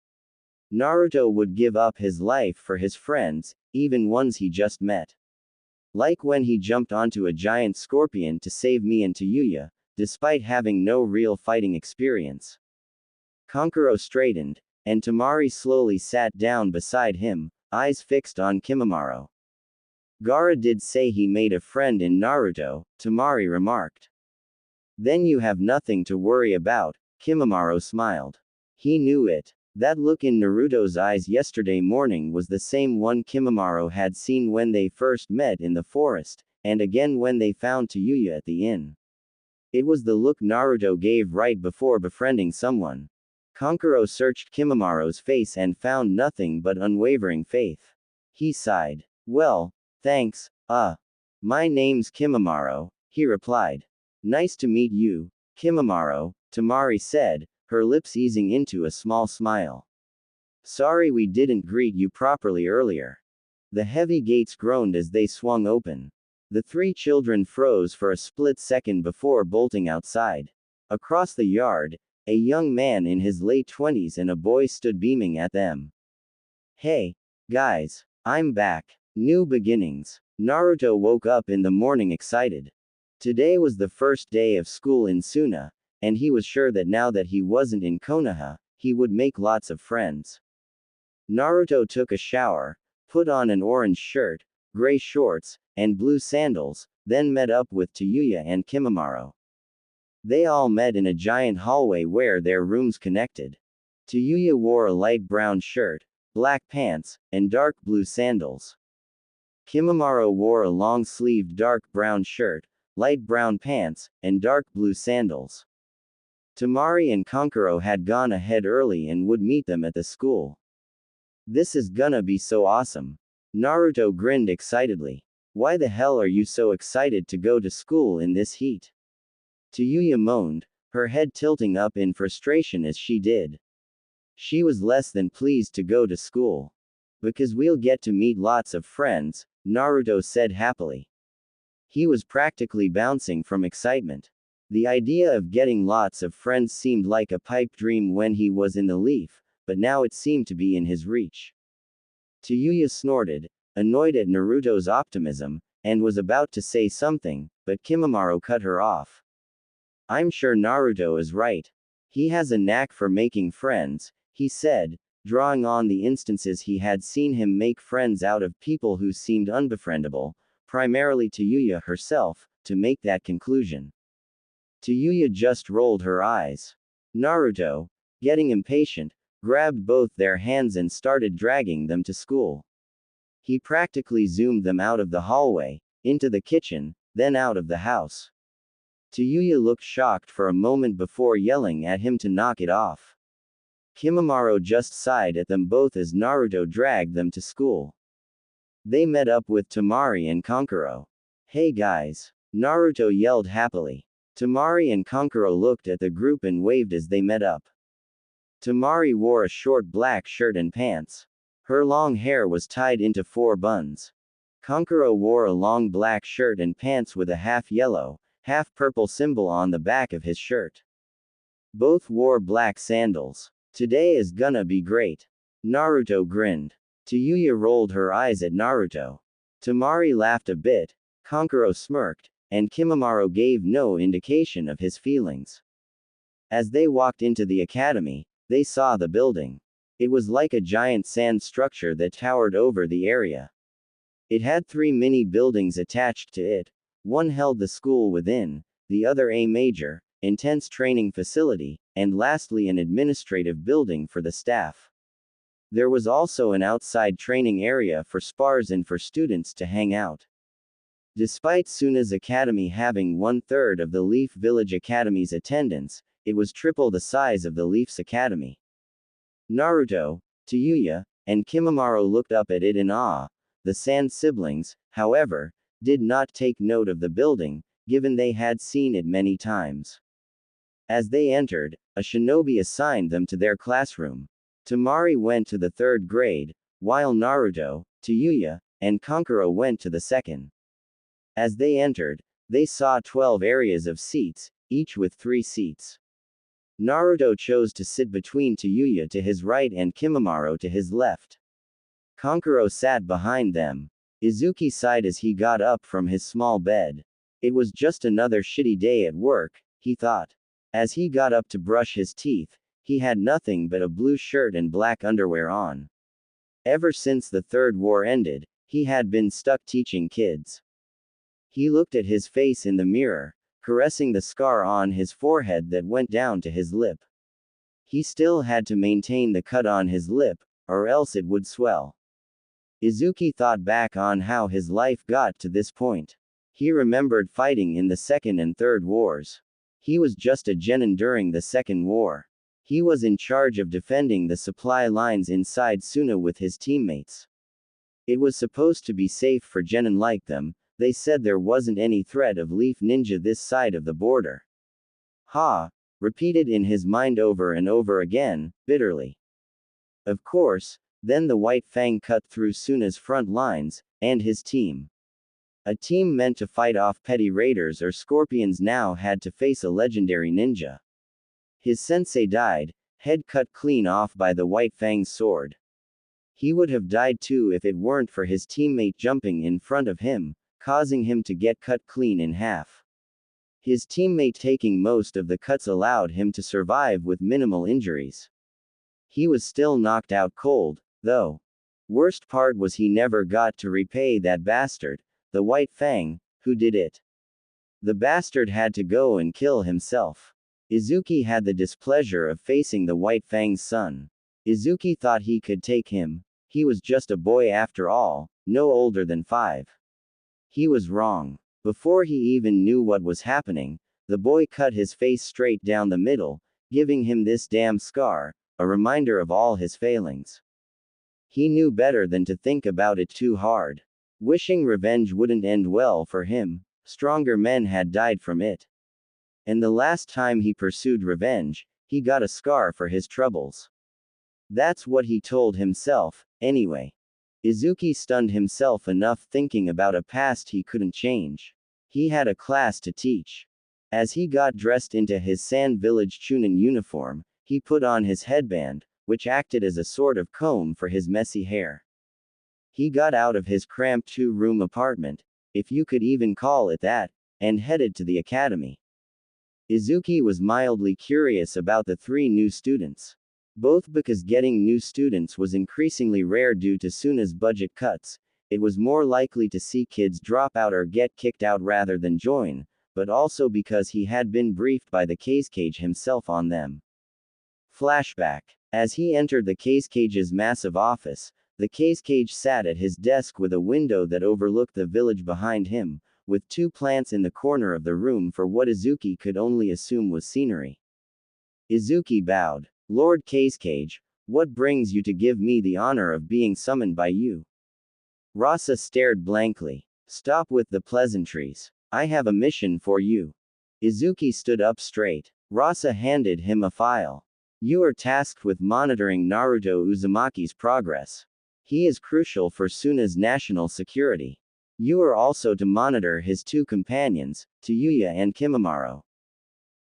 Naruto would give up his life for his friends, even ones he just met. Like when he jumped onto a giant scorpion to save me and Tayuya, despite having no real fighting experience. Kankuro straightened, and Temari slowly sat down beside him, eyes fixed on Kimimaro. Gaara did say he made a friend in Naruto, Temari remarked. Then you have nothing to worry about, Kimimaro smiled. He knew it. That look in Naruto's eyes yesterday morning was the same one Kimimaro had seen when they first met in the forest, and again when they found Tayuya at the inn. It was the look Naruto gave right before befriending someone. Kankuro searched Kimimaro's face and found nothing but unwavering faith. He sighed. Well, thanks, my name's Kimimaro, he replied. Nice to meet you, Kimimaro, Temari said, her lips easing into a small smile. Sorry we didn't greet you properly earlier. The heavy gates groaned as they swung open. The three children froze for a split second before bolting outside. Across the yard, a young man in his late 20s and a boy stood beaming at them. Hey, guys, I'm back. New beginnings. Naruto woke up in the morning excited. Today was the first day of school in Suna, and he was sure that now that he wasn't in Konoha, he would make lots of friends. Naruto took a shower, put on an orange shirt, gray shorts, and blue sandals, then met up with Tayuya and Kimimaro. They all met in a giant hallway where their rooms connected. Tayuya wore a light brown shirt, black pants, and dark blue sandals. Kimimaro wore a long-sleeved dark brown shirt, light brown pants, and dark blue sandals. Temari and Kankuro had gone ahead early and would meet them at the school. This is gonna be so awesome. Naruto grinned excitedly. Why the hell are you so excited to go to school in this heat? Tayuya moaned, her head tilting up in frustration as she did. She was less than pleased to go to school. Because we'll get to meet lots of friends, Naruto said happily. He was practically bouncing from excitement. The idea of getting lots of friends seemed like a pipe dream when he was in the leaf, but now it seemed to be in his reach. Tayuya snorted, annoyed at Naruto's optimism, and was about to say something, but Kimimaro cut her off. I'm sure Naruto is right. He has a knack for making friends, he said, drawing on the instances he had seen him make friends out of people who seemed unbefriendable, primarily Tayuya herself, to make that conclusion. Tayuya just rolled her eyes. Naruto, getting impatient, grabbed both their hands and started dragging them to school. He practically zoomed them out of the hallway, into the kitchen, then out of the house. Tayuya looked shocked for a moment before yelling at him to knock it off. Kimimaro just sighed at them both as Naruto dragged them to school. They met up with Temari and Kankuro. Hey guys! Naruto yelled happily. Temari and Kankuro looked at the group and waved as they met up. Temari wore a short black shirt and pants. Her long hair was tied into 4 buns. Kankuro wore a long black shirt and pants with a half-yellow, half-purple symbol on the back of his shirt. Both wore black sandals. Today is gonna be great. Naruto grinned. Tayuya rolled her eyes at Naruto. Temari laughed a bit, Kankuro smirked, and Kimimaro gave no indication of his feelings. As they walked into the academy, they saw the building. It was like a giant sand structure that towered over the area. It had 3 mini buildings attached to it. One held the school within, the other a major, intense training facility, and lastly an administrative building for the staff. There was also an outside training area for spars and for students to hang out. Despite Suna's academy having 1/3 of the Leaf Village Academy's attendance, it was triple the size of the Leaf's academy. Naruto, Tayuya, and Kimimaro looked up at it in awe. The Sand siblings, however, did not take note of the building, given they had seen it many times. As they entered, a shinobi assigned them to their classroom. Temari went to the 3rd grade, while Naruto, Tayuya, and Kankuro went to the 2nd. As they entered, they saw 12 areas of seats, each with 3 seats. Naruto chose to sit between Tayuya to his right and Kimimaro to his left. Kankuro sat behind them. Izuki sighed as he got up from his small bed. It was just another shitty day at work, he thought. As he got up to brush his teeth, he had nothing but a blue shirt and black underwear on. Ever since the 3rd war ended, he had been stuck teaching kids. He looked at his face in the mirror, caressing the scar on his forehead that went down to his lip. He still had to maintain the cut on his lip, or else it would swell. Izuki thought back on how his life got to this point. He remembered fighting in the 2nd and 3rd wars. He was just a genin during the 2nd war. He was in charge of defending the supply lines inside Suna with his teammates. It was supposed to be safe for genin like them. They said there wasn't any threat of Leaf Ninja this side of the border. Ha! Repeated in his mind over and over again, bitterly. Of course, then the White Fang cut through Suna's front lines, and his team. A team meant to fight off petty raiders or scorpions now had to face a legendary ninja. His sensei died, head cut clean off by the White Fang's sword. He would have died too if it weren't for his teammate jumping in front of him, causing him to get cut clean in half. His teammate taking most of the cuts allowed him to survive with minimal injuries. He was still knocked out cold, though. Worst part was he never got to repay that bastard, the White Fang, who did it. The bastard had to go and kill himself. Izuki had the displeasure of facing the White Fang's son. Izuki thought he could take him. He was just a boy after all, no older than 5. He was wrong. Before he even knew what was happening, the boy cut his face straight down the middle, giving him this damn scar, a reminder of all his failings. He knew better than to think about it too hard. Wishing revenge wouldn't end well for him, stronger men had died from it. And the last time he pursued revenge, he got a scar for his troubles. That's what he told himself, anyway. Izuki stunned himself enough thinking about a past he couldn't change. He had a class to teach. As he got dressed into his Sand Village Chunin uniform, he put on his headband, which acted as a sort of comb for his messy hair. He got out of his cramped 2-room apartment, if you could even call it that, and headed to the academy. Izuki was mildly curious about the 3 new students. Both because getting new students was increasingly rare due to Suna's budget cuts, it was more likely to see kids drop out or get kicked out rather than join, but also because he had been briefed by the Cage himself on them. Flashback. As he entered the Cage's massive office, the Cage sat at his desk with a window that overlooked the village behind him, with 2 plants in the corner of the room for what Izuki could only assume was scenery. Izuki bowed. Lord Cage, what brings you to give me the honor of being summoned by you? Rasa stared blankly. Stop with the pleasantries. I have a mission for you. Izuki stood up straight. Rasa handed him a file. You are tasked with monitoring Naruto Uzumaki's progress. He is crucial for Suna's national security. You are also to monitor his two companions, Tayuya and Kimimaro.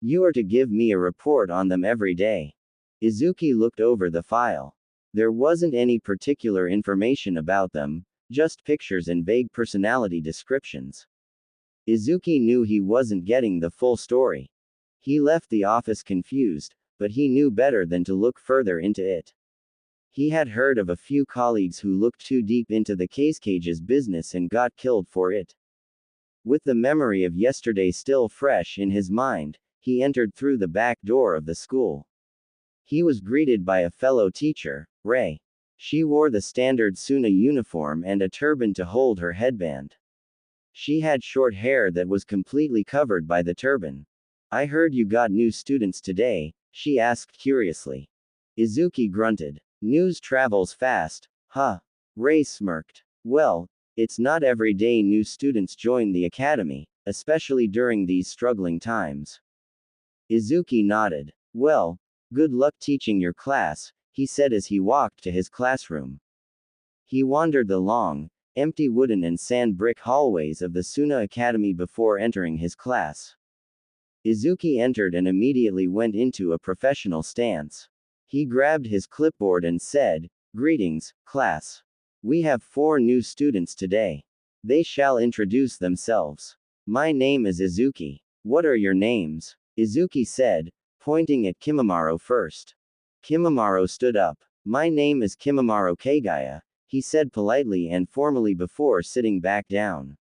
You are to give me a report on them every day. Izuki looked over the file. There wasn't any particular information about them, just pictures and vague personality descriptions. Izuki knew he wasn't getting the full story. He left the office confused, but he knew better than to look further into it. He had heard of a few colleagues who looked too deep into the cage's business and got killed for it. With the memory of yesterday still fresh in his mind, he entered through the back door of the school. He was greeted by a fellow teacher, Rei. She wore the standard Suna uniform and a turban to hold her headband. She had short hair that was completely covered by the turban. I heard you got new students today, she asked curiously. Izuki grunted. News travels fast, huh? Rei smirked. Well, it's not every day new students join the academy, especially during these struggling times. Izuki nodded. Well, good luck teaching your class, he said as he walked to his classroom. He wandered the long, empty wooden and sand brick hallways of the Suna Academy before entering his class. Izuki entered and immediately went into a professional stance. He grabbed his clipboard and said, Greetings, class. We have 4 new students today. They shall introduce themselves. My name is Izuki. What are your names? Izuki said, pointing at Kimimaro first. Kimimaro stood up. My name is Kimimaro Kagaya, he said politely and formally before sitting back down.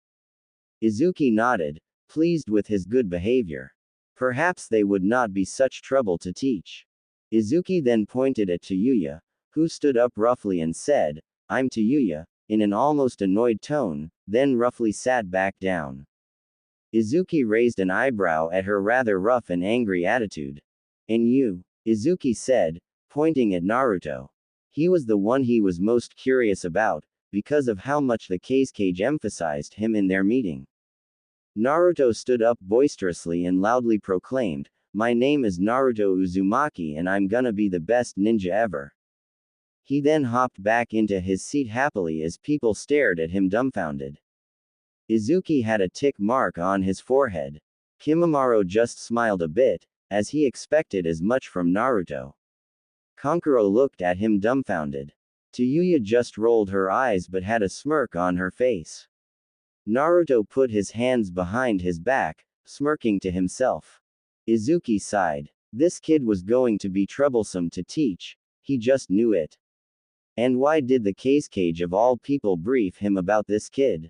Izuki nodded, pleased with his good behavior. Perhaps they would not be such trouble to teach. Izuki then pointed at Tayuya, who stood up roughly and said, I'm Tayuya, in an almost annoyed tone, then roughly sat back down. Izuki raised an eyebrow at her rather rough and angry attitude. And you? Izuki said, pointing at Naruto. He was the one he was most curious about, because of how much the cage emphasized him in their meeting. Naruto stood up boisterously and loudly proclaimed, My name is Naruto Uzumaki and I'm gonna be the best ninja ever. He then hopped back into his seat happily as people stared at him dumbfounded. Izuki had a tick mark on his forehead. Kimimaro just smiled a bit, as he expected as much from Naruto. Kankuro looked at him dumbfounded. Tayuya just rolled her eyes but had a smirk on her face. Naruto put his hands behind his back, smirking to himself. Izuki sighed. This kid was going to be troublesome to teach, he just knew it. And why did the cage of all people brief him about this kid?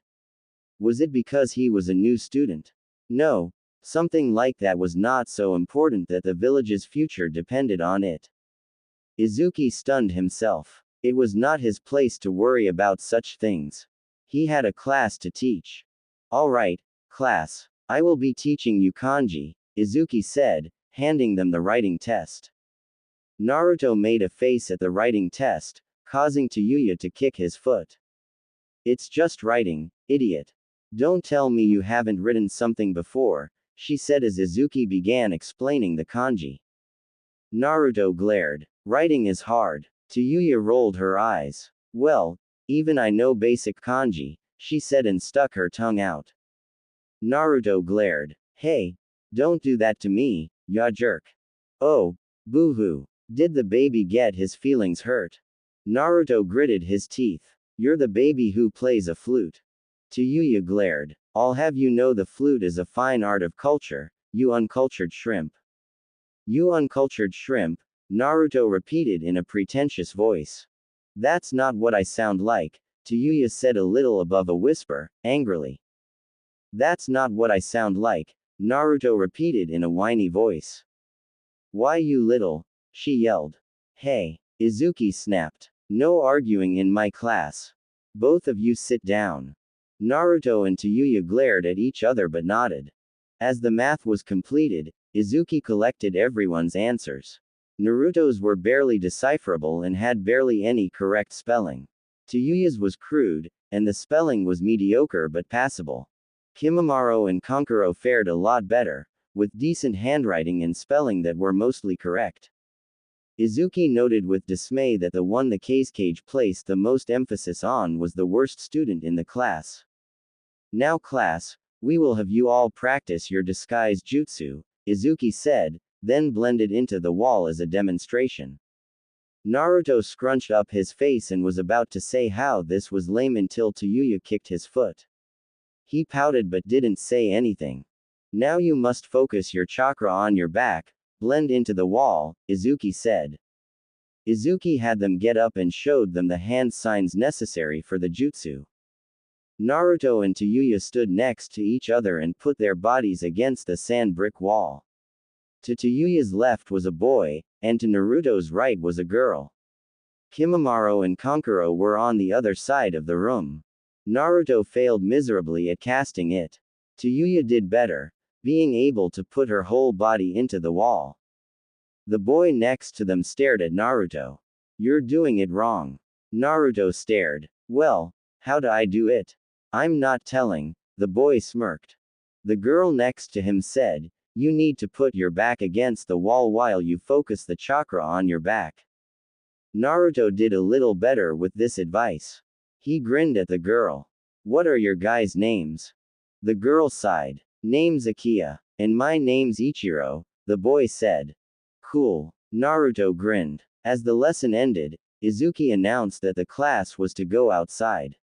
Was it because he was a new student? No, something like that was not so important that the village's future depended on it. Izuki stunned himself. It was not his place to worry about such things. He had a class to teach. Alright, class. I will be teaching you kanji, Izuki said, handing them the writing test. Naruto made a face at the writing test, causing Tayuya to kick his foot. It's just writing, idiot. Don't tell me you haven't written something before, she said as Izuki began explaining the kanji. Naruto glared. Writing is hard. Tayuya rolled her eyes. Well, even I know basic kanji, she said and stuck her tongue out. Naruto glared. Hey, don't do that to me, ya jerk. Oh, boo-hoo. Did the baby get his feelings hurt? Naruto gritted his teeth. You're the baby who plays a flute. Tayuya glared. I'll have you know the flute is a fine art of culture, you uncultured shrimp. You uncultured shrimp, Naruto repeated in a pretentious voice. That's not what I sound like, Tayuya said a little above a whisper, angrily. That's not what I sound like, Naruto repeated in a whiny voice. Why you little? She yelled. Hey, Izuki snapped. No arguing in my class. Both of you sit down. Naruto and Tayuya glared at each other but nodded. As the math was completed, Izuki collected everyone's answers. Naruto's were barely decipherable and had barely any correct spelling. Tayuya's was crude, and the spelling was mediocre but passable. Kimimaro and Kankuro fared a lot better, with decent handwriting and spelling that were mostly correct. Izuki noted with dismay that the one the Kage placed the most emphasis on was the worst student in the class. Now class, we will have you all practice your disguise jutsu, Izuki said, then blended into the wall as a demonstration. Naruto scrunched up his face and was about to say how this was lame until Tayuya kicked his foot. He pouted but didn't say anything. Now you must focus your chakra on your back, blend into the wall, Izuki said. Izuki had them get up and showed them the hand signs necessary for the jutsu. Naruto and Tayuya stood next to each other and put their bodies against the sand brick wall. To Tayuya's left was a boy, and to Naruto's right was a girl. Kimimaro and Kankuro were on the other side of the room. Naruto failed miserably at casting it. Tayuya did better, being able to put her whole body into the wall. The boy next to them stared at Naruto. You're doing it wrong. Naruto stared. Well, how do I do it? I'm not telling, the boy smirked. The girl next to him said, you need to put your back against the wall while you focus the chakra on your back. Naruto did a little better with this advice. He grinned at the girl. What are your guys' names? The girl sighed. Name's Akiya. And my name's Ichiro, the boy said. Cool. Naruto grinned. As the lesson ended, Izuki announced that the class was to go outside.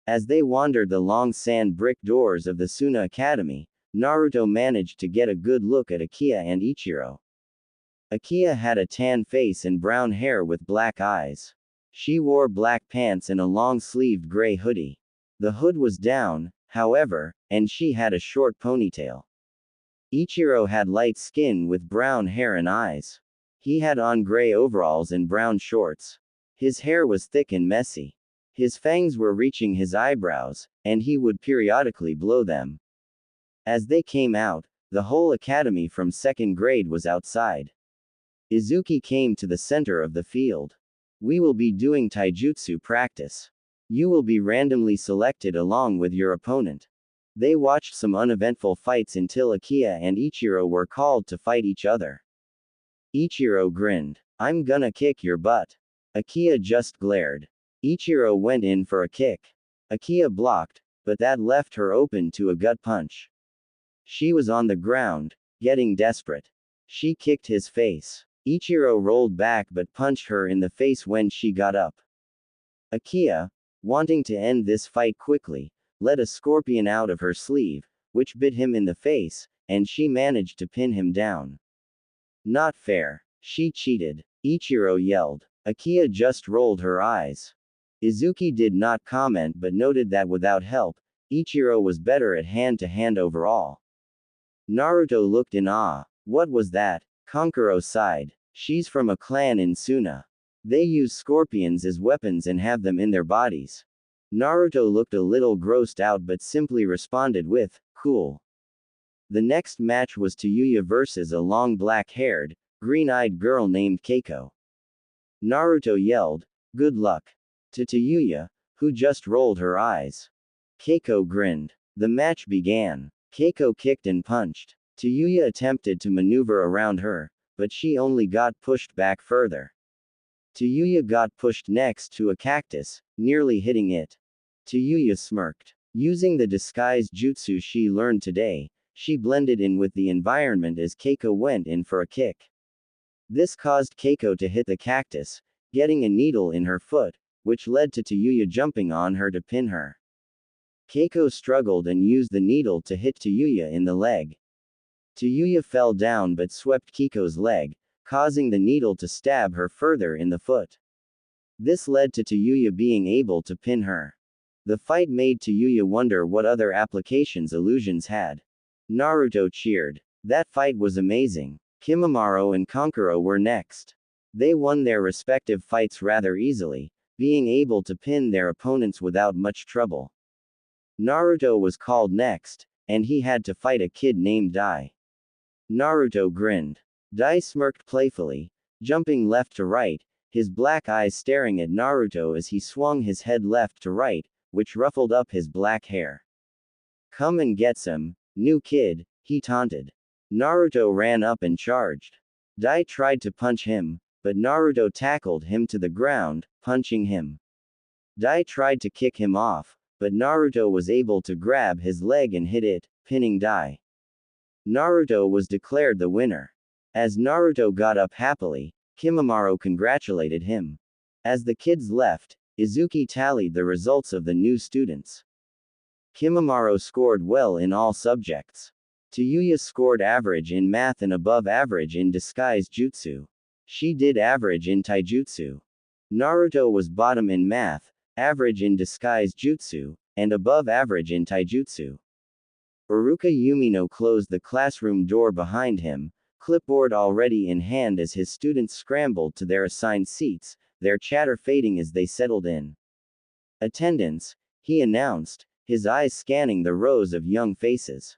As they wandered the long sand brick doors of the Suna Academy, Naruto managed to get a good look at Akiya and Ichiro. Akiya had a tan face and brown hair with black eyes. She wore black pants and a long-sleeved gray hoodie. The hood was down, however, and she had a short ponytail. Ichiro had light skin with brown hair and eyes. He had on gray overalls and brown shorts. His hair was thick and messy. His fangs were reaching his eyebrows, and he would periodically blow them. As they came out, the whole academy from second grade was outside. Izuki came to the center of the field. We will be doing taijutsu practice. You will be randomly selected along with your opponent. They watched some uneventful fights until Akiya and Ichiro were called to fight each other. Ichiro grinned. I'm gonna kick your butt. Akiya just glared. Ichiro went in for a kick. Akiya blocked, but that left her open to a gut punch. She was on the ground, getting desperate. She kicked his face. Ichiro rolled back but punched her in the face when she got up. Akiya, wanting to end this fight quickly, let a scorpion out of her sleeve, which bit him in the face, and she managed to pin him down. Not fair. She cheated. Ichiro yelled. Akiya just rolled her eyes. Izuki did not comment but noted that without help, Ichiro was better at hand-to-hand overall. Naruto looked in awe. What was that? Kankuro sighed. She's from a clan in Suna. They use scorpions as weapons and have them in their bodies. Naruto looked a little grossed out but simply responded with, cool. The next match was Tayuya versus a long black-haired, green-eyed girl named Keiko. Naruto yelled, good luck. To Tayuya, who just rolled her eyes. Keiko grinned. The match began. Keiko kicked and punched. Tayuya attempted to maneuver around her, but she only got pushed back further. Tayuya got pushed next to a cactus, nearly hitting it. Tayuya smirked. Using the disguise jutsu she learned today, she blended in with the environment as Keiko went in for a kick. This caused Keiko to hit the cactus, getting a needle in her foot, which led to Tayuya jumping on her to pin her. Keiko struggled and used the needle to hit Tayuya in the leg. Tayuya fell down but swept Keiko's leg, causing the needle to stab her further in the foot. This led to Tayuya being able to pin her. The fight made Tayuya wonder what other applications illusions had. Naruto cheered. That fight was amazing. Kimimaro and Kankuro were next. They won their respective fights rather easily, being able to pin their opponents without much trouble. Naruto was called next, and he had to fight a kid named Dai. Naruto grinned. Dai smirked playfully, jumping left to right, his black eyes staring at Naruto as he swung his head left to right, which ruffled up his black hair. Come and get some, new kid, he taunted. Naruto ran up and charged. Dai tried to punch him, but Naruto tackled him to the ground, punching him. Dai tried to kick him off, but Naruto was able to grab his leg and hit it, pinning Dai. Naruto was declared the winner. As Naruto got up happily, Kimimaro congratulated him. As the kids left, Izuki tallied the results of the new students. Kimimaro scored well in all subjects. Tayuya scored average in math and above average in disguise jutsu. She did average in taijutsu. Naruto was bottom in math, average in disguise jutsu, and above average in taijutsu. Iruka Yumino closed the classroom door behind him, clipboard already in hand as his students scrambled to their assigned seats, their chatter fading as they settled in. Attendance, he announced, his eyes scanning the rows of young faces.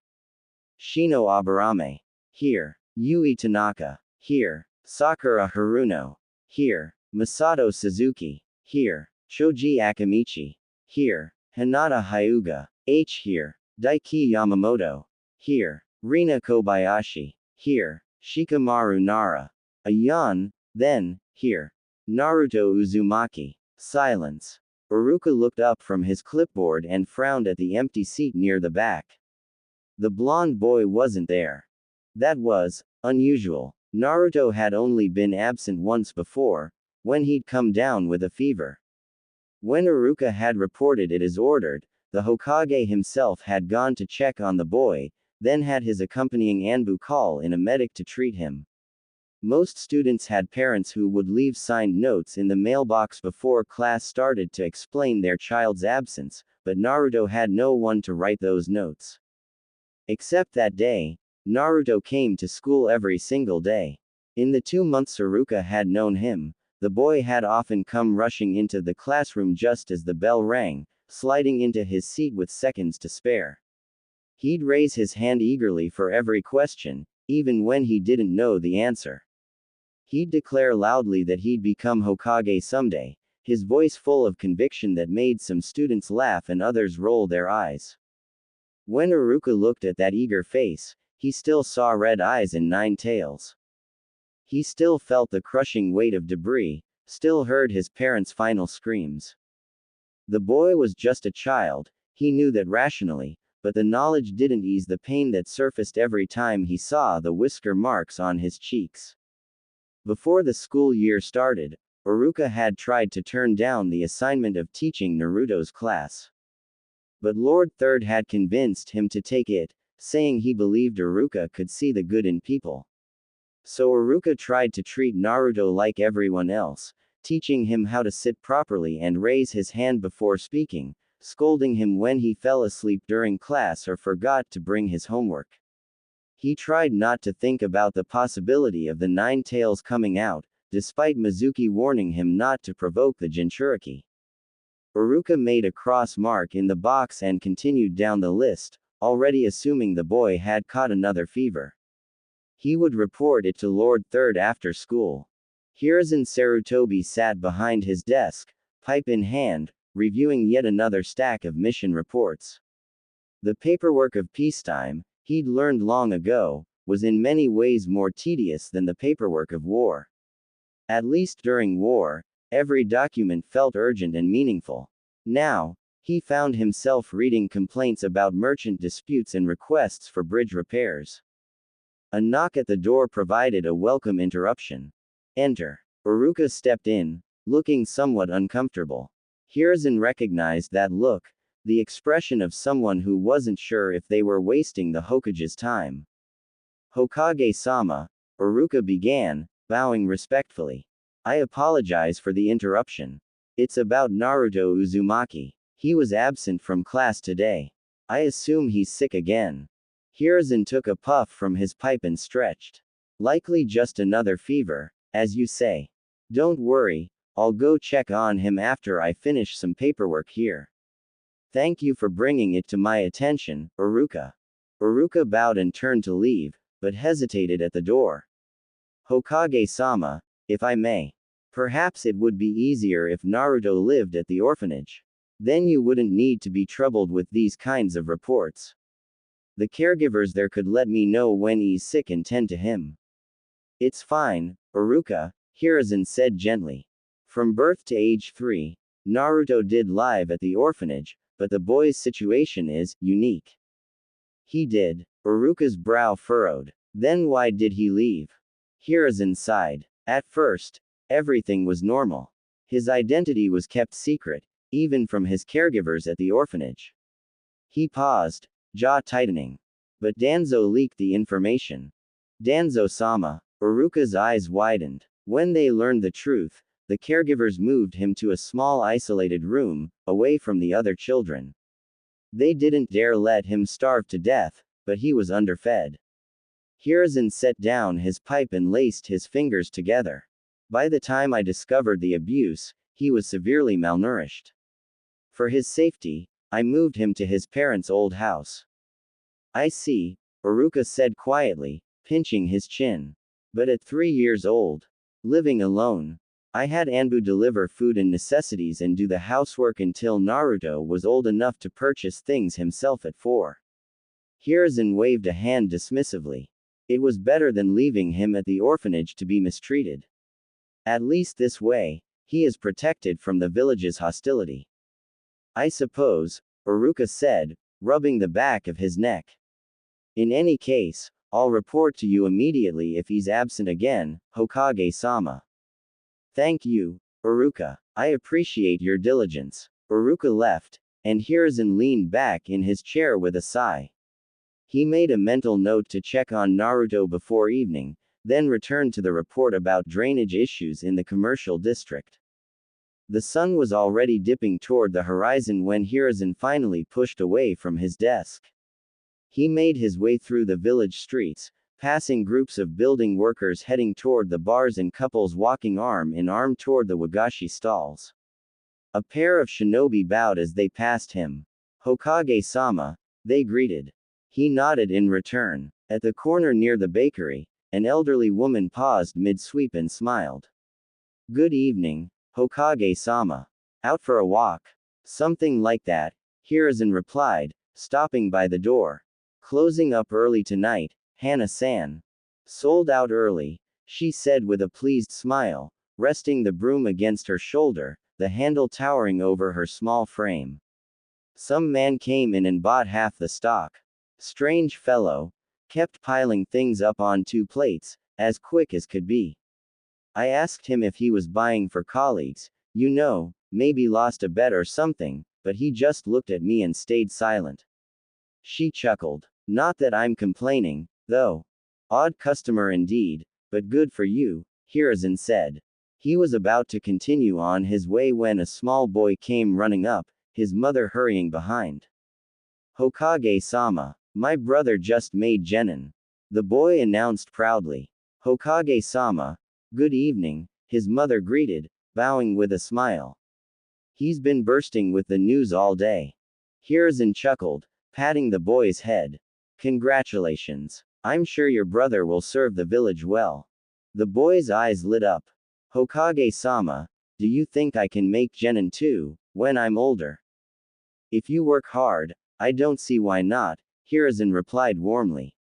Shino Aburame. Here. Yui Tanaka. Here. Sakura Haruno. Here. Masato Suzuki. Here. Shoji Akamichi. Here. Hinata Hyuga. Here. Daiki Yamamoto. Here. Rina Kobayashi. Here. Shikamaru Nara. Then, here. Naruto Uzumaki. Silence. Iruka looked up from his clipboard and frowned at the empty seat near the back. The blonde boy wasn't there. That was unusual. Naruto had only been absent once before, when he'd come down with a fever. When Iruka had reported it as ordered, the Hokage himself had gone to check on the boy, then had his accompanying Anbu call in a medic to treat him. Most students had parents who would leave signed notes in the mailbox before class started to explain their child's absence, but Naruto had no one to write those notes. Except that day, Naruto came to school every single day. In the 2 months Iruka had known him, the boy had often come rushing into the classroom just as the bell rang, sliding into his seat with seconds to spare. He'd raise his hand eagerly for every question, even when he didn't know the answer. He'd declare loudly that he'd become Hokage someday, his voice full of conviction that made some students laugh and others roll their eyes. When Iruka looked at that eager face, he still saw red eyes and 9 tails. He still felt the crushing weight of debris, still heard his parents' final screams. The boy was just a child, he knew that rationally, but the knowledge didn't ease the pain that surfaced every time he saw the whisker marks on his cheeks. Before the school year started, Iruka had tried to turn down the assignment of teaching Naruto's class. But Lord Third had convinced him to take it, saying he believed Iruka could see the good in people. So Iruka tried to treat Naruto like everyone else, teaching him how to sit properly and raise his hand before speaking, scolding him when he fell asleep during class or forgot to bring his homework. He tried not to think about the possibility of the 9 tails coming out, despite Mizuki warning him not to provoke the Jinchuriki. Iruka made a cross mark in the box and continued down the list, already assuming the boy had caught another fever. He would report it to Lord Third after school. Hiruzen Sarutobi sat behind his desk, pipe in hand, reviewing yet another stack of mission reports. The paperwork of peacetime, he'd learned long ago, was in many ways more tedious than the paperwork of war. At least during war, every document felt urgent and meaningful. Now, he found himself reading complaints about merchant disputes and requests for bridge repairs. A knock at the door provided a welcome interruption. Enter. Iruka stepped in, looking somewhat uncomfortable. Hiruzen recognized that look, the expression of someone who wasn't sure if they were wasting the Hokage's time. Hokage-sama, Iruka began, bowing respectfully. I apologize for the interruption. It's about Naruto Uzumaki. He was absent from class today. I assume he's sick again. Hiruzen took a puff from his pipe and stretched. Likely just another fever, as you say. Don't worry, I'll go check on him after I finish some paperwork here. Thank you for bringing it to my attention, Iruka. Iruka bowed and turned to leave, but hesitated at the door. Hokage-sama, if I may. Perhaps it would be easier if Naruto lived at the orphanage. Then you wouldn't need to be troubled with these kinds of reports. The caregivers there could let me know when he's sick and tend to him. It's fine, Iruka, Hiruzen said gently. From birth to age 3, Naruto did live at the orphanage, but the boy's situation is unique. He did. Uruka's brow furrowed. Then why did he leave? Hiruzen sighed. At first, everything was normal. His identity was kept secret, even from his caregivers at the orphanage. He paused, jaw tightening. But Danzo leaked the information. Danzo-sama. Uruka's eyes widened. When they learned the truth, the caregivers moved him to a small isolated room, away from the other children. They didn't dare let him starve to death, but he was underfed. Hiruzen set down his pipe and laced his fingers together. By the time I discovered the abuse, he was severely malnourished. For his safety, I moved him to his parents' old house. I see, Uruka said quietly, pinching his chin. But at 3 years old, living alone, I had Anbu deliver food and necessities and do the housework until Naruto was old enough to purchase things himself at 4. Hiruzen waved a hand dismissively. It was better than leaving him at the orphanage to be mistreated. At least this way, he is protected from the village's hostility. I suppose, Uruka said, rubbing the back of his neck. In any case, I'll report to you immediately if he's absent again, Hokage-sama. Thank you, Uruka. I appreciate your diligence. Uruka left, and Hiruzen leaned back in his chair with a sigh. He made a mental note to check on Naruto before evening, then returned to the report about drainage issues in the commercial district. The sun was already dipping toward the horizon when Hiruzen finally pushed away from his desk. He made his way through the village streets, passing groups of building workers heading toward the bars and couples walking arm in arm toward the wagashi stalls. A pair of shinobi bowed as they passed him. Hokage-sama, they greeted. He nodded in return. At the corner near the bakery, an elderly woman paused mid-sweep and smiled. Good evening, Hokage-sama. Out for a walk? Something like that, Hiruzen replied, stopping by the door. Closing up early tonight, Hana-san. Sold out early, she said with a pleased smile, resting the broom against her shoulder, the handle towering over her small frame. Some man came in and bought half the stock. Strange fellow. Kept piling things up on 2 plates, as quick as could be. I asked him if he was buying for colleagues, you know, maybe lost a bet or something, but he just looked at me and stayed silent. She chuckled. Not that I'm complaining, though. Odd customer indeed, but good for you, Hiruzen said. He was about to continue on his way when a small boy came running up, his mother hurrying behind. Hokage-sama, my brother just made genin. The boy announced proudly. Hokage-sama, good evening, his mother greeted, bowing with a smile. He's been bursting with the news all day. Hiruzen chuckled, patting the boy's head. Congratulations. I'm sure your brother will serve the village well. The boy's eyes lit up. Hokage-sama, do you think I can make genin too, when I'm older? If you work hard, I don't see why not, Hiruzen replied warmly.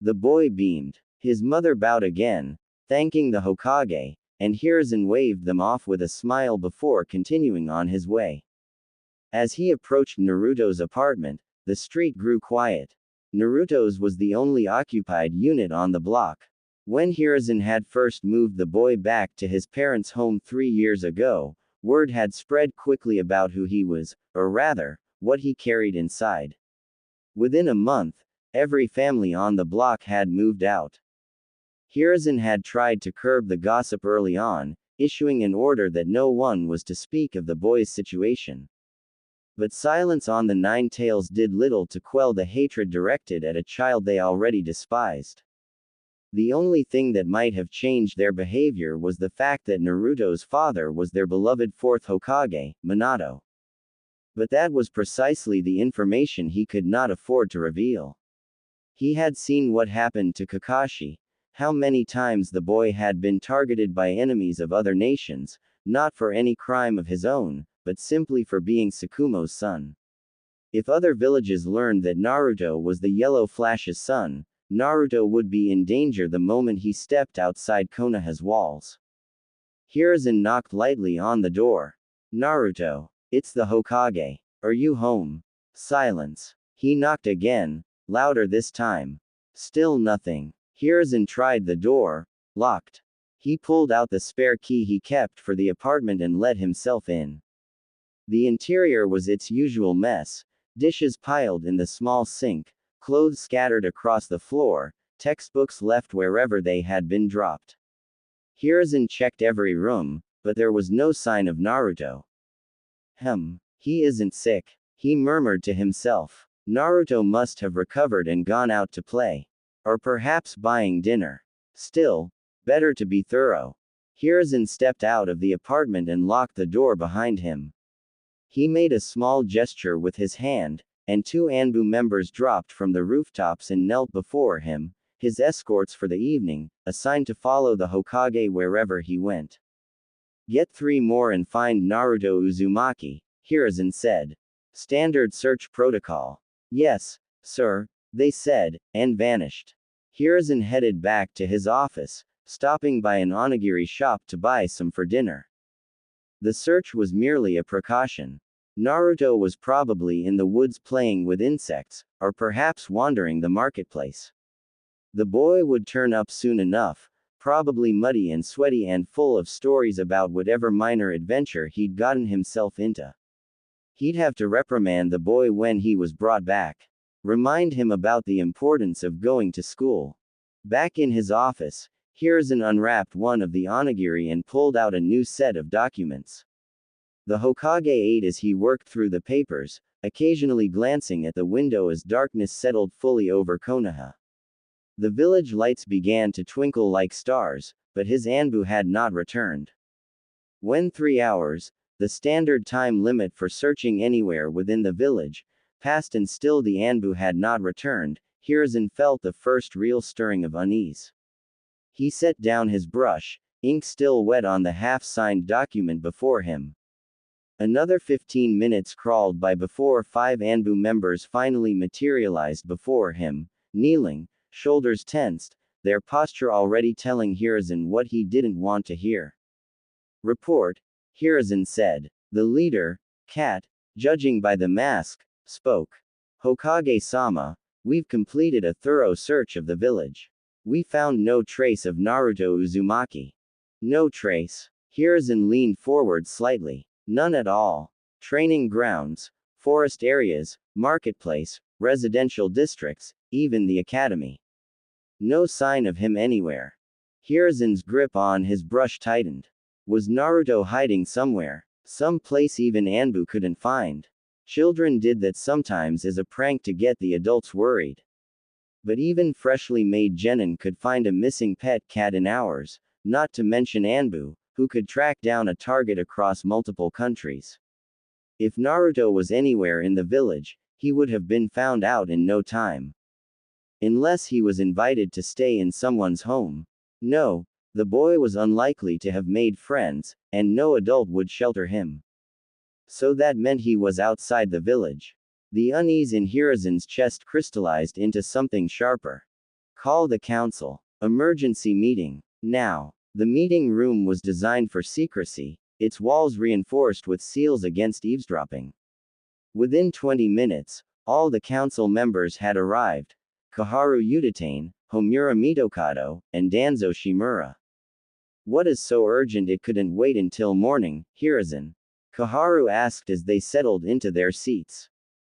The boy beamed. His mother bowed again, thanking the Hokage, and Hiruzen waved them off with a smile before continuing on his way. As he approached Naruto's apartment, the street grew quiet. Naruto's was the only occupied unit on the block. When Hiruzen had first moved the boy back to his parents' home 3 years ago, word had spread quickly about who he was, or rather, what he carried inside. Within a month, every family on the block had moved out. Hiruzen had tried to curb the gossip early on, issuing an order that no one was to speak of the boy's situation. But silence on the 9 Tails did little to quell the hatred directed at a child they already despised. The only thing that might have changed their behavior was the fact that Naruto's father was their beloved 4th Hokage, Minato. But that was precisely the information he could not afford to reveal. He had seen what happened to Kakashi, how many times the boy had been targeted by enemies of other nations, not for any crime of his own, but simply for being Tsukumo's son. If other villages learned that Naruto was the Yellow Flash's son, Naruto would be in danger the moment he stepped outside Konoha's walls. Hiruzen knocked lightly on the door. Naruto. It's the Hokage. Are you home? Silence. He knocked again, louder this time. Still nothing. Hiruzen tried the door. Locked. He pulled out the spare key he kept for the apartment and let himself in. The interior was its usual mess. Dishes piled in the small sink, clothes scattered across the floor, textbooks left wherever they had been dropped. Hiruzen checked every room, but there was no sign of Naruto. He isn't sick, he murmured to himself. Naruto must have recovered and gone out to play. Or perhaps buying dinner. Still, better to be thorough. Hiruzen stepped out of the apartment and locked the door behind him. He made a small gesture with his hand, and two Anbu members dropped from the rooftops and knelt before him, his escorts for the evening, assigned to follow the Hokage wherever he went. Get 3 more and find Naruto Uzumaki, Hiruzen said. Standard search protocol. Yes, sir, they said, and vanished. Hiruzen headed back to his office, stopping by an onigiri shop to buy some for dinner. The search was merely a precaution. Naruto was probably in the woods playing with insects, or perhaps wandering the marketplace. The boy would turn up soon enough, probably muddy and sweaty and full of stories about whatever minor adventure he'd gotten himself into. He'd have to reprimand the boy when he was brought back. Remind him about the importance of going to school. Back in his office, Hiruzen unwrapped one of the onigiri and pulled out a new set of documents. The Hokage ate as he worked through the papers, occasionally glancing at the window as darkness settled fully over Konoha. The village lights began to twinkle like stars, but his Anbu had not returned. When 3 hours, the standard time limit for searching anywhere within the village, passed and still the Anbu had not returned, Hiruzen felt the first real stirring of unease. He set down his brush, ink still wet on the half-signed document before him. Another 15 minutes crawled by before 5 Anbu members finally materialized before him, kneeling, shoulders tensed, their posture already telling Hiruzen what he didn't want to hear. Report, Hiruzen said. The leader, Cat, judging by the mask, spoke. Hokage-sama, we've completed a thorough search of the village. We found no trace of Naruto Uzumaki. No trace. Hiruzen leaned forward slightly. None at all. Training grounds, forest areas, marketplace, residential districts, even the academy. No sign of him anywhere. Hiruzen's grip on his brush tightened. Was Naruto hiding somewhere? Some place even Anbu couldn't find. Children did that sometimes as a prank to get the adults worried. But even freshly made genin could find a missing pet cat in hours, not to mention Anbu, who could track down a target across multiple countries. If Naruto was anywhere in the village, he would have been found out in no time. Unless he was invited to stay in someone's home. No, the boy was unlikely to have made friends, and no adult would shelter him. So that meant he was outside the village. The unease in Hiruzen's chest crystallized into something sharper. Call the council. Emergency meeting. Now. The meeting room was designed for secrecy, its walls reinforced with seals against eavesdropping. Within 20 minutes, all the council members had arrived. Koharu Udatane, Homura Mitokado, and Danzo Shimura. What is so urgent it couldn't wait until morning, Hiruzen? Koharu asked as they settled into their seats.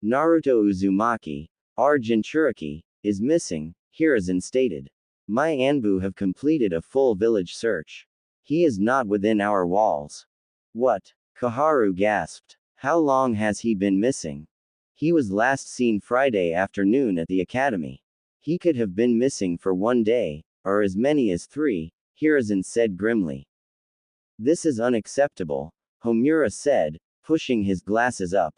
Naruto Uzumaki, our Jinchuriki, is missing, Hiruzen stated. My Anbu have completed a full village search. He is not within our walls. What? Koharu gasped. How long has he been missing? He was last seen Friday afternoon at the academy. He could have been missing for 1 day, or as many as 3, Hiruzen said grimly. This is unacceptable, Homura said, pushing his glasses up.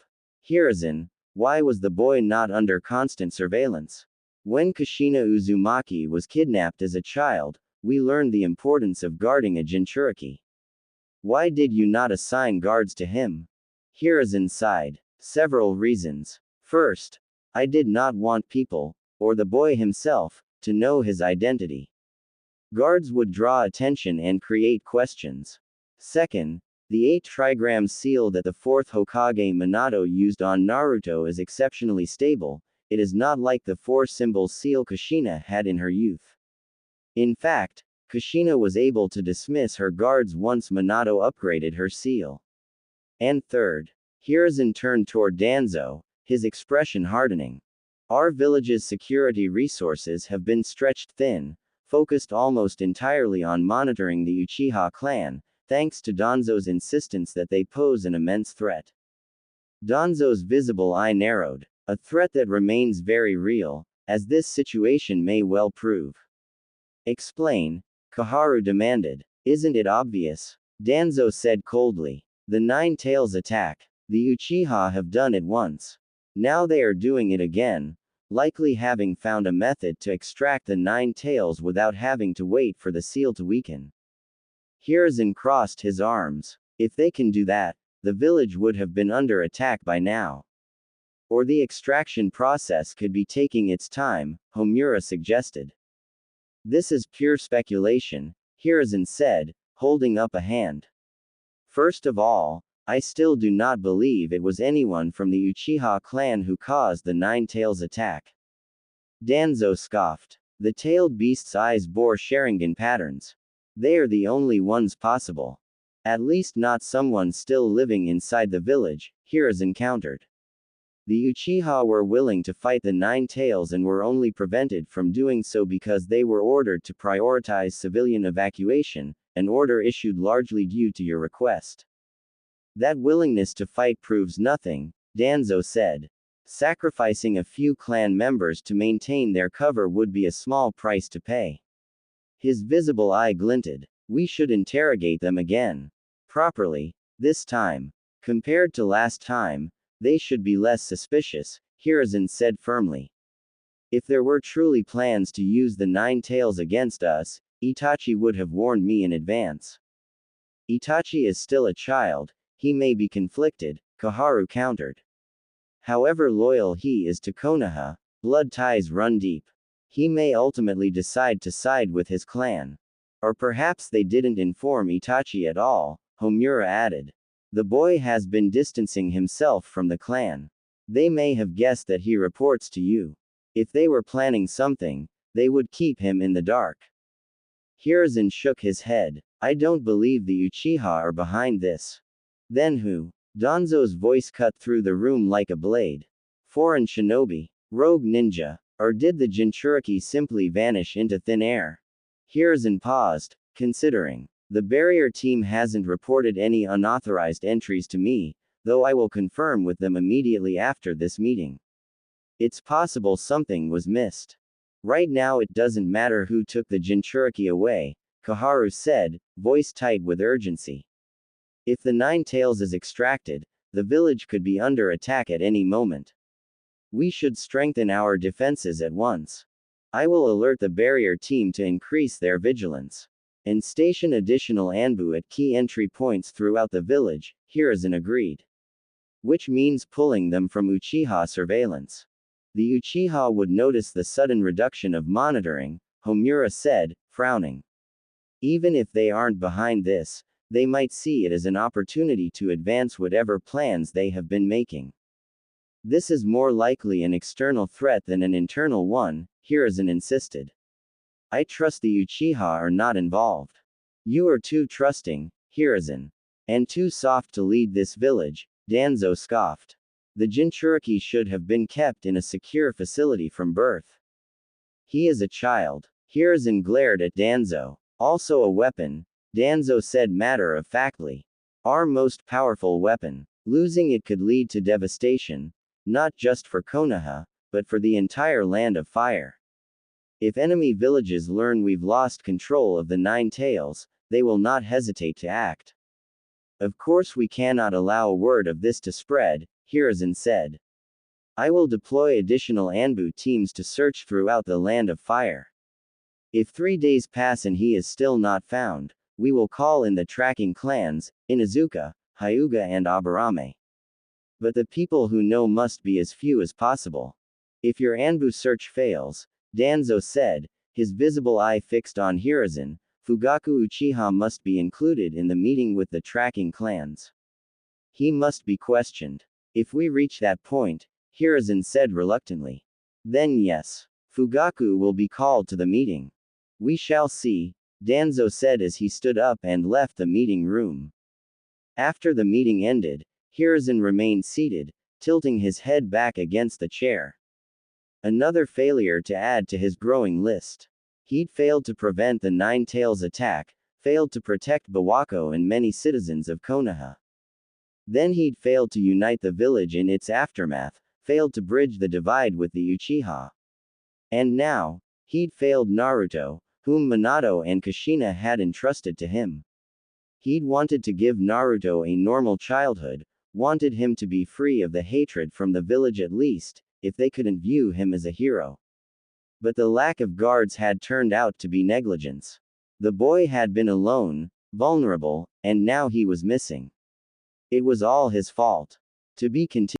Hiruzen, why was the boy not under constant surveillance? When Kushina Uzumaki was kidnapped as a child, we learned the importance of guarding a Jinchuriki. Why did you not assign guards to him? Hiruzen sighed. Several reasons. First, I did not want people, or the boy himself, to know his identity. Guards would draw attention and create questions. Second, the 8 trigram seal that the 4th Hokage Minato used on Naruto is exceptionally stable. It is not like the 4-symbol seal Kushina had in her youth. In fact, Kushina was able to dismiss her guards once Minato upgraded her seal. And third, Hiruzen turned toward Danzo, his expression hardening. Our village's security resources have been stretched thin, focused almost entirely on monitoring the Uchiha clan, thanks to Danzo's insistence that they pose an immense threat. Danzo's visible eye narrowed, a threat that remains very real, as this situation may well prove. Explain, Koharu demanded. Isn't it obvious? Danzo said coldly. The Nine Tails attack. The Uchiha have done it once. Now they are doing it again, likely having found a method to extract the Nine Tails without having to wait for the seal to weaken. Hiruzen crossed his arms. If they can do that, the village would have been under attack by now. Or the extraction process could be taking its time, Homura suggested. This is pure speculation, Hiruzen said, holding up a hand. First of all, I still do not believe it was anyone from the Uchiha clan who caused the Nine Tails attack. Danzo scoffed. The tailed beast's eyes bore Sharingan patterns. They are the only ones possible. At least not someone still living inside the village, Hiruzen countered. The Uchiha were willing to fight the Nine Tails and were only prevented from doing so because they were ordered to prioritize civilian evacuation, an order issued largely due to your request. That willingness to fight proves nothing, Danzo said. Sacrificing a few clan members to maintain their cover would be a small price to pay. His visible eye glinted. We should interrogate them again. Properly, this time. Compared to last time, they should be less suspicious, Hiruzen said firmly. If there were truly plans to use the Nine Tails against us, Itachi would have warned me in advance. Itachi is still a child, he may be conflicted, Koharu countered. However loyal he is to Konoha, blood ties run deep. He may ultimately decide to side with his clan. Or perhaps they didn't inform Itachi at all, Homura added. The boy has been distancing himself from the clan. They may have guessed that he reports to you. If they were planning something, they would keep him in the dark. Hiruzen shook his head. I don't believe the Uchiha are behind this. Then who? Danzo's voice cut through the room like a blade. Foreign shinobi? Rogue ninja? Or did the Jinchuriki simply vanish into thin air? Hiruzen paused, considering. The barrier team hasn't reported any unauthorized entries to me, though I will confirm with them immediately after this meeting. It's possible something was missed. Right now it doesn't matter who took the Jinchuriki away, Koharu said, voice tight with urgency. If the Nine Tails is extracted, the village could be under attack at any moment. We should strengthen our defenses at once. I will alert the barrier team to increase their vigilance. And station additional Anbu at key entry points throughout the village, Hiruzen agreed. Which means pulling them from Uchiha surveillance. The Uchiha would notice the sudden reduction of monitoring, Homura said, frowning. Even if they aren't behind this, they might see it as an opportunity to advance whatever plans they have been making. This is more likely an external threat than an internal one, Hiruzen insisted. I trust the Uchiha are not involved. You are too trusting, Hiruzen. And too soft to lead this village, Danzo scoffed. The Jinchuriki should have been kept in a secure facility from birth. He is a child. Hiruzen glared at Danzo. Also a weapon, Danzo said matter-of-factly. Our most powerful weapon. Losing it could lead to devastation, not just for Konoha, but for the entire land of fire. If enemy villages learn we've lost control of the Nine Tails, they will not hesitate to act. Of course we cannot allow a word of this to spread, Hiruzen said. I will deploy additional Anbu teams to search throughout the land of fire. If 3 days pass and he is still not found, we will call in the tracking clans, Inuzuka, Hyuga and Aburame. But the people who know must be as few as possible. If your Anbu search fails, Danzo said, his visible eye fixed on Hiruzen, Fugaku Uchiha must be included in the meeting with the tracking clans. He must be questioned. If we reach that point, Hiruzen said reluctantly. Then yes. Fugaku will be called to the meeting. We shall see, Danzo said as he stood up and left the meeting room. After the meeting ended, Hiruzen remained seated, tilting his head back against the chair. Another failure to add to his growing list. He'd failed to prevent the Nine Tails attack, failed to protect Bawako and many citizens of Konoha. Then he'd failed to unite the village in its aftermath, failed to bridge the divide with the Uchiha. And now, he'd failed Naruto, whom Minato and Kushina had entrusted to him. He'd wanted to give Naruto a normal childhood, wanted him to be free of the hatred from the village at least, if they couldn't view him as a hero. But the lack of guards had turned out to be negligence. The boy had been alone, vulnerable, and now he was missing. It was all his fault. To be continued.